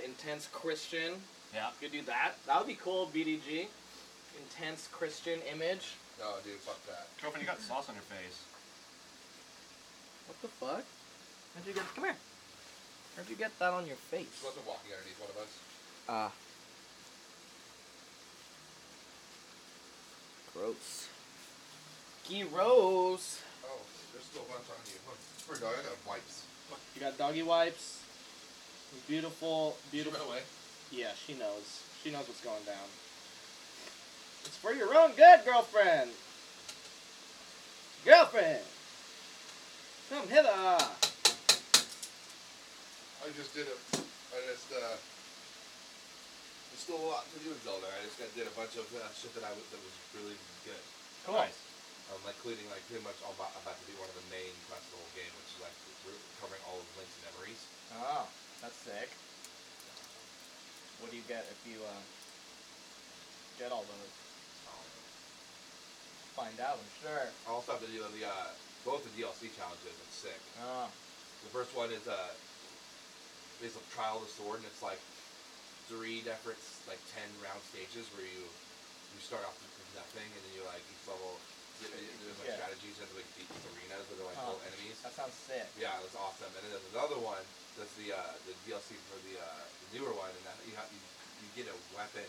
intense Christian. Yeah. You could do that. That would be cool, BDG. Intense Christian image. Oh, dude, fuck that. Girlfriend, you got sauce on your face. What the fuck? How'd you get? Come here. How'd you get that on your face? She wasn't walking underneath one of us. Gross. Gross. Oh, there's still a bunch on you. Look, for a dog, I got wipes. You got doggy wipes. Beautiful, She beautiful. ran away. Yeah, she knows. She knows what's going down. It's for your own good, girlfriend. Girlfriend. Come hither. There's still a lot to do with Zelda. I just did a bunch of shit that was really good. Cool. Nice. Including pretty much about to be one of the main quests of the whole game, which is covering all of Link's memories. Oh, that's sick. What do you get if you get all those? Find out, I'm sure. I also have to do both the DLC challenges. It's sick. Oh. The first one is a Trial of the Sword, and it's like 3 different 10-round stages where you start off with nothing, and then you each level there's strategies and beat these arenas where they're little enemies. That sounds sick. Yeah, it was awesome. And then there's another one that's the DLC for the newer one, and that you get a weapon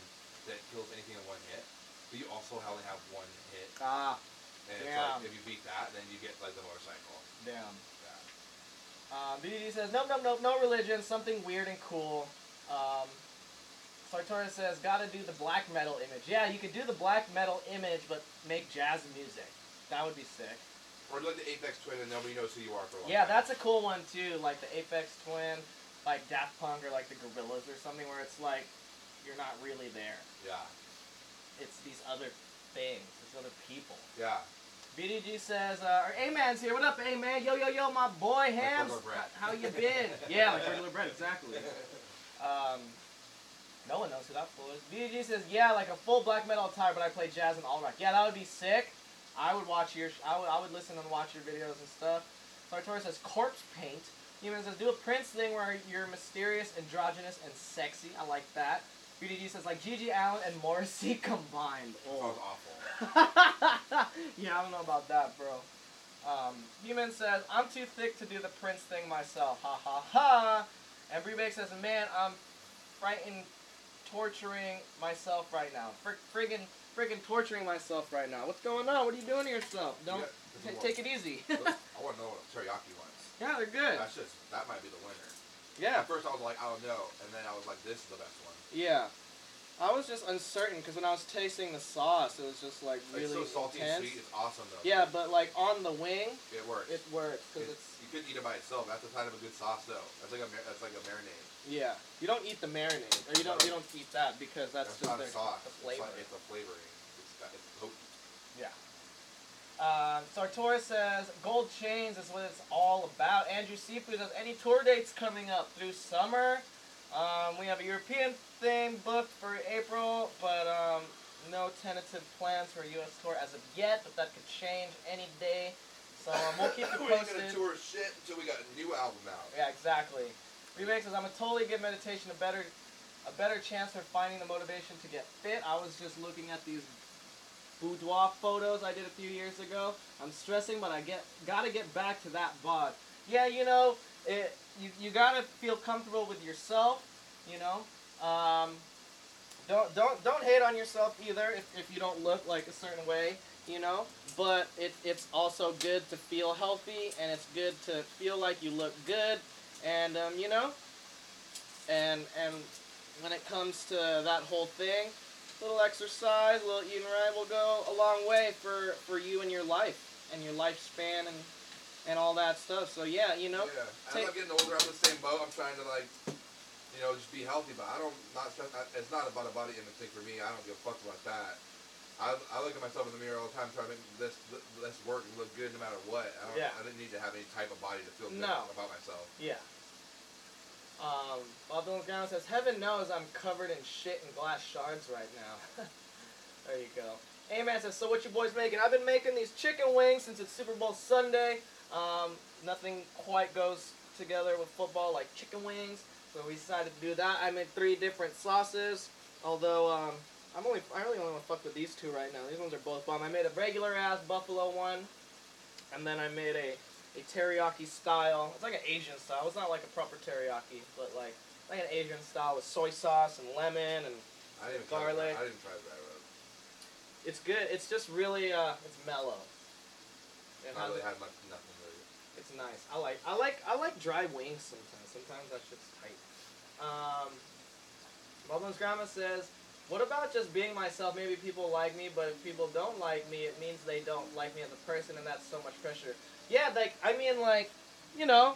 that kills anything in one hit, but you also only have 1 hit. Ah. And Damn. it's if you beat that, then you get the motorcycle. Damn. Yeah. BDD says, no religion, something weird and cool. Sartori says, gotta do the black metal image. Yeah, you could do the black metal image, but make jazz music. That would be sick. Or like the Apex Twin, and nobody knows who you are for a long Yeah, time. that's a cool one too. Like the Apex Twin, like Daft Punk, or like the Gorillaz or something, where it's like you're not really there. Yeah. It's these other things, these other people. Yeah. BDG says, A-Man's here. What up, A-Man? Yo, my boy, Hams. regular bread. How you been? Yeah, like regular bread, exactly. No one knows who that fool is. BDG says, yeah, like a full black metal attire, but I play jazz and all rock. Yeah, that would be sick. I would watch I would listen and watch your videos and stuff. Sartori says, corpse paint. Human says, do a Prince thing where you're mysterious, androgynous, and sexy. I like that. BDG says, like Gigi Allen and Morrissey combined. Sounds Oh. awful. Yeah, I don't know about that, bro. Human says, I'm too thick to do the Prince thing myself. Ha ha ha. And Rebake says, man, I'm frightened, torturing myself right now. Friggin' torturing myself right now. What's going on? What are you doing to yourself? Don't take it easy. I want to know what teriyaki ones. Yeah, they're good. That might be the winner. Yeah. At first I was like, I don't know, and then I was like, this is the best one. Yeah. I was just uncertain because when I was tasting the sauce, it was just like really It's so salty intense. and sweet. It's awesome though. Yeah, but like on the wing, It works. it works because it's You couldn't eat it by itself. That's the kind of a good sauce though. That's like a marinade. yeah. You don't eat the marinade, or you don't eat that because that's just not the a sauce. the flavor. It's a flavoring. It's potent. Yeah. Sartori says, gold chains is what it's all about. Andrew Seafood says, any tour dates coming up through summer? We have a European thing booked for April, but no tentative plans for a U.S. tour as of yet, but that could change any day. So we'll keep you We ain't posted. gonna tour shit until we got a new album out. Yeah, exactly. Remake says, I'm a totally give meditation a better chance for finding the motivation to get fit. I was just looking at these boudoir photos I did a few years ago. I'm stressing, but I gotta get back to that bod. Yeah, you know, you gotta feel comfortable with yourself. You know, don't hate on yourself either if you don't look like a certain way. You know, but it's also good to feel healthy, and it's good to feel like you look good, and you know, and when it comes to that whole thing, little exercise, a little eating right will go a long way for you and your life and your lifespan and all that stuff. So yeah, you know. Yeah. As I'm getting older, I'm in the same boat. I'm trying to like, you know, just be healthy, but it's not about a body image thing for me. I don't give a fuck about that. I look at myself in the mirror all the time trying to make this work and look good no matter what. I didn't need to have any type of body to feel good about myself. Yeah. Bob Dylan's Ground says, heaven knows I'm covered in shit and glass shards right now. There you go. A-Man says, so what you boys making? I've been making these chicken wings since it's Super Bowl Sunday. Nothing quite goes together with football like chicken wings, so we decided to do that. I made 3 different sauces, although I really only want to fuck with these 2 right now. These ones are both bomb. I made a regular ass buffalo one, and then I made a teriyaki style. It's like an Asian style. It's not like a proper teriyaki, but like an Asian style with soy sauce and lemon and garlic. I didn't try the dry rub. It's good. It's just really it's mellow. It I has- really had nothing really. It's nice. I like dry wings sometimes. Sometimes that shit's tight. Bubba's grandma says, what about just being myself? Maybe people like me, but if people don't like me, it means they don't like me as a person, and that's so much pressure. Yeah, like I mean, like, you know,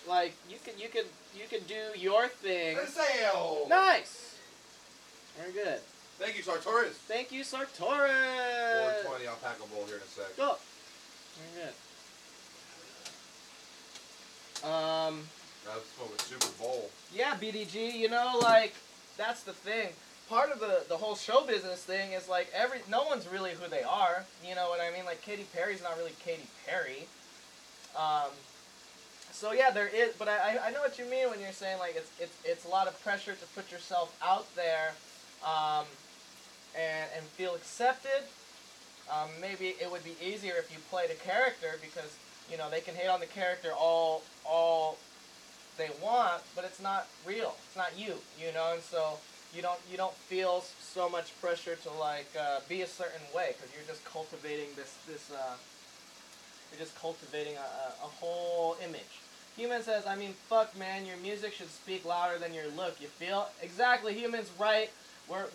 like you could do your thing. Sale. Nice. Very good. Thank you, Sartoris. Thank you, Sartoris. 420. I'll pack a bowl here in a sec. Go. Very good. I was smoking Super Bowl. Yeah, BDG, you know, like, that's the thing. Part of the whole show business thing is, like, no one's really who they are. You know what I mean? Like, Katy Perry's not really Katy Perry. So, yeah, there is, but I know what you mean when you're saying, like, it's a lot of pressure to put yourself out there and feel accepted. Maybe it would be easier if you played a character because, you know, they can hate on the character all they want, but it's not real. It's not you, you know, and so you don't feel so much pressure to like be a certain way because you're just cultivating you're just cultivating a whole image. Human says, I mean, fuck, man, your music should speak louder than your look. You feel? Exactly. Human's right.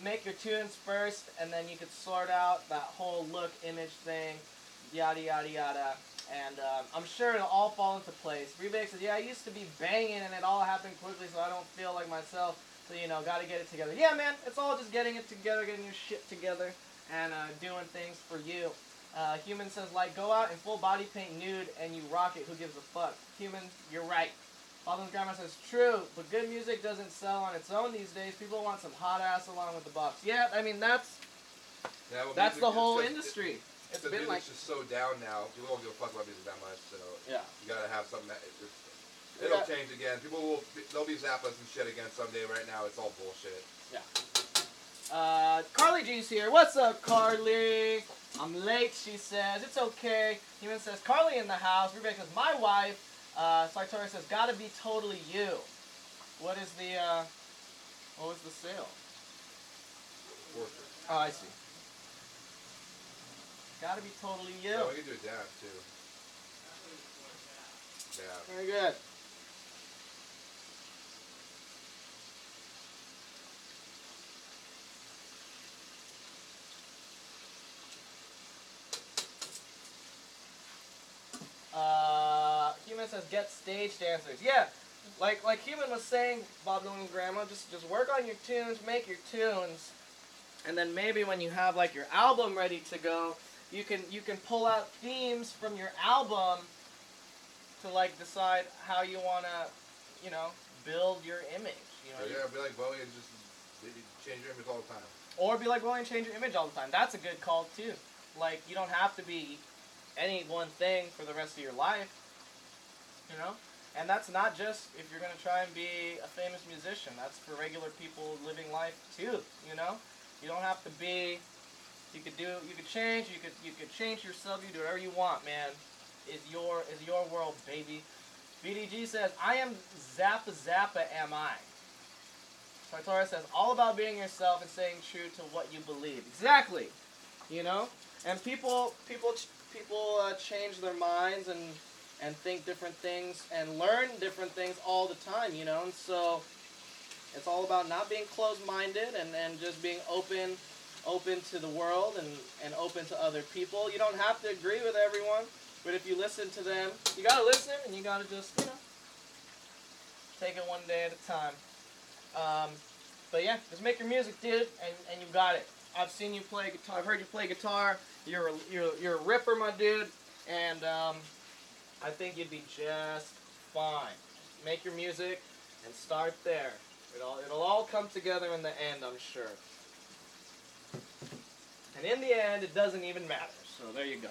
Make your tunes first, and then you could sort out that whole look, image thing, yada, yada, yada. And I'm sure it'll all fall into place. Rebake says, yeah, I used to be banging, and it all happened quickly, so I don't feel like myself. So, you know, got to get it together. Yeah, man, it's all just getting it together, getting your shit together, and doing things for you. Human says, like, go out in full body paint nude, and you rock it. Who gives a fuck? Human, you're right. Baldwin's grandma says, true, but good music doesn't sell on its own these days. People want some hot ass along with the box. Yeah, I mean, that's the whole industry. It's been like... Music's just so down now. People don't give a fuck about music that much, so yeah. you gotta have something that... It'll change again. They'll be Zappas and shit again someday. Right now, it's all bullshit. Carly G's here. What's up, Carly? I'm late, she says. It's okay. Human says, Carly in the house. Rebecca says, my wife. Sartori says, gotta be totally you. What was the sale? Portrait. Oh, I see. Gotta be totally you. Oh, we can do a dab, too. Dab. Very good. Human says get stage dancers. Yeah, like Human was saying, Bob Dylan and Grandma, just work on your tunes, make your tunes, and then maybe when you have like your album ready to go, you can pull out themes from your album to like decide how you wanna, build your image. Yeah, be like Bowie and just change your image all the time. Or be like Bowie and change your image all the time. That's a good call too. Like you don't have to be any one thing for the rest of your life, and that's not just if you're going to try and be a famous musician. That's for regular people living life too. You don't have to be. You could change. You could change yourself. You do whatever you want, man. Is your world, baby. BDG says, I am Zappa am I. Sartori says, all about being yourself and staying true to what you believe. Exactly. And people change their minds and think different things and learn different things all the time, and so it's all about not being closed-minded and just being open to the world and open to other people. You don't have to agree with everyone, but if you listen to them, you gotta listen and you gotta just, take it one day at a time. But yeah, just make your music, dude, and you got it. I've seen you play guitar. I've heard you play guitar. You're a ripper, my dude, and I think you'd be just fine. Make your music and start there. It'll all come together in the end, I'm sure. And in the end, it doesn't even matter. So there you go.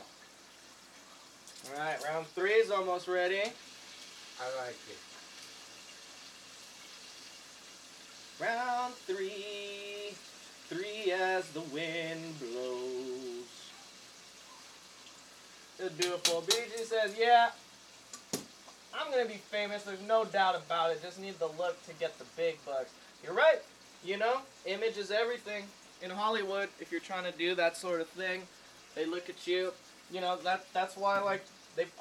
All right, round 3 is almost ready. I like it. Round 3. 3 as the wind blows. It's beautiful. BG says, yeah, I'm going to be famous. There's no doubt about it. Just need the look to get the big bucks. You're right. Image is everything. In Hollywood, if you're trying to do that sort of thing, they look at you. That's why,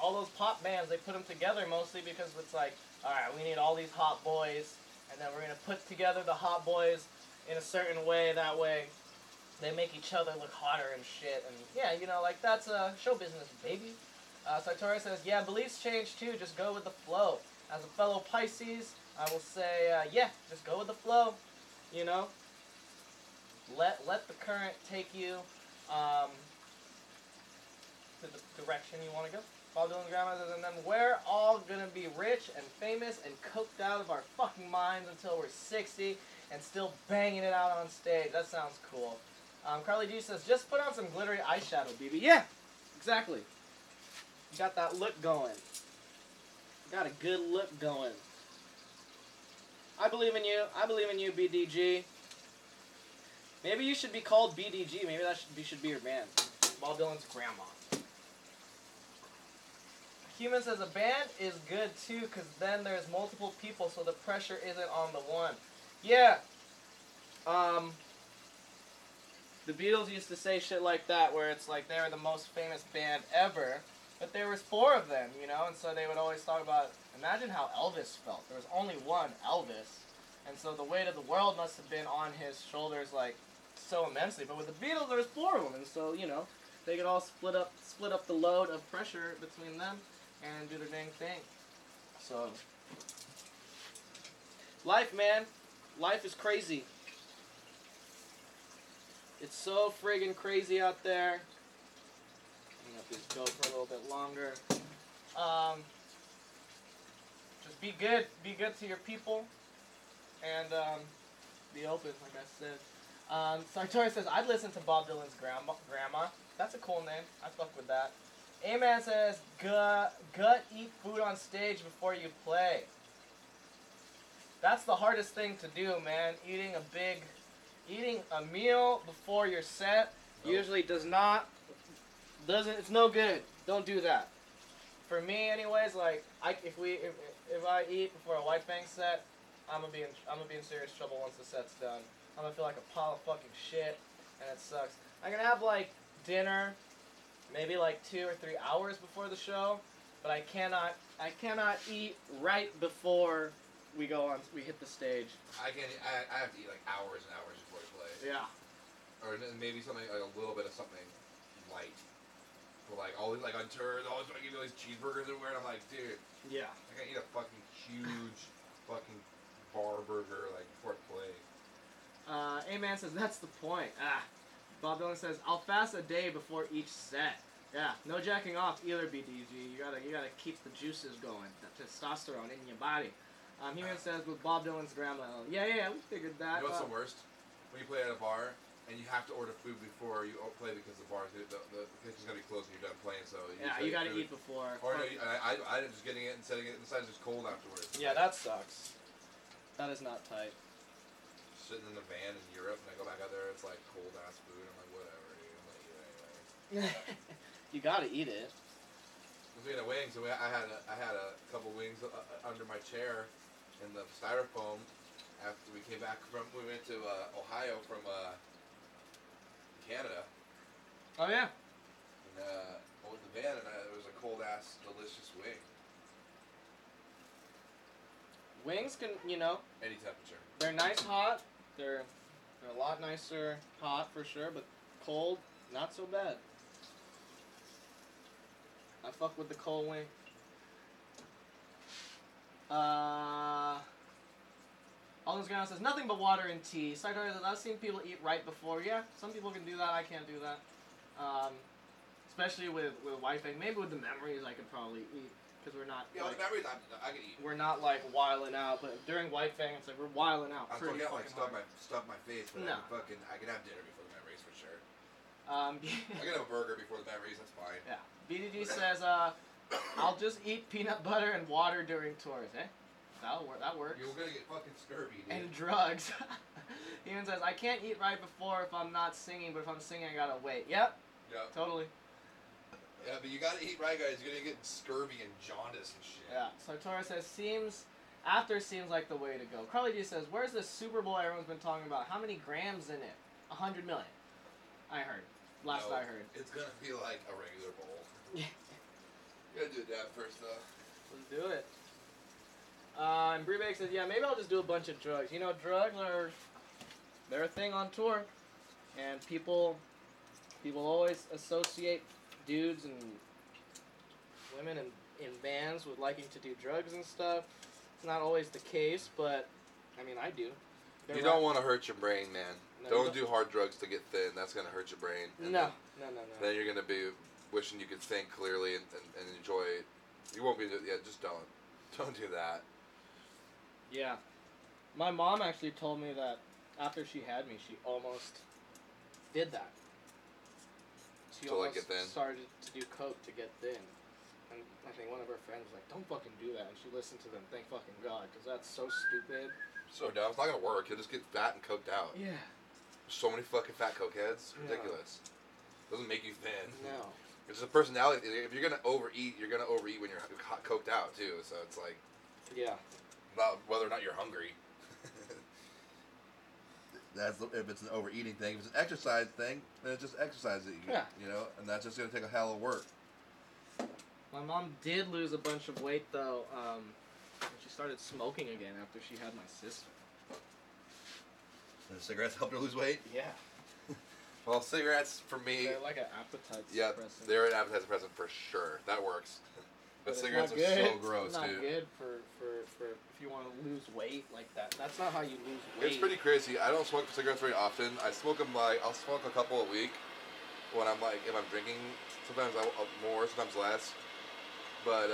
all those pop bands, they put them together mostly because it's like, all right, we need all these hot boys, and then we're going to put together the hot boys in a certain way. That way, they make each other look hotter and shit. And yeah, that's show business, baby. Sartori says, yeah, beliefs change too. Just go with the flow. As a fellow Pisces, I will say, yeah, just go with the flow. Let the current take you to the direction you want to go. Bob Dylan's grandma says, and then we're all gonna be rich and famous and coked out of our fucking minds until we're 60 and still banging it out on stage. That sounds cool. Carly G says, just put on some glittery eyeshadow, BB. Yeah, exactly. You got that look going. You got a good look going. I believe in you. I believe in you, BDG. Maybe you should be called BDG. Maybe that should be your band. Bob Dylan's grandma. Human says a band is good too because then there's multiple people so the pressure isn't on the one. Yeah. The Beatles used to say shit like that where it's like they were the most famous band ever, but there was 4 of them, and so they would always talk about, imagine how Elvis felt. There was only one Elvis, and so the weight of the world must have been on his shoulders like so immensely, but with the Beatles there was 4 of them, and so, they could all split up the load of pressure between them and do their dang thing. So, life, man. Life is crazy. It's so friggin' crazy out there. I'm gonna let this go for a little bit longer. Just be good. Be good to your people. And be open, like I said. Sartori says, I'd listen to Bob Dylan's grandma. That's a cool name. I fuck with that. A-Man says, eat food on stage before you play. That's the hardest thing to do, man. Eating a meal before your set usually it's no good. Don't do that. For me, anyways, like if I eat before a White Fang set, I'm gonna be in serious trouble once the set's done. I'm gonna feel like a pile of fucking shit, and it sucks. I'm gonna have like dinner, maybe like 2 or 3 hours before the show, but I cannot eat right before we hit the stage. I have to eat like hours and hours before I play. Yeah. Or maybe something like a little bit of something light. But like always like on tour, they always want to give me all these cheeseburgers everywhere, and I'm like, dude, Yeah. I can't eat a fucking huge fucking bar burger like before I play. A-Man says, that's the point. Bob Dylan says, I'll fast a day before each set. Yeah, no jacking off either, BDG. You gotta keep the juices going, the testosterone in your body. He-Man says, with Bob Dylan's grandma. Yeah, we figured that. You know what's the worst? When you play at a bar and you have to order food before you play because the kitchen's gonna be closed and you're done playing. So you gotta eat before. Or I just getting it and setting it inside is just cold afterwards. Yeah, that sucks. That is not tight. Sitting in the van in Europe and I go back out there, it's like cold ass food. I'm like, whatever, dude. I'm gonna eat it anyway. You gotta eat it. Speaking of wings, so I had a couple wings under my chair in the styrofoam after we came back we went to Ohio from Canada. Oh yeah. And with the van, and it was a cold ass delicious wing. Wings can, Any temperature. they're nice hot. They're a lot nicer hot for sure, but cold, not so bad. I fuck with the cold wing. Alden's Ground says, nothing but water and tea. Sartori says, I've seen people eat right before. Yeah, some people can do that. I can't do that. Especially with White Fang. Maybe with the memories I could probably eat. Because we're not... Yeah, with memories, I can eat. We're not, like, wiling out. But during White Fang, it's like we're wiling out. I still get, like, stuff my face, but No. I can have dinner before the memories for sure. I I can have a burger before the memories, that's fine. Yeah. BDG says, I'll just eat peanut butter and water during tours, eh? That'll work. That works. You're gonna get fucking scurvy, dude. And drugs. He even says, I can't eat right before if I'm not singing, but if I'm singing, I gotta wait. Yep. Yeah. Totally. Yeah, but you gotta eat right, guys. You're gonna get scurvy and jaundice and shit. Yeah. Sartori says, seems like the way to go. Carly D says, where's this Super Bowl everyone's been talking about? How many grams in it? 100 million. I heard. Last I heard. It's gonna be like a regular bowl. Yeah. You gotta do that first, though. Let's do it. And Breebake says, yeah, maybe I'll just do a bunch of drugs. Drugs they're a thing on tour. And people always associate dudes and women in bands with liking to do drugs and stuff. It's not always the case, but, I do. You don't want to hurt your brain, man. No, don't do hard drugs to get thin. That's gonna hurt your brain. And No. Then you're gonna be wishing you could think clearly and enjoy it. You won't be. Yeah, just don't. Don't do that. Yeah. My mom actually told me that after she had me, she almost did that. She To, like, almost get thin? started to do coke to get thin. And I think one of her friends was like, don't fucking do that. And she listened to them, thank fucking God, because that's so stupid. So dumb. It's not gonna work. You'll just get fat and coked out. Yeah. There's so many fucking fat cokeheads. It's Yeah. ridiculous. Doesn't make you thin. No. It's just a personality. If you're gonna overeat, you're gonna overeat when you're coked out too. So it's like, Yeah. not whether or not you're hungry. If it's an overeating thing. If it's an exercise thing, then it's just exercise that Yeah. and that's just gonna take a hell of work. My mom did lose a bunch of weight, though, when she started smoking again after she had my sister. The cigarettes helped her lose weight. Yeah. Well, cigarettes for me, They're like an appetite yeah, suppressant. they're an appetite suppressant for sure. That works. But it's cigarettes not are so good. gross, It's not dude. good for if you want to lose weight like that. That's not how you lose weight. It's pretty crazy. I don't smoke cigarettes very often. I smoke them I'll smoke a couple a week when I'm if I'm drinking. Sometimes I'll more, sometimes less. But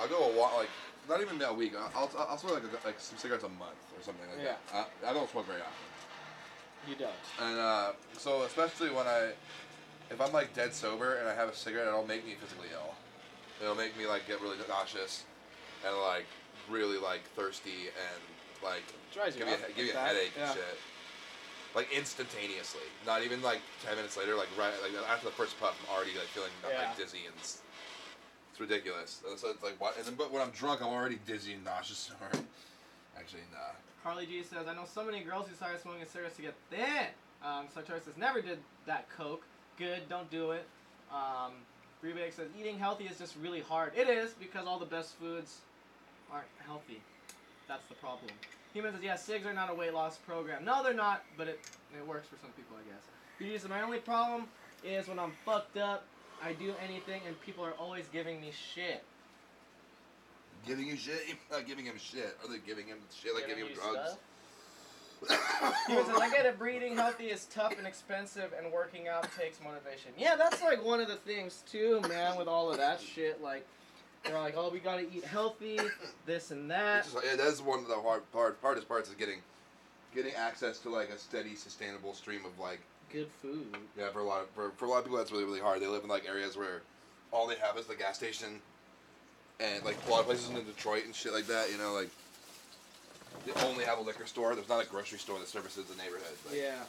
I'll go a while, not even a week. I'll smoke like some cigarettes a month or something like that. I don't smoke very often. You don't. And so especially when if I'm like dead sober and I have a cigarette, it'll make me physically ill. It'll make me like get really nauseous and like really like thirsty and like Dries you give you, up give you a like that. headache Yeah. and shit. Like instantaneously, not even like 10 minutes later. Like right, like after the first puff, I'm already like feeling like dizzy and it's ridiculous. So it's like what? And then, but when I'm drunk, I'm already dizzy and nauseous. Actually, nah. Carly G says, I know so many girls who started smoking cigarettes to get thin. Sartori says, never did that coke. Good, don't do it. Rebake says, eating healthy is just really hard. It is, because all the best foods aren't healthy. That's the problem. Human says, yeah, cigs are not a weight loss program. No, they're not, but it works for some people, I guess. BG says, my only problem is when I'm fucked up, I do anything and people are always giving me shit. Giving you shit? You're not giving him shit. Are they giving him shit like giving him drugs? Human says, I get it, breeding healthy is tough and expensive and working out takes motivation. Yeah, that's like one of the things too, man, with all of that shit. Like, they're like, oh, we gotta eat healthy, this and that. Just, yeah, that's one of the hardest parts is getting access to like a steady, sustainable stream of like good food. Yeah, for a lot of people that's really really hard. They live in like areas where all they have is the gas station, and like a lot of places in Detroit and shit like that. You know, like they only have a liquor store. There's not a grocery store that services the neighborhood. Like, Yeah.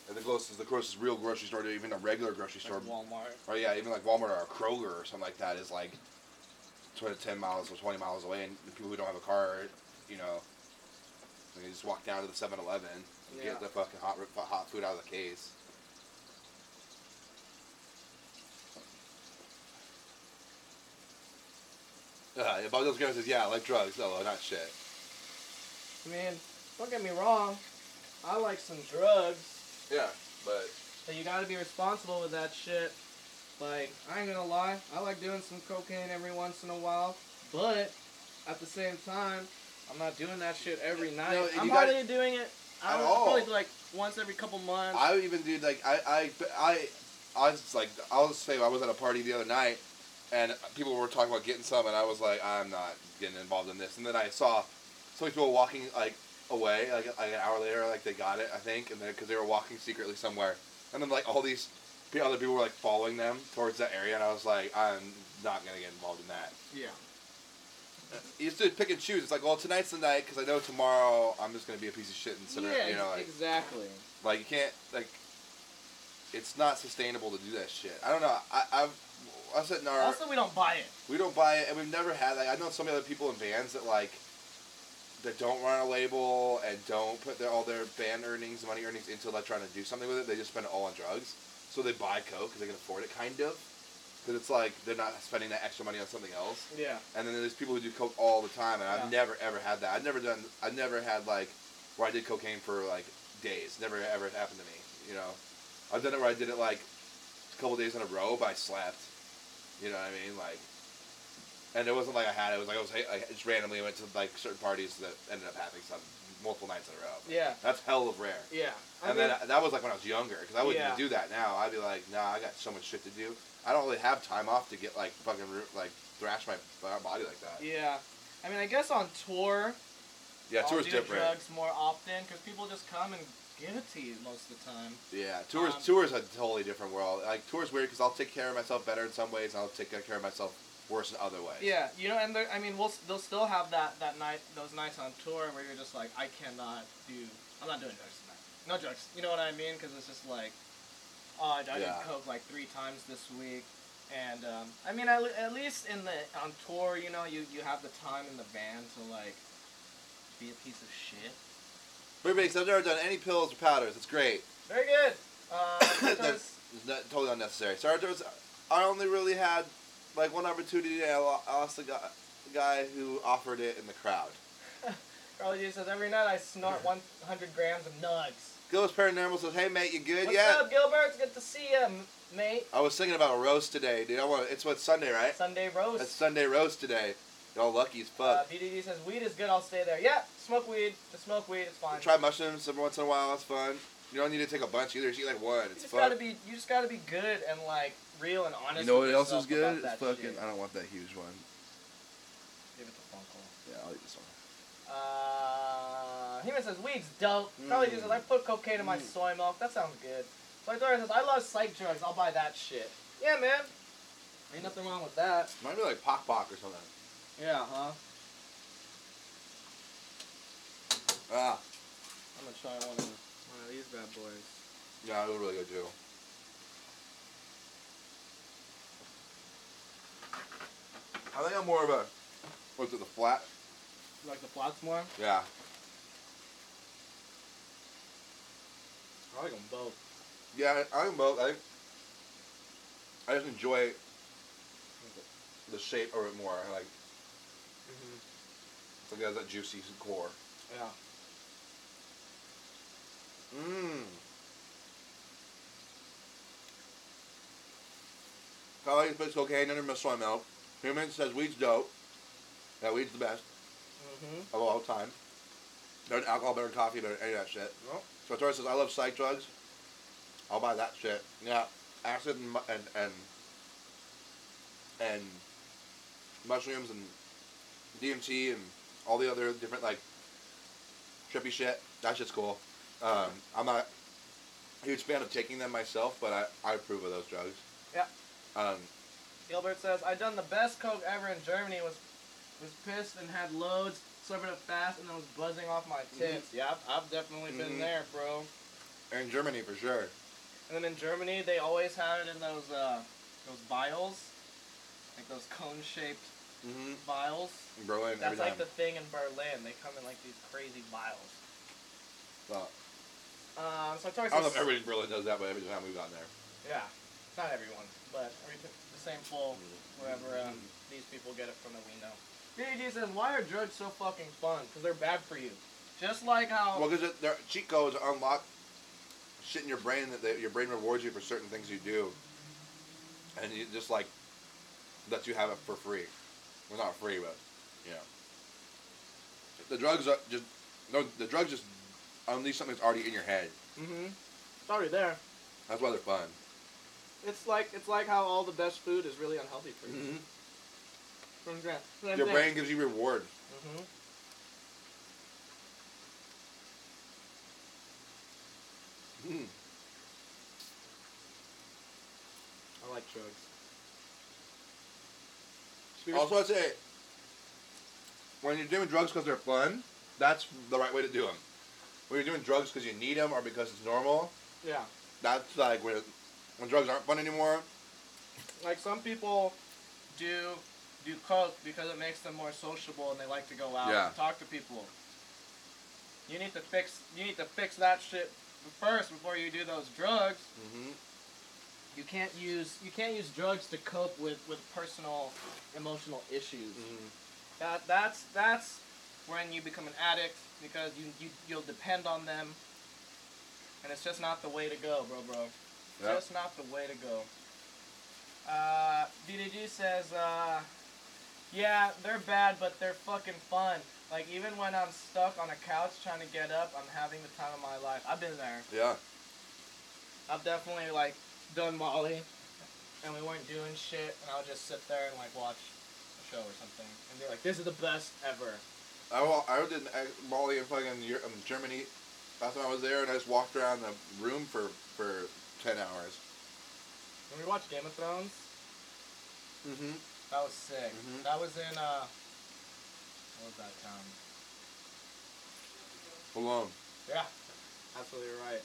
And the closest real grocery store to even a regular grocery store, Like Walmart. or yeah, even like Walmart or a Kroger or something like that is like 10 miles or 20 miles away, and the people who don't have a car, you know, they just walk down to the 7-Eleven and get the fucking hot food out of the case. About those guys says, yeah, I like drugs. No, not shit. I mean, don't get me wrong. I like some drugs. Yeah, but you gotta be responsible with that shit. Like, I ain't gonna lie, I like doing some cocaine every once in a while, but at the same time, I'm not doing that shit every night. No, I'm hardly doing it. At I'll all. probably do like once every couple months. I even do like I was like I'll just say I was at a party the other night, and people were talking about getting some, and I was like, I'm not getting involved in this. And then I saw so many people walking like away, like an hour later, like they got it, I think, and because they were walking secretly somewhere, and then like all these other people were like following them towards that area, and I was like, I'm not gonna get involved in that. Yeah. You just pick and choose. It's like, well, tonight's the night because I know tomorrow I'm just gonna be a piece of shit and sit around, you know, like exactly. like you can't like. It's not sustainable to do that shit. I don't know. I said in our. Also, we don't buy it. We don't buy it, and we've never had like I know so many other people in bands that like. That don't run a label and don't put all their band money earnings into like trying to do something with it. They just spend it all on drugs. So they buy coke because they can afford it, kind of. Because it's like they're not spending that extra money on something else. Yeah. And then there's people who do coke all the time, and I've never ever had that. I've never had like where I did cocaine for like days. Never ever happened to me. You know, I've done it where I did it like a couple days in a row, but I slept. You know what I mean? Like, and it wasn't like I had it. It was like I just randomly went to like certain parties that ended up having some multiple nights in a row. Yeah. That's hell of rare. Yeah. And then that was like when I was younger, because I wouldn't even do that now. I'd be like, nah, I got so much shit to do. I don't really have time off to get like fucking like thrash my body like that. Yeah. I mean, I guess on tour. Yeah, I'll tour's do different. drugs more often because people just come and give it to you most of the time. Yeah, tour's a totally different world. Like tour's weird because I'll take care of myself better in some ways, and I'll take care of myself worse in other ways. Yeah, you know, and I mean, they'll still have that night, those nights on tour where you're just like, I'm not doing drugs tonight. No drugs. You know what I mean? Because it's just like, oh, I did coke like 3 times this week, and I mean, at least on tour, you know, you have the time in the van to like be a piece of shit. Everybody, because I've never done any pills or powders. It's great. Very good. That's totally unnecessary. So I only really had like one opportunity. I lost a guy who offered it in the crowd. Carly G says, every night I snort 100 grams of nugs. Gilbert's Paranormal says, hey mate, you good? What's up, Gilbert? It's good to see you, mate. I was thinking about a roast today, dude. It's Sunday, right? Sunday roast. It's Sunday roast today. Y'all lucky as fuck. BDD says, weed is good, I'll stay there. Yeah, smoke weed. Just smoke weed, it's fine. Try mushrooms every once in a while, it's fun. You don't need to take a bunch either, just eat like one. It's fun. You just gotta be good and like real and honest. You know with what else is yourself good? about It's that fucking. shit. I don't want that huge one. Give it to Funko. Yeah, I'll eat this one. He says, weed's dope. Carly G says, I put cocaine in my soy milk. That sounds good. So I told her, I says, I love psych drugs. I'll buy that shit. Yeah, man. Ain't nothing wrong with that. Might be like Pock Pock or something. Yeah, huh? Ah, I'm gonna try one of these bad boys. yeah, it was really good too. I think I'm more of a, what's it, the flat? You like the flats more? Yeah. I like them both. Yeah, I think both. I just enjoy the shape of it more. I like, Mm-hmm. it has that juicy core. Yeah. Mmm. Colleagues puts cocaine under my soy milk. Human says weed's dope. Yeah, weed's the best Mm-hmm. of all time. Better than alcohol, better than coffee, better than any of that shit. Nope. So Tori says, I love psych drugs. I'll buy that shit. Yeah, acid and mushrooms and DMT and all the other different like trippy shit. That shit's cool. I'm not a huge fan of taking them myself, but I approve of those drugs. Yeah. Um, Gilbert says, I done the best coke ever in Germany. Was pissed and had loads, sobered up fast, and then was buzzing off my tits. Yeah, I've definitely been there, bro. in Germany for sure. And then in Germany, they always have it in those vials, like those cone-shaped Mm-hmm. vials. In Berlin, That's every like time. the thing in Berlin. They come in like these crazy vials. Well, So I talked I don't know if everybody in Berlin does that, but every time we've gone there. Yeah, not everyone, but the same pool wherever these people get it from that we know. BD says, why are drugs so fucking fun? Because they're bad for you. Just like how... Well, because their cheat codes unlock shit in your brain that your brain rewards you for certain things you do, and you just like lets you have it for free. Well, not free, but yeah. The drugs are just the drugs just unleash something that's already in your head. Mm-hmm. It's already there. That's why they're fun. It's like how all the best food is really unhealthy for you. Mm-hmm. Same Your thing. brain gives you reward. Mm-hmm. Mm. I like drugs. Also, I'd say when you're doing drugs because they're fun, that's the right way to do them. When you're doing drugs because you need them or because it's normal, Yeah. that's like when drugs aren't fun anymore. Like some people do coke because it makes them more sociable and they like to go out and talk to people. You need to fix that shit first before you do those drugs. Mm-hmm. You can't use drugs to cope with personal emotional issues. Mm-hmm. That's when you become an addict because you'll depend on them, and it's just not the way to go, bro. Yep. Just not the way to go. DDG says, yeah, they're bad, but they're fucking fun. Like, even when I'm stuck on a couch trying to get up, I'm having the time of my life. I've been there. Yeah. I've definitely, like, done Molly, and we weren't doing shit, and I would just sit there and, like, watch a show or something, and be like, this is the best ever. I did Molly in fucking Germany last time I was there, and I just walked around the room for 10 hours. When we watched Game of Thrones, Mm-hmm. that was sick. Mhm. That was in, what was that town? Alone. Yeah, absolutely right.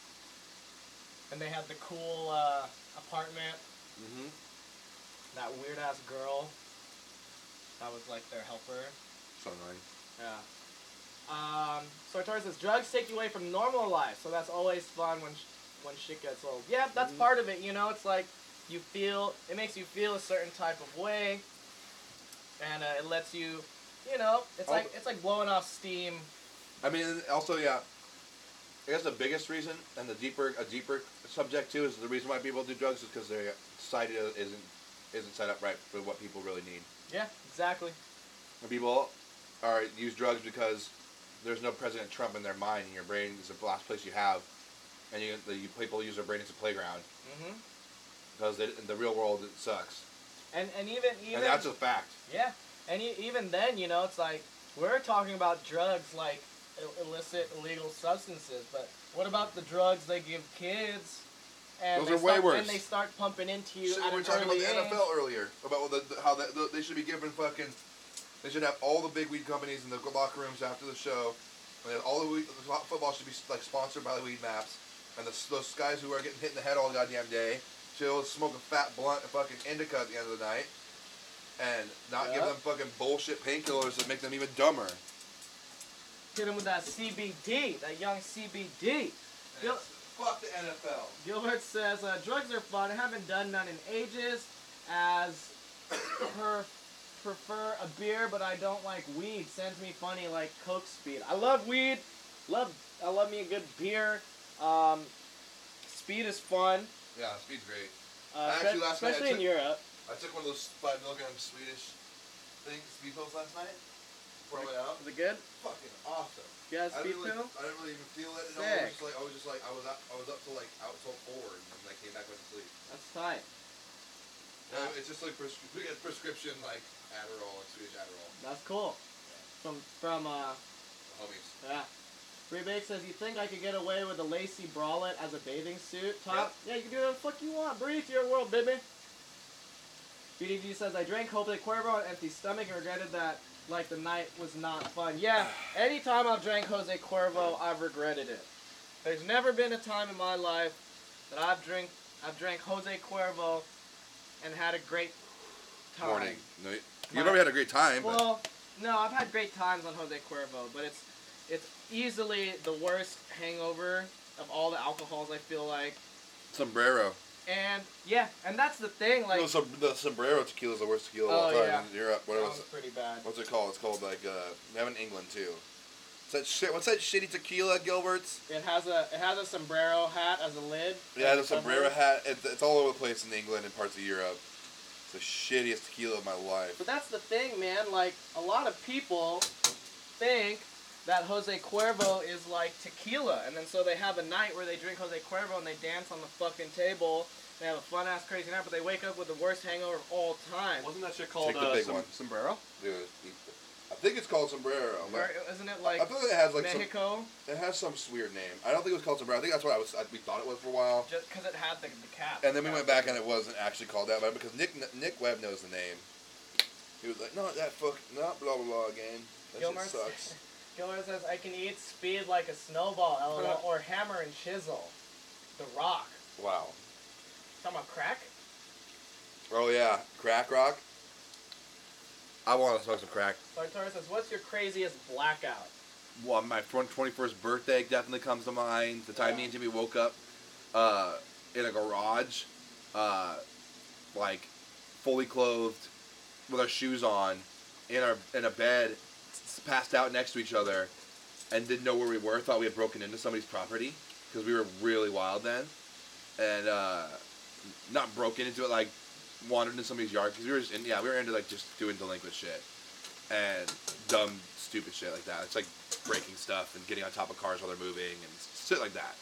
And they had the cool apartment. Mm-hmm. That weird ass girl. That was like their helper. So annoying. Yeah. So Tori says drugs take you away from normal life, so that's always fun when shit gets old. Yeah, that's part of it. You know, it's like it makes you feel a certain type of way, and it lets you, it's like blowing off steam. I mean, also, yeah. I guess the biggest reason, and a deeper subject too, is the reason why people do drugs is because their society isn't set up right for what people really need. Yeah, exactly. And people use drugs because there's no President Trump in their mind, and your brain is the last place you have, and people use their brain as a playground. Mm-hmm. Because in the real world it sucks. And even and that's a fact. Yeah, and even then, it's like we're talking about drugs like illicit, illegal substances, but what about the drugs they give kids and Those are way worse. And they start pumping into you Shit, at we were an talking about early the age. NFL earlier about how they should be giving fucking. They should have all the big weed companies in the locker rooms after the show. And all the football should be like sponsored by the weed maps. And those guys who are getting hit in the head all the goddamn day should smoke a fat blunt and fucking indica at the end of the night. And not give them fucking bullshit painkillers that make them even dumber. Hit him with that CBD, that young CBD. Fuck the NFL. Gilbert says, drugs are fun. I haven't done none in ages, as prefer a beer, but I don't like weed. Sends me funny like Coke speed. I love weed. I love me a good beer. Speed is fun. Yeah, speed's great. Actually, last night especially in Europe. I took one of those 5 milligram Swedish things, speed pills last night. Before I went out. Is it good? Fucking awesome. You got a speed pill? I didn't really even feel it. No, Sick. I was up till like out till 4 and then I came back went to sleep. That's tight. It's just like we get prescription like Adderall, like Swedish Adderall. That's cool. From Homies. yeah. Rebake says, you think I could get away with a lacy bralette as a bathing suit top? Yeah, you can do whatever the fuck you want. Breathe your world, baby. BDG says, I drank Jose Cuervo on an empty stomach and regretted that like the night was not fun. Yeah, anytime I've drank Jose Cuervo, I've regretted it. There's never been a time in my life that I've drank Jose Cuervo and had a great time. Morning. No, you've already had a great time. Well, no, I've had great times on Jose Cuervo, but it's easily the worst hangover of all the alcohols, I feel like. Sombrero. And yeah, and that's the thing, like. No, the Sombrero tequila is the worst tequila of all time yeah. in Europe. That was pretty bad. What's it called? It's called like we have in England too. What's that shitty tequila, Gilbert's? It has a sombrero hat as a lid. Yeah, the sombrero hat. It's all over the place in England and parts of Europe. It's the shittiest tequila of my life. But that's the thing, man. Like, a lot of people think that Jose Cuervo is like tequila, and then so they have a night where they drink Jose Cuervo and they dance on the fucking table. They have a fun ass crazy night, but they wake up with the worst hangover of all time. Wasn't that shit called Take the big one. sombrero? Dude, I think it's called Sombrero. Or, isn't it like I feel like it has like Mexico? It has some weird name. I don't think it was called Sombrero. I think that's what we thought it was for a while. Just because it had the cap. And then we went back and it wasn't actually called that, but because Nick Webb knows the name. He was like, no, that fuck, not blah blah blah again. That Gilmer shit sucks. Gilmer says, I can eat speed like a snowball, LOL, or hammer and chisel. The Rock. Wow. Talking about crack? Oh yeah, crack rock. I want to smoke some crack. Sartori says, what's your craziest blackout? Well, my 21st birthday definitely comes to mind. The time me and Jimmy woke up in a garage, like fully clothed, with our shoes on, in a bed, passed out next to each other, and didn't know where we were. Thought we had broken into somebody's property because we were really wild then, and not broken into it, like wandered into somebody's yard because we were into like just doing delinquent shit and dumb stupid shit like that. It's like breaking stuff and getting on top of cars while they're moving and shit like that.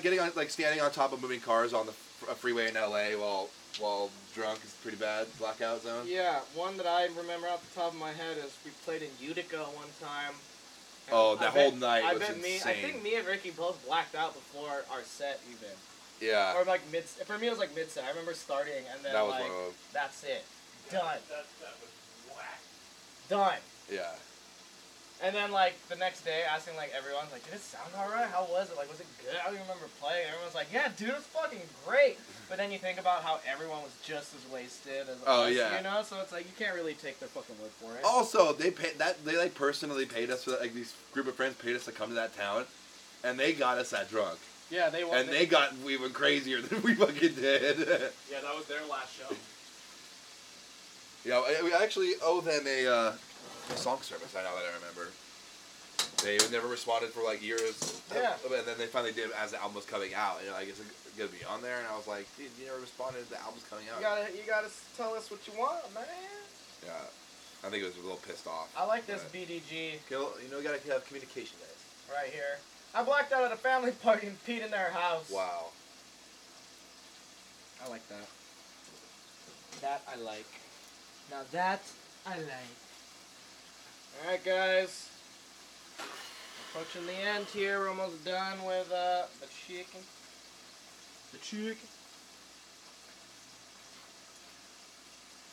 Getting on, like, standing on top of moving cars on the freeway in LA while drunk is pretty bad. Blackout zone. Yeah, one that I remember off the top of my head is we played in Utica one time. Oh, that whole night was I insane. think me and Ricky both blacked out before our set even. Yeah. Or like for me it was like mid set. I remember starting and then That was like one of them. that's it. Done. That was whack. Done. Yeah. And then like the next day asking like everyone like, did it sound alright? How was it? Like, was it good? I don't even remember playing. Everyone's like, yeah, dude, it's fucking great. But then you think about how everyone was just as wasted as us, yeah. you know? So it's like you can't really take their fucking word for it. Also, they like personally paid us for that. Like, these group of friends paid us to come to that town, and they got us that drunk. Yeah, they got even crazier than we fucking did. Yeah, that was their last show. Yeah, we actually owe them a song service. Now that I remember, they never responded for like years. Yeah. And then they finally did as the album was coming out. And like, it's gonna be on there. And I was like, dude, you never responded. The album's coming out. You gotta tell us what you want, man. Yeah, I think it was a little pissed off. I like this BDG You gotta have communication, guys. right here. I blacked out at a family party and peed in their house. Wow. I like that. That I like. Now that I like. Alright, guys. Approaching the end here. We're almost done with the chicken. The chick.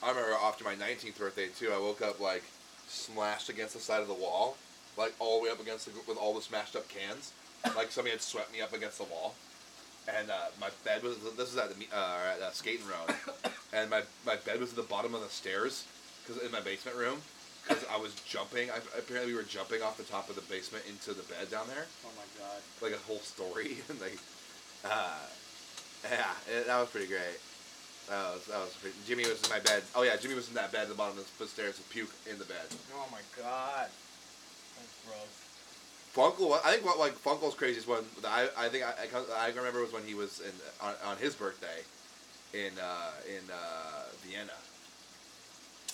I remember after my 19th birthday too, I woke up like smashed against the side of the wall, like all the way up against with all the smashed up cans, like somebody had swept me up against the wall, and my bed was this is at the skating road, and my bed was at the bottom of the stairs because in my basement room because I was jumping. Apparently we were jumping off the top of the basement into the bed down there. Oh my god. Like a whole story, and like, that was pretty great. That was pretty, Jimmy was in my bed. Oh yeah, Jimmy was in that bed at the bottom of the stairs with puke in the bed. Oh my god. That's gross. Funkle, I think what like Funkle's craziest one. I think I remember was when he was on his birthday in Vienna.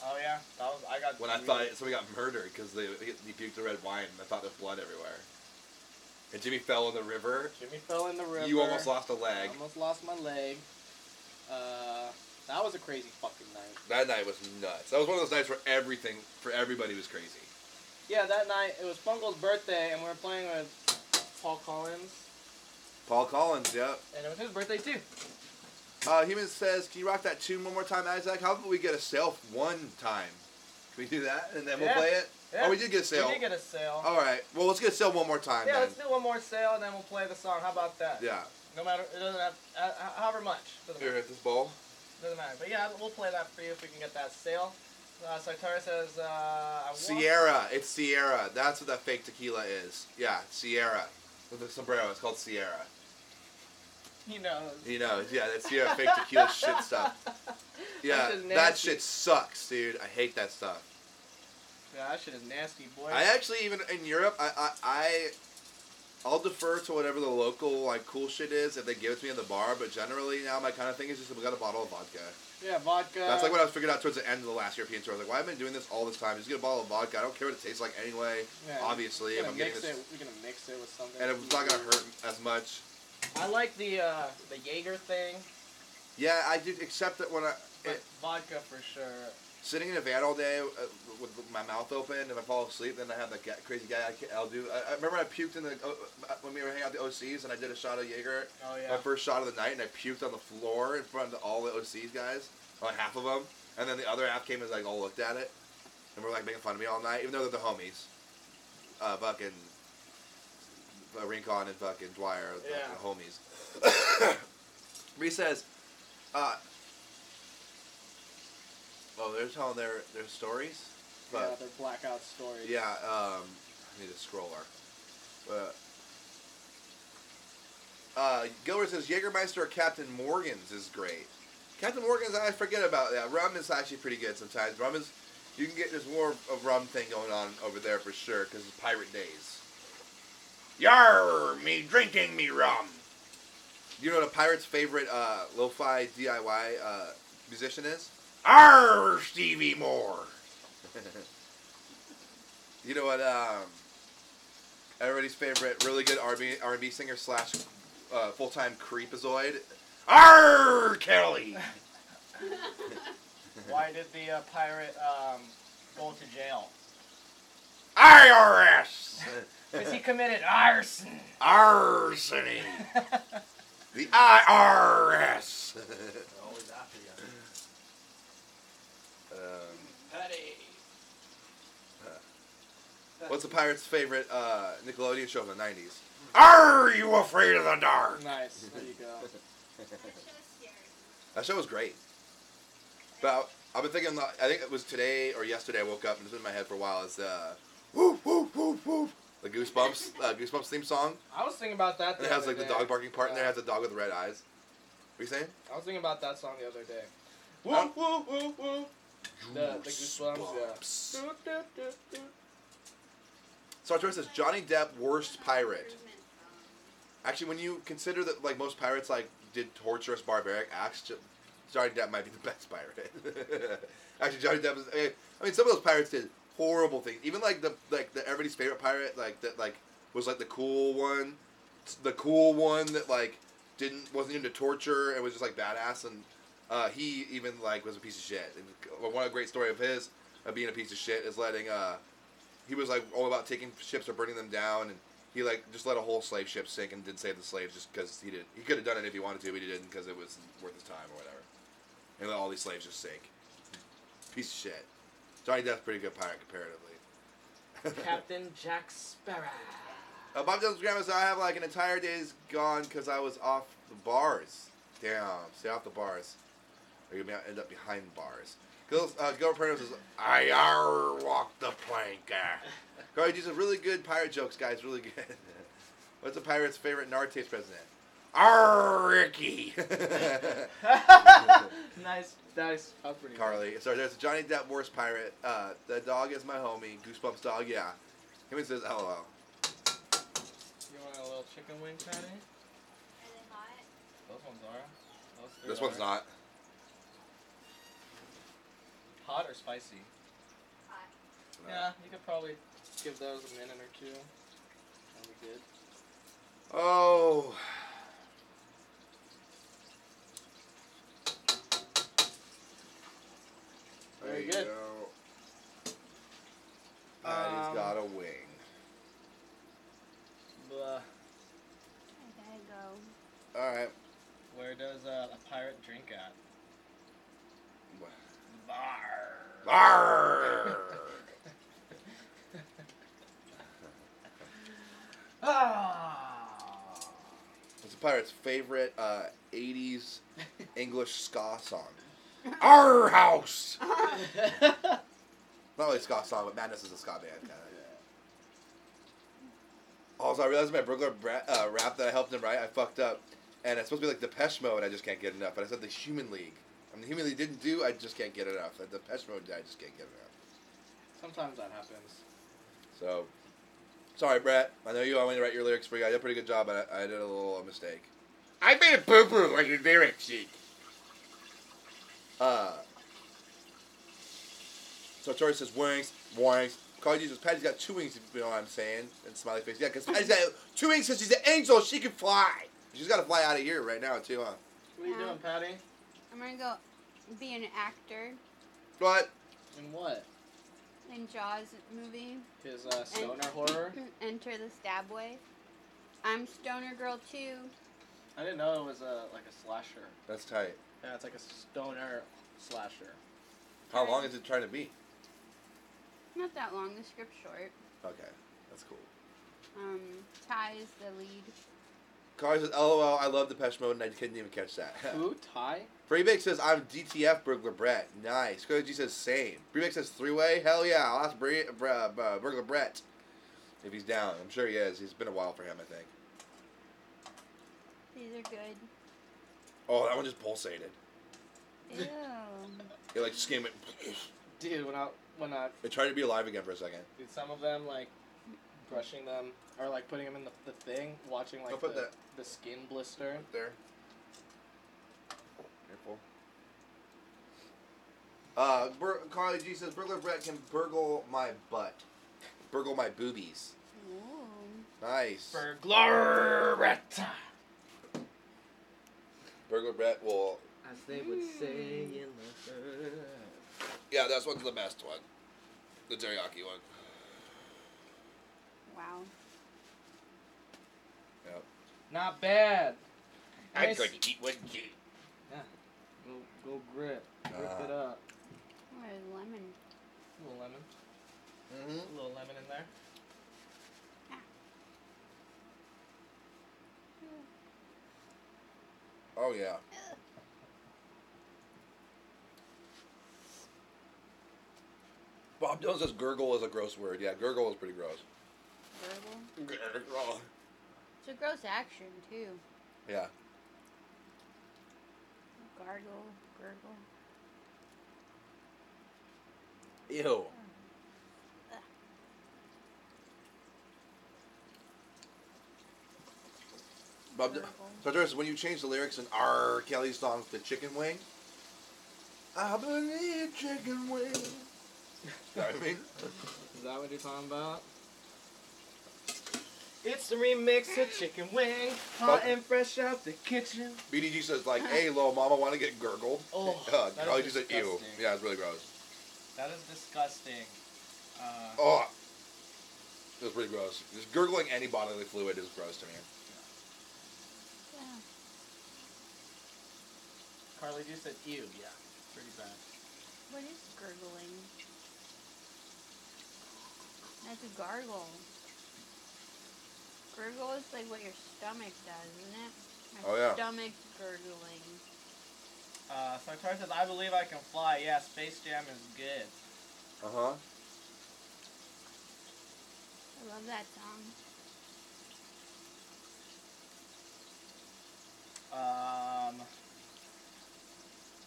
Oh yeah, that was I got. When I thought somebody got murdered because he puked the red wine and I thought there was blood everywhere. And Jimmy fell in the river. Jimmy fell in the river. You almost lost a leg. I almost lost my leg. That was a crazy fucking night. That night was nuts. That was one of those nights where everything for everybody was crazy. Yeah, that night it was Funkle's birthday and we were playing with Paul Collins. Paul Collins, yep. And it was his birthday too. Human says, can you rock that tune one more time, Isaac? How about we get a sale one time? Can we do that? And then we'll play it? Yeah. Oh, we did get a sale. We did get a sale. Alright. Well, let's get a sale one more time Yeah, then. let's do one more sale and then we'll play the song. How about that? Yeah. No matter, it doesn't have, however much. Doesn't Here, matter. hit this bowl. Doesn't matter. But yeah, we'll play that for you if we can get that sale. Saitara says, I want... Sierra. It's Sierra. That's what that fake tequila is. Yeah, Sierra. With the sombrero. It's called Sierra. He knows. He knows. Yeah, that's Sierra fake tequila shit stuff. Yeah, that shit sucks, dude. I hate that stuff. Yeah, that shit is nasty, boy. I actually, even in Europe, I'll defer to whatever the local, like, cool shit is if they give it to me in the bar, but generally now my kind of thing is just we got a bottle of vodka. Yeah, vodka. That's like what I was figuring out towards the end of the last European tour. I was like, why have I been doing this all this time? Just get a bottle of vodka. I don't care what it tastes like anyway, Yeah, obviously, if I'm getting this. We're going to mix it with something. And it's not going to hurt as much. I like the Jaeger thing. Yeah, I did, except that when But vodka for sure. sitting in a van all day with my mouth open, if I fall asleep, then I have that crazy guy I'll do. I remember I puked in when we were hanging out at the OCs, and I did a shot of Jaeger. Oh, yeah. My first shot of the night, and I puked on the floor in front of all the OCs guys, like half of them, and then the other half came and like all looked at it, and were like making fun of me all night, even though they're the homies. Fucking Rincon and fucking Dwyer, are the homies. He says, oh, they're telling their stories? But, Yeah, their blackout stories. yeah, I need a scroller. Gilbert says, Jägermeister or Captain Morgan's is great. Captain Morgan's, I forget about that. Rum is actually pretty good sometimes. Rum is, you can get, there's more of rum thing going on over there for sure, because it's pirate days. Yar, me drinking me rum. You know what a pirate's favorite lo-fi DIY musician is? Arr, Stevie Moore. You know what? Everybody's favorite, really good R&B singer slash full-time creepazoid. Arr, Kelly. Why did the pirate go to jail? IRS. Because he committed arson. Arsony. The IRS. They're always after you. Petty. What's the pirate's favorite Nickelodeon show in the 90s? Are you afraid of the dark? Nice. There you go. That show was great. But I've been thinking, I think it was today or yesterday I woke up and it's been in my head for a while, is whoop, whoop, whoop, whoop. The Goosebumps theme song. I was thinking about that It has like the dog barking part in there. It has a dog with red eyes. What are you saying? I was thinking about that song the other day. Woo, woo, woo, woo. The Goosebumps, yeah. So Artur says, Johnny Depp, worst pirate. Actually, when you consider that like most pirates like did torturous, barbaric acts, Johnny Depp might be the best pirate. Actually, Johnny Depp is. I mean, some of those pirates did horrible things. Even like the everybody's favorite pirate, like that, like was like the cool one that like wasn't into torture and was just like badass, and he even like was a piece of shit. And one great story of his being a piece of shit is letting he was like all about taking ships or burning them down, and he like just let a whole slave ship sink and didn't save the slaves just because he did. He could have done it if he wanted to, but he didn't because it was worth his time or whatever. And let all these slaves just sink. Piece of shit. Johnny Depp's pretty good pirate comparatively. Captain Jack Sparrow. Bob Dylan's grandma said I have like an entire day's gone because I was off the bars. Damn, stay off the bars. Or you'll end up behind bars. Gilbert Perno says, I walk the plank. Carly, these are really good pirate jokes, guys. Really good. What's a pirate's favorite Nartates president? Ricky. Nice. That was pretty Carly. So there's a Johnny Depp worst pirate. The dog is my homie. Goosebumps dog, yeah. Him says, LOL. You want a little chicken wing patty? Are they hot? Those ones are. This one's not. Hot or spicy? Hot. Yeah, you could probably give those a minute or two. That'll be good. Oh. Very There good. you go. Maddie's got a wing. Blah. I gotta go. Alright. Where does a pirate drink at? Bar. Arr! What's a pirate's favorite 80s English ska song? Our house! Not really a ska song, but Madness is a ska band, kind of. Also, I realized my burglar rap that I helped him write, I fucked up. And it's supposed to be like Depeche Mode, I just can't get enough. But I said the Human League. I mean, the Human League didn't do, I just can't get enough. The Depeche Mode, I just can't get enough. Sometimes that happens. So, sorry, Brett. I know you want me to write your lyrics for you. I did a pretty good job, but I did a little mistake. I made a boo-boo on your lyric sheet. So Tori says, wings, wings. Carly G says, Patty's got 2 wings, if you know what I'm saying. And smiley face. Yeah, because Patty's got 2 wings because she's an angel. She can fly. She's got to fly out of here right now, too, huh? What are you doing, Patty? I'm gonna go be an actor What? In what? in Jaws movie. His stoner horror? Enter the Stabway. I'm Stoner Girl too. I didn't know it was like a slasher. That's tight. Yeah, it's like a stoner slasher. How long is it trying to be? Not that long. The script's short. Okay, that's cool. Ty is the lead. Carly says, LOL, I love Depeche Mode, and I couldn't even catch that. Who? Ty? Freebake says, I'm DTF Burglar Brett. Nice. Cody G says, same. Freebake says, 3-way? Hell yeah. I'll ask Burglar Brett if he's down. I'm sure he is. He's been a while for him, I think. These are good. Oh, that one just pulsated. Ew. It like just came in. Dude, when I It tried to be alive again for a second. dude, some of them like brushing them or like putting them in the thing, watching like Don't put the skin blister. Right there. Careful. Carly G says, Burglar Brett can burgle my butt. Burgle my boobies. Ooh. Nice. Burglar Brett. Burglar Brett will... As they would say in the hood. Yeah, that's one's the best one. The teriyaki one. Wow. Yep. Not bad. I'm Nice. going to eat one too. Yeah. Go grip. Grip it up. What is lemon? A little lemon. Mm-hmm. A little lemon in there. Oh, yeah. Bob Dylan says gurgle is a gross word. Yeah, gurgle is pretty gross. Gurgle. Gurgle. It's a gross action too. Yeah. Gargle, gurgle. Ew. Bob, Gurgle. so Doris, when you change the lyrics in R. Kelly's song to Chicken Wing, I believe chicken wing. You know what I mean? Is that what you're talking about? It's the remix of Chicken Wing, hot and fresh out the kitchen. BDG says like, hey, little mama, want to get gurgled? Oh, that Kelly is just said, ew. disgusting. Yeah, it's really gross. That is disgusting. Oh. It was pretty gross. Just gurgling any bodily fluid is gross to me. Yeah. Carly G said, ew, yeah. Pretty bad. What is gurgling? That's a gargle. Gurgle is like what your stomach does, isn't it? My Oh, yeah. stomach's gurgling. Sartor says, I believe I can fly. Yeah, Space Jam is good. Uh-huh. I love that song.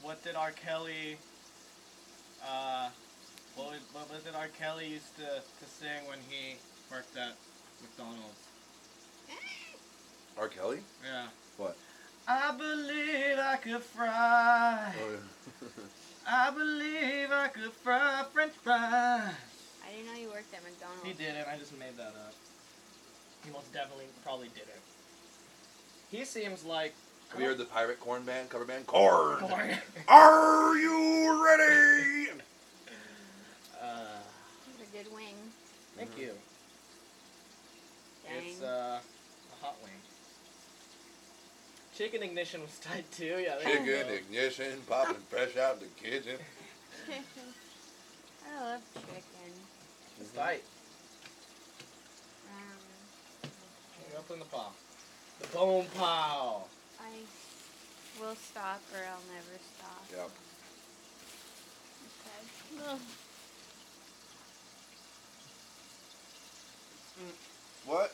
What did R. Kelly, what was it R. Kelly used to sing when he worked at McDonald's? R. Kelly? Yeah. What? I believe I could fry. Oh, yeah. I believe I could fry French fries. I didn't know you worked at McDonald's. He didn't. I just made that up. He most definitely probably didn't. He seems like. Have you heard the Pirate Corn Band, cover band? Corn! Corn. Are you ready? It's a good wing. Thank you. Dang. It's a hot wing. Chicken ignition was tight too. Yeah. Chicken ignition, popping fresh out of the kitchen. I love chicken. It's tight. Um, Up in the paw. The bone pow. I will stop or I'll never stop. Yep. Okay. Ugh. What?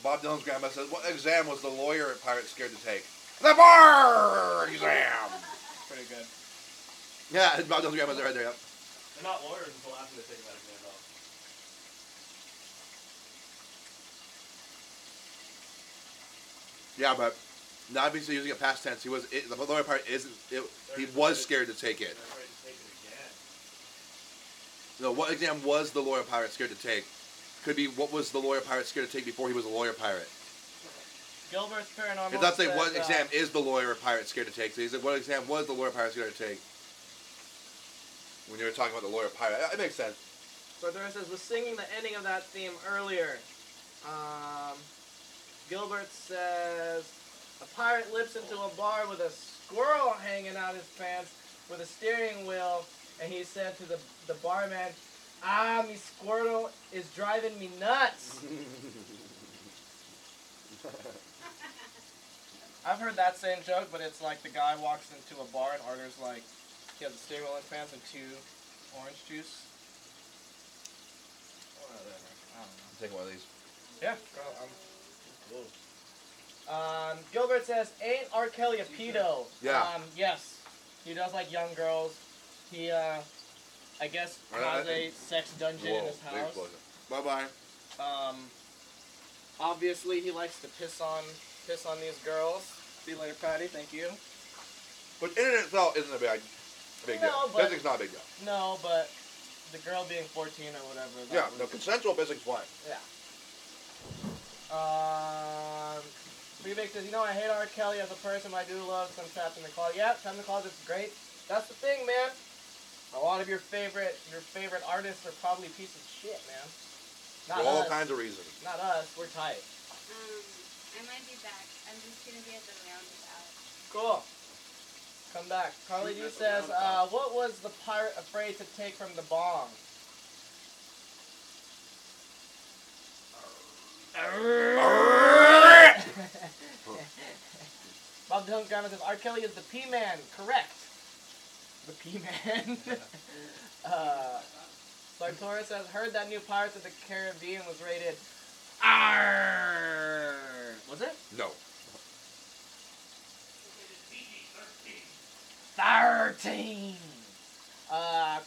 Bob Dylan's grandma says, what exam was the lawyer at Pirate scared to take? The bar exam! Pretty good. Yeah, Bob Dylan's grandma's right there, yep. They're not lawyers until after they take that exam, though. Yeah, but not being using a past tense, the lawyer part isn't, he was scared to take it. They're ready to take it again. No, what exam was the lawyer pirate scared to take? Could be what was the lawyer pirate scared to take before he was a lawyer pirate. Gilbert's Paranormal. It's not saying says, what exam is the lawyer pirate scared to take. So he said, what exam was the lawyer pirate scared to take? When you were talking about the lawyer pirate. It makes sense. Sartor says, was singing the ending of that theme earlier. Gilbert says, a pirate lips into a bar with a squirrel hanging out his pants with a steering wheel, and he said to the barman, ah, me squirtle is driving me nuts. I've heard that same joke, but it's like the guy walks into a bar and orders like, he has a steering wheel in his pants and 2 orange juice. Whatever, I don't know. Take one of these. Yeah, cool. Gilbert says, ain't R. Kelly a pedo? Yeah. Yes. He does like young girls. He, I guess, has a sex dungeon in his house. Bye-bye. Obviously, he likes to piss on these girls. See you later, Patty. Thank you. But in and itself isn't a big No, deal. but- Pissing's not a big deal. No, but the girl being 14 or whatever. that Yeah, was- no, consensual pissing's fine. Yeah. Rebake says, I hate R. Kelly as a person, but I do love some Trapped in the Closet. Yeah, Trapped in the Closet's great. That's the thing, man. A lot of your favorite artists are probably pieces of shit, man. Not For all us. kinds of reasons. Not us. We're tight. I might be back. I'm just gonna be at the roundabout. Cool. Come back. Carly G says, what was the pirate afraid to take from the bong? Bob Dylan's grandma says, R. Kelly is the P-Man. Correct. The P-Man. Sartora says, heard that new Pirates of the Caribbean was rated R. Was it? No. 13.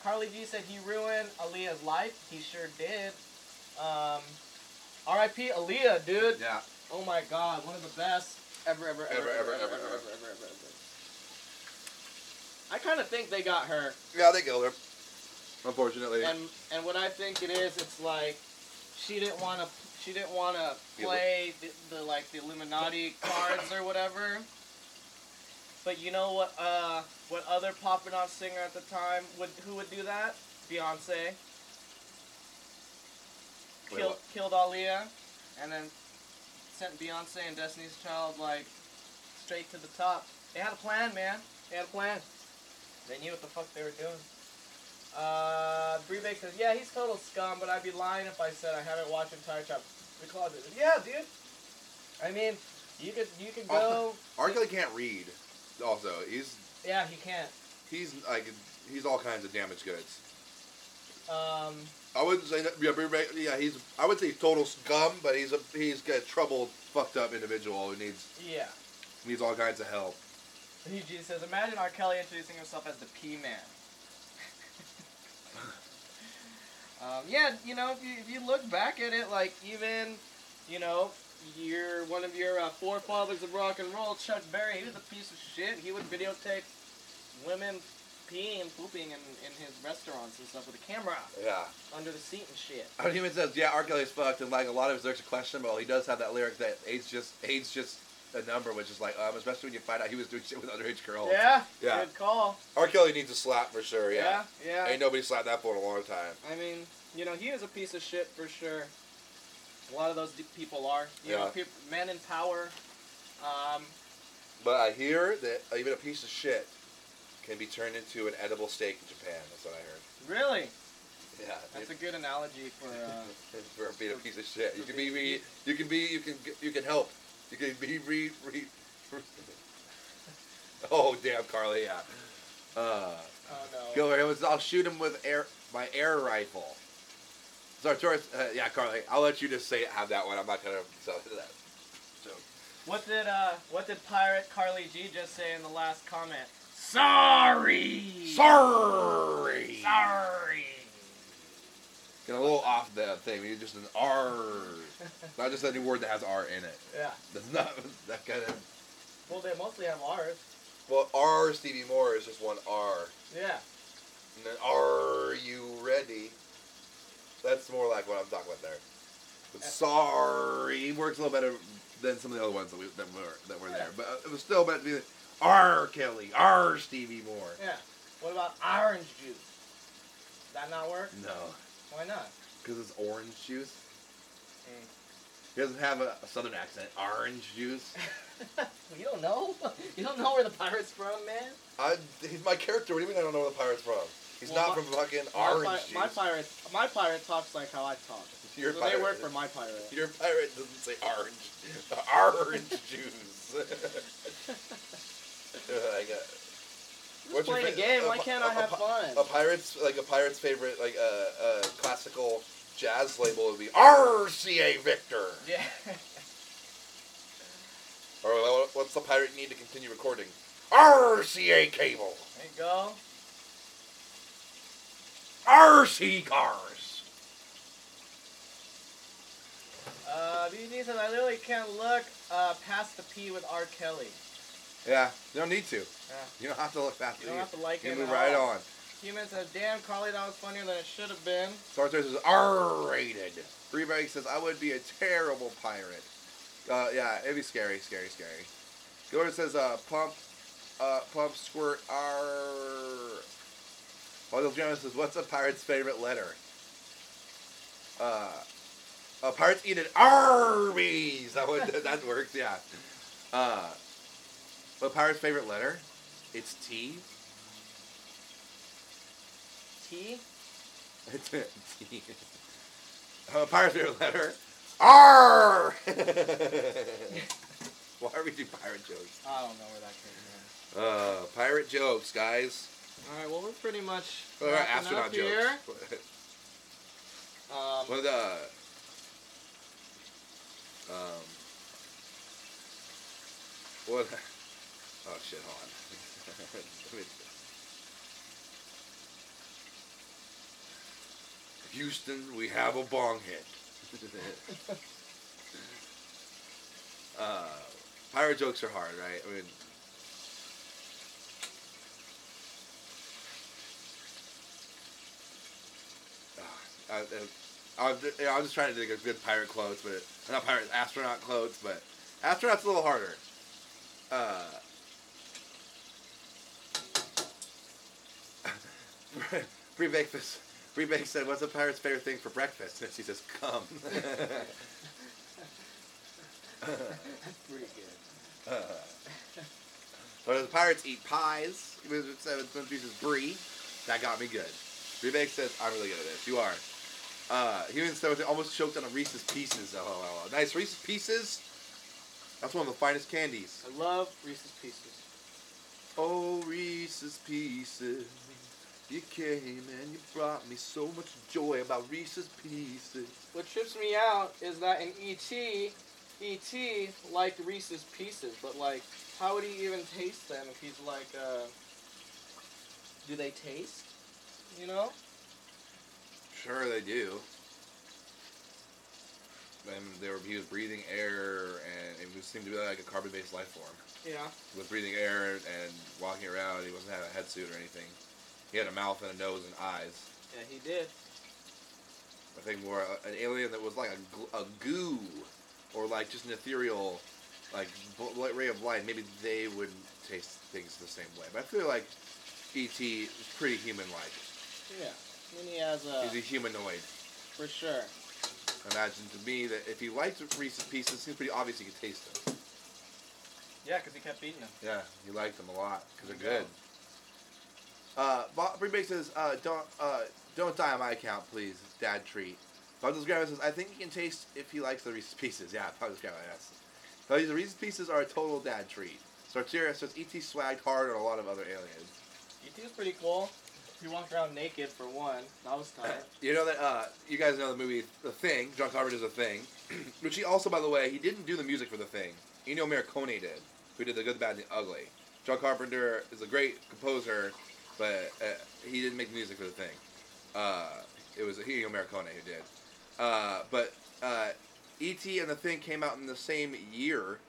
Carly G said he ruined Aaliyah's life. He sure did. R.I.P. Aaliyah, dude. Yeah. Oh my God, one of the best ever. I kind of think they got her, Yeah, they killed her. Unfortunately. and what I think it is, it's like she didn't want to play the Illuminati cards or whatever. But you know what other popping off singer at the time who would do that? fiance. Wait, what? Killed Aaliyah, and then sent Beyonce and Destiny's Child like straight to the top. They had a plan, man. They had a plan. They knew what the fuck they were doing. Breebake says, yeah, he's total scum, but I'd be lying if I said I haven't watched entire chapter. The Closet. Yeah, dude. I mean, you could go. R. Kelly can't read. Also, Yeah, he can't. he's all kinds of damaged goods. Um, I wouldn't say that. Yeah, I would say he's total scum, but he's a troubled, fucked up individual who needs all kinds of help. EG says, imagine R. Kelly introducing himself as the P-Man. Yeah, you know, if you look back at it, like even, you know, one of your forefathers of rock and roll, Chuck Berry, he was a piece of shit. He would videotape women peeing and pooping in his restaurants and stuff with a camera Yeah. under the seat and shit. I mean, he even says, yeah, R. Kelly's fucked, and like a lot of his lyrics are questionable. He does have that lyric that AIDS just a number, which is like, especially when you find out he was doing shit with underage girls. Yeah, Yeah. good call. R. Kelly needs a slap for sure. Yeah. Yeah. Ain't nobody slapped that for in a long time. I mean, you know, he is a piece of shit for sure. A lot of those people are. You know, men in power. But I hear that even a piece of shit can be turned into an edible steak in Japan. That's what I heard. Really? Yeah. That's a good analogy for. For being a piece of shit. You can help. You can be Oh damn, Carly. Yeah. Oh no. Go ahead. I'll shoot him with my air rifle. Sorry, yeah, Carly. I'll let you just have that one. I'm not gonna sell it to that. So. What did Pirate Carly G just say in the last comment? Sorry. Get a little off the thing. We need just an R. Not just any word that has R in it. Yeah. That's not that kind of. Well, they mostly have R's. Well, R Stevie Moore is just one R. Yeah. And then are you ready? That's more like what I'm talking about there. But sorry works a little better than some of the other ones that were there. But it was still meant to be like, R Kelly, R Stevie Moore. Yeah. What about orange juice? Does that not work? No. Why not? Because it's orange juice. He doesn't have a southern accent. Orange juice. You don't know? You don't know where the pirate's from, man? He's my character. What do you mean I don't know where the pirate's from? He's not from fucking orange juice. My pirate talks like how I talk. Your so pirate, they work for my pirate. Your pirate doesn't say orange. Orange juice. Just playing a game. Why can't I have fun? A pirate's favorite classical jazz label would be RCA Victor. Yeah. Or what's the pirate need to continue recording? RCA cable. There you go. RC cars. BG says I literally can't look past the P with R. Kelly. Yeah, you don't need to. Yeah. You don't have to look past You don't have to like you it. move right on. Human says, damn, Carly, that was funnier than it should have been. Star Wars is R-rated. Freebag says, I would be a terrible pirate. Yeah, it'd be scary. Gilbert says, pump, squirt, R. Michael Jones says, what's a pirate's favorite letter? Pirates eat at Arby's. That works, yeah. But pirate's favorite letter? It's T. T? It's T. Pirate's favorite letter? R. Why are we doing pirate jokes? I don't know where that came from. Pirate jokes, guys. Alright, well, we're pretty much Astronaut up jokes. here. What are the... What? Oh shit! Hold on. Houston, we have a bong hit. Pirate jokes are hard, right? I mean, I'm just trying to think of good pirate quotes, but not pirate astronaut quotes, but astronaut's a little harder. Free breakfast. Rebake said, "What's a pirate's favorite thing for breakfast?" And she says, "Come." That's pretty good. But the pirates eat pies. With 7 pieces brie. That got me good. Rebake says, "I'm really good at this." You are. Human Stones almost choked on a Reese's Pieces. Oh, nice Reese's Pieces. That's one of the finest candies. I love Reese's Pieces. Oh, Reese's Pieces. You came and you brought me so much joy about Reese's Pieces. What trips me out is that in E.T. liked Reese's Pieces, but like, how would he even taste them if he's like, do they taste? You know? Sure, they do. And he was breathing air, and it seemed to be like a carbon-based life form. Yeah. He was breathing air and walking around. He wasn't having a head suit or anything. He had a mouth and a nose and eyes. Yeah, he did. I think more an alien that was like a goo, or like just an ethereal, like ray of light. Maybe they would taste things the same way. But I feel like E.T. is pretty human-like. Yeah. I mean, he has He's a humanoid. for sure. Imagine to me that if he liked Reese's Pieces, it seems pretty obvious he could taste them. Yeah, because he kept eating them. Yeah, he liked them a lot because they're good. Rebake says, don't die on my account, please. Dad treat. Douglas Grandma says, I think he can taste if he likes the Reese's Pieces. Yeah, Douglas Grandma, yes. But the Reese's Pieces are a total dad treat. Sartira says, E.T. swagged hard on a lot of other aliens. E.T. was pretty cool. He walked around naked for one. That was tight. You know that, you guys know the movie The Thing. John Carpenter's The Thing. Which he also, by the way, he didn't do the music for The Thing. Ennio Morricone did, who did The Good, the Bad, and the Ugly. John Carpenter is a great composer, but he didn't make the music for The Thing. It was Ennio Morricone who did. But E.T. and The Thing came out in the same year,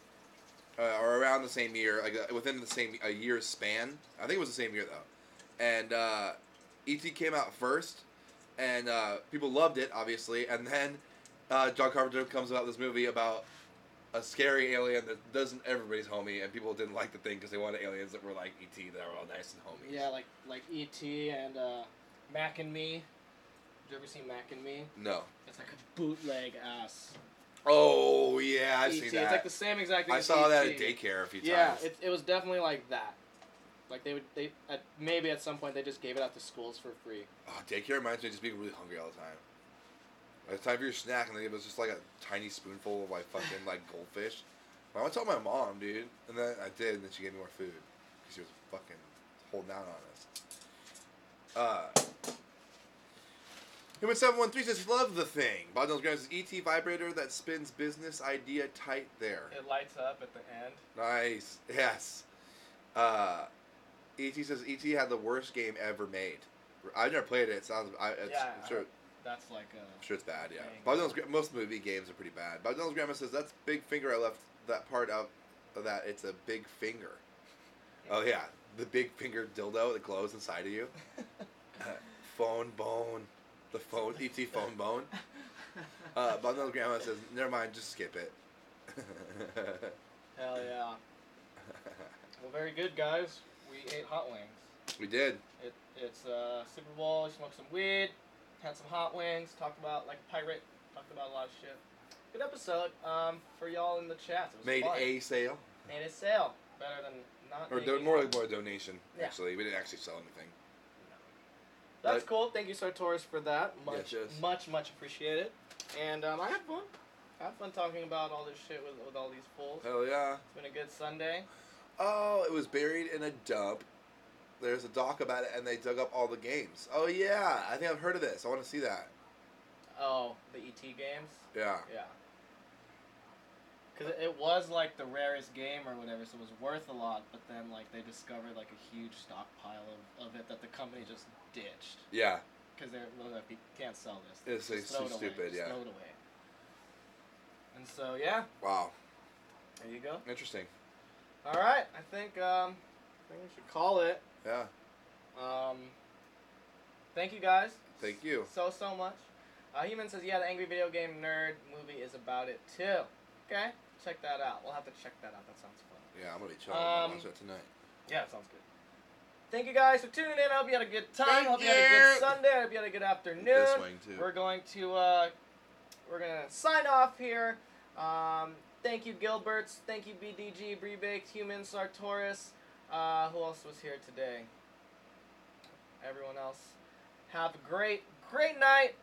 or around the same year, like within the same year's span. I think it was the same year though. And E.T. came out first, and people loved it, obviously. And then John Carpenter comes out with this movie about a scary alien that doesn't everybody's homie, and people didn't like The Thing because they wanted aliens that were like E.T. that were all nice and homies. Yeah, like E.T. and Mac and Me. Did you ever see Mac and Me? No. It's like a bootleg ass. Oh yeah, I've E.T. seen that. It's like the same exact thing. I as saw that at E.T. daycare a few times. Yeah, it was definitely like that. Like maybe at some point they just gave it out to schools for free. Oh, daycare reminds me of just being really hungry all the time. Like, it's time for your snack, and then it was just like a tiny spoonful of like fucking like goldfish. I went to tell my mom, dude, and then I did, and then she gave me more food because she was fucking holding out on us. Human 713 says he loved The Thing. Bob Dylan's Grand says E.T. vibrator that spins business idea tight there. It lights up at the end. Nice. Yes. E.T. says E.T. had the worst game ever made. I've never played it. It sounds. I'm sure. That's like a. I'm sure it's bad. Yeah. Dang. Bob Dylan's most movie games are pretty bad. Bob Dylan's grandma says that's big finger. I left that part out of that. It's a big finger. Oh yeah, the big finger dildo that glows inside of you. Phone bone. The phone. E.T. phone bone. Bob Dylan's grandma says never mind. Just skip it. Hell yeah. Well, very good, guys. We ate hot wings. We did. It's Super Bowl. Smoked some weed. Had some hot wings. Talked about like a pirate. Talked about a lot of shit. Good episode. For y'all in the chat. It was Made fun. a sale. Made a sale. Better than not. Or making more one. like more a donation. Yeah. Actually, we didn't actually sell anything. That's cool. Thank you, Sartoris, for that. Much, Yes. much appreciated. And I had fun. I had fun talking about all this shit with all these fools. Hell yeah. It's been a good Sunday. Oh, it was buried in a dump. There's a doc about it, and they dug up all the games. Oh yeah, I think I've heard of this. I want to see that. Oh, the ET games? Yeah. Yeah. Because it was like the rarest game or whatever, so it was worth a lot, but then like they discovered like a huge stockpile of it that the company just ditched. Yeah. Because they're like, we can't sell this. It's like Just throw so it away. stupid. Just Yeah. throw it away. And so yeah, Wow. there you go. Interesting. All right, I think we should call it. Yeah. Thank you guys. Thank you. So much. Human says, yeah, the Angry Video Game Nerd movie is about it too. Okay, check that out. We'll have to check that out. That sounds fun. Yeah, I'm gonna be chilling. I'm gonna watch that tonight. Yeah, it sounds good. Thank you guys for tuning in. I hope you had a good time. Thank Hope you had a you. good Sunday. I hope you had a good afternoon. This way, too. We're going to sign off here. Thank you, Gilberts. Thank you, BDG, Brie Baked, Human, Sartorius. Who else was here today? Everyone else. Have a great night,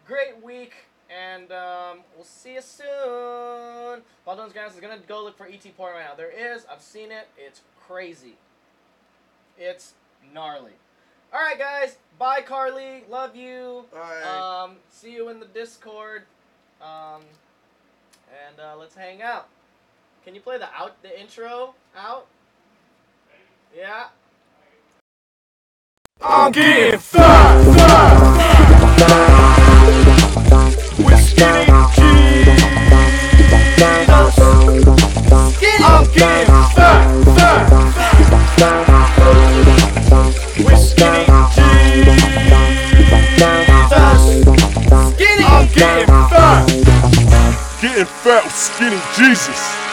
great week, and we'll see you soon. Baldwin's Grants is gonna go look for ET porn right now. There is. I've seen it. It's crazy. It's gnarly. All right, guys. Bye, Carly. Love you. Bye. See you in the Discord. And let's hang out. Can you play the intro out? Yeah. I'm getting fat with skinny jeans. I'm getting fat with skinny jeans. I'm getting fat with skinny Jesus.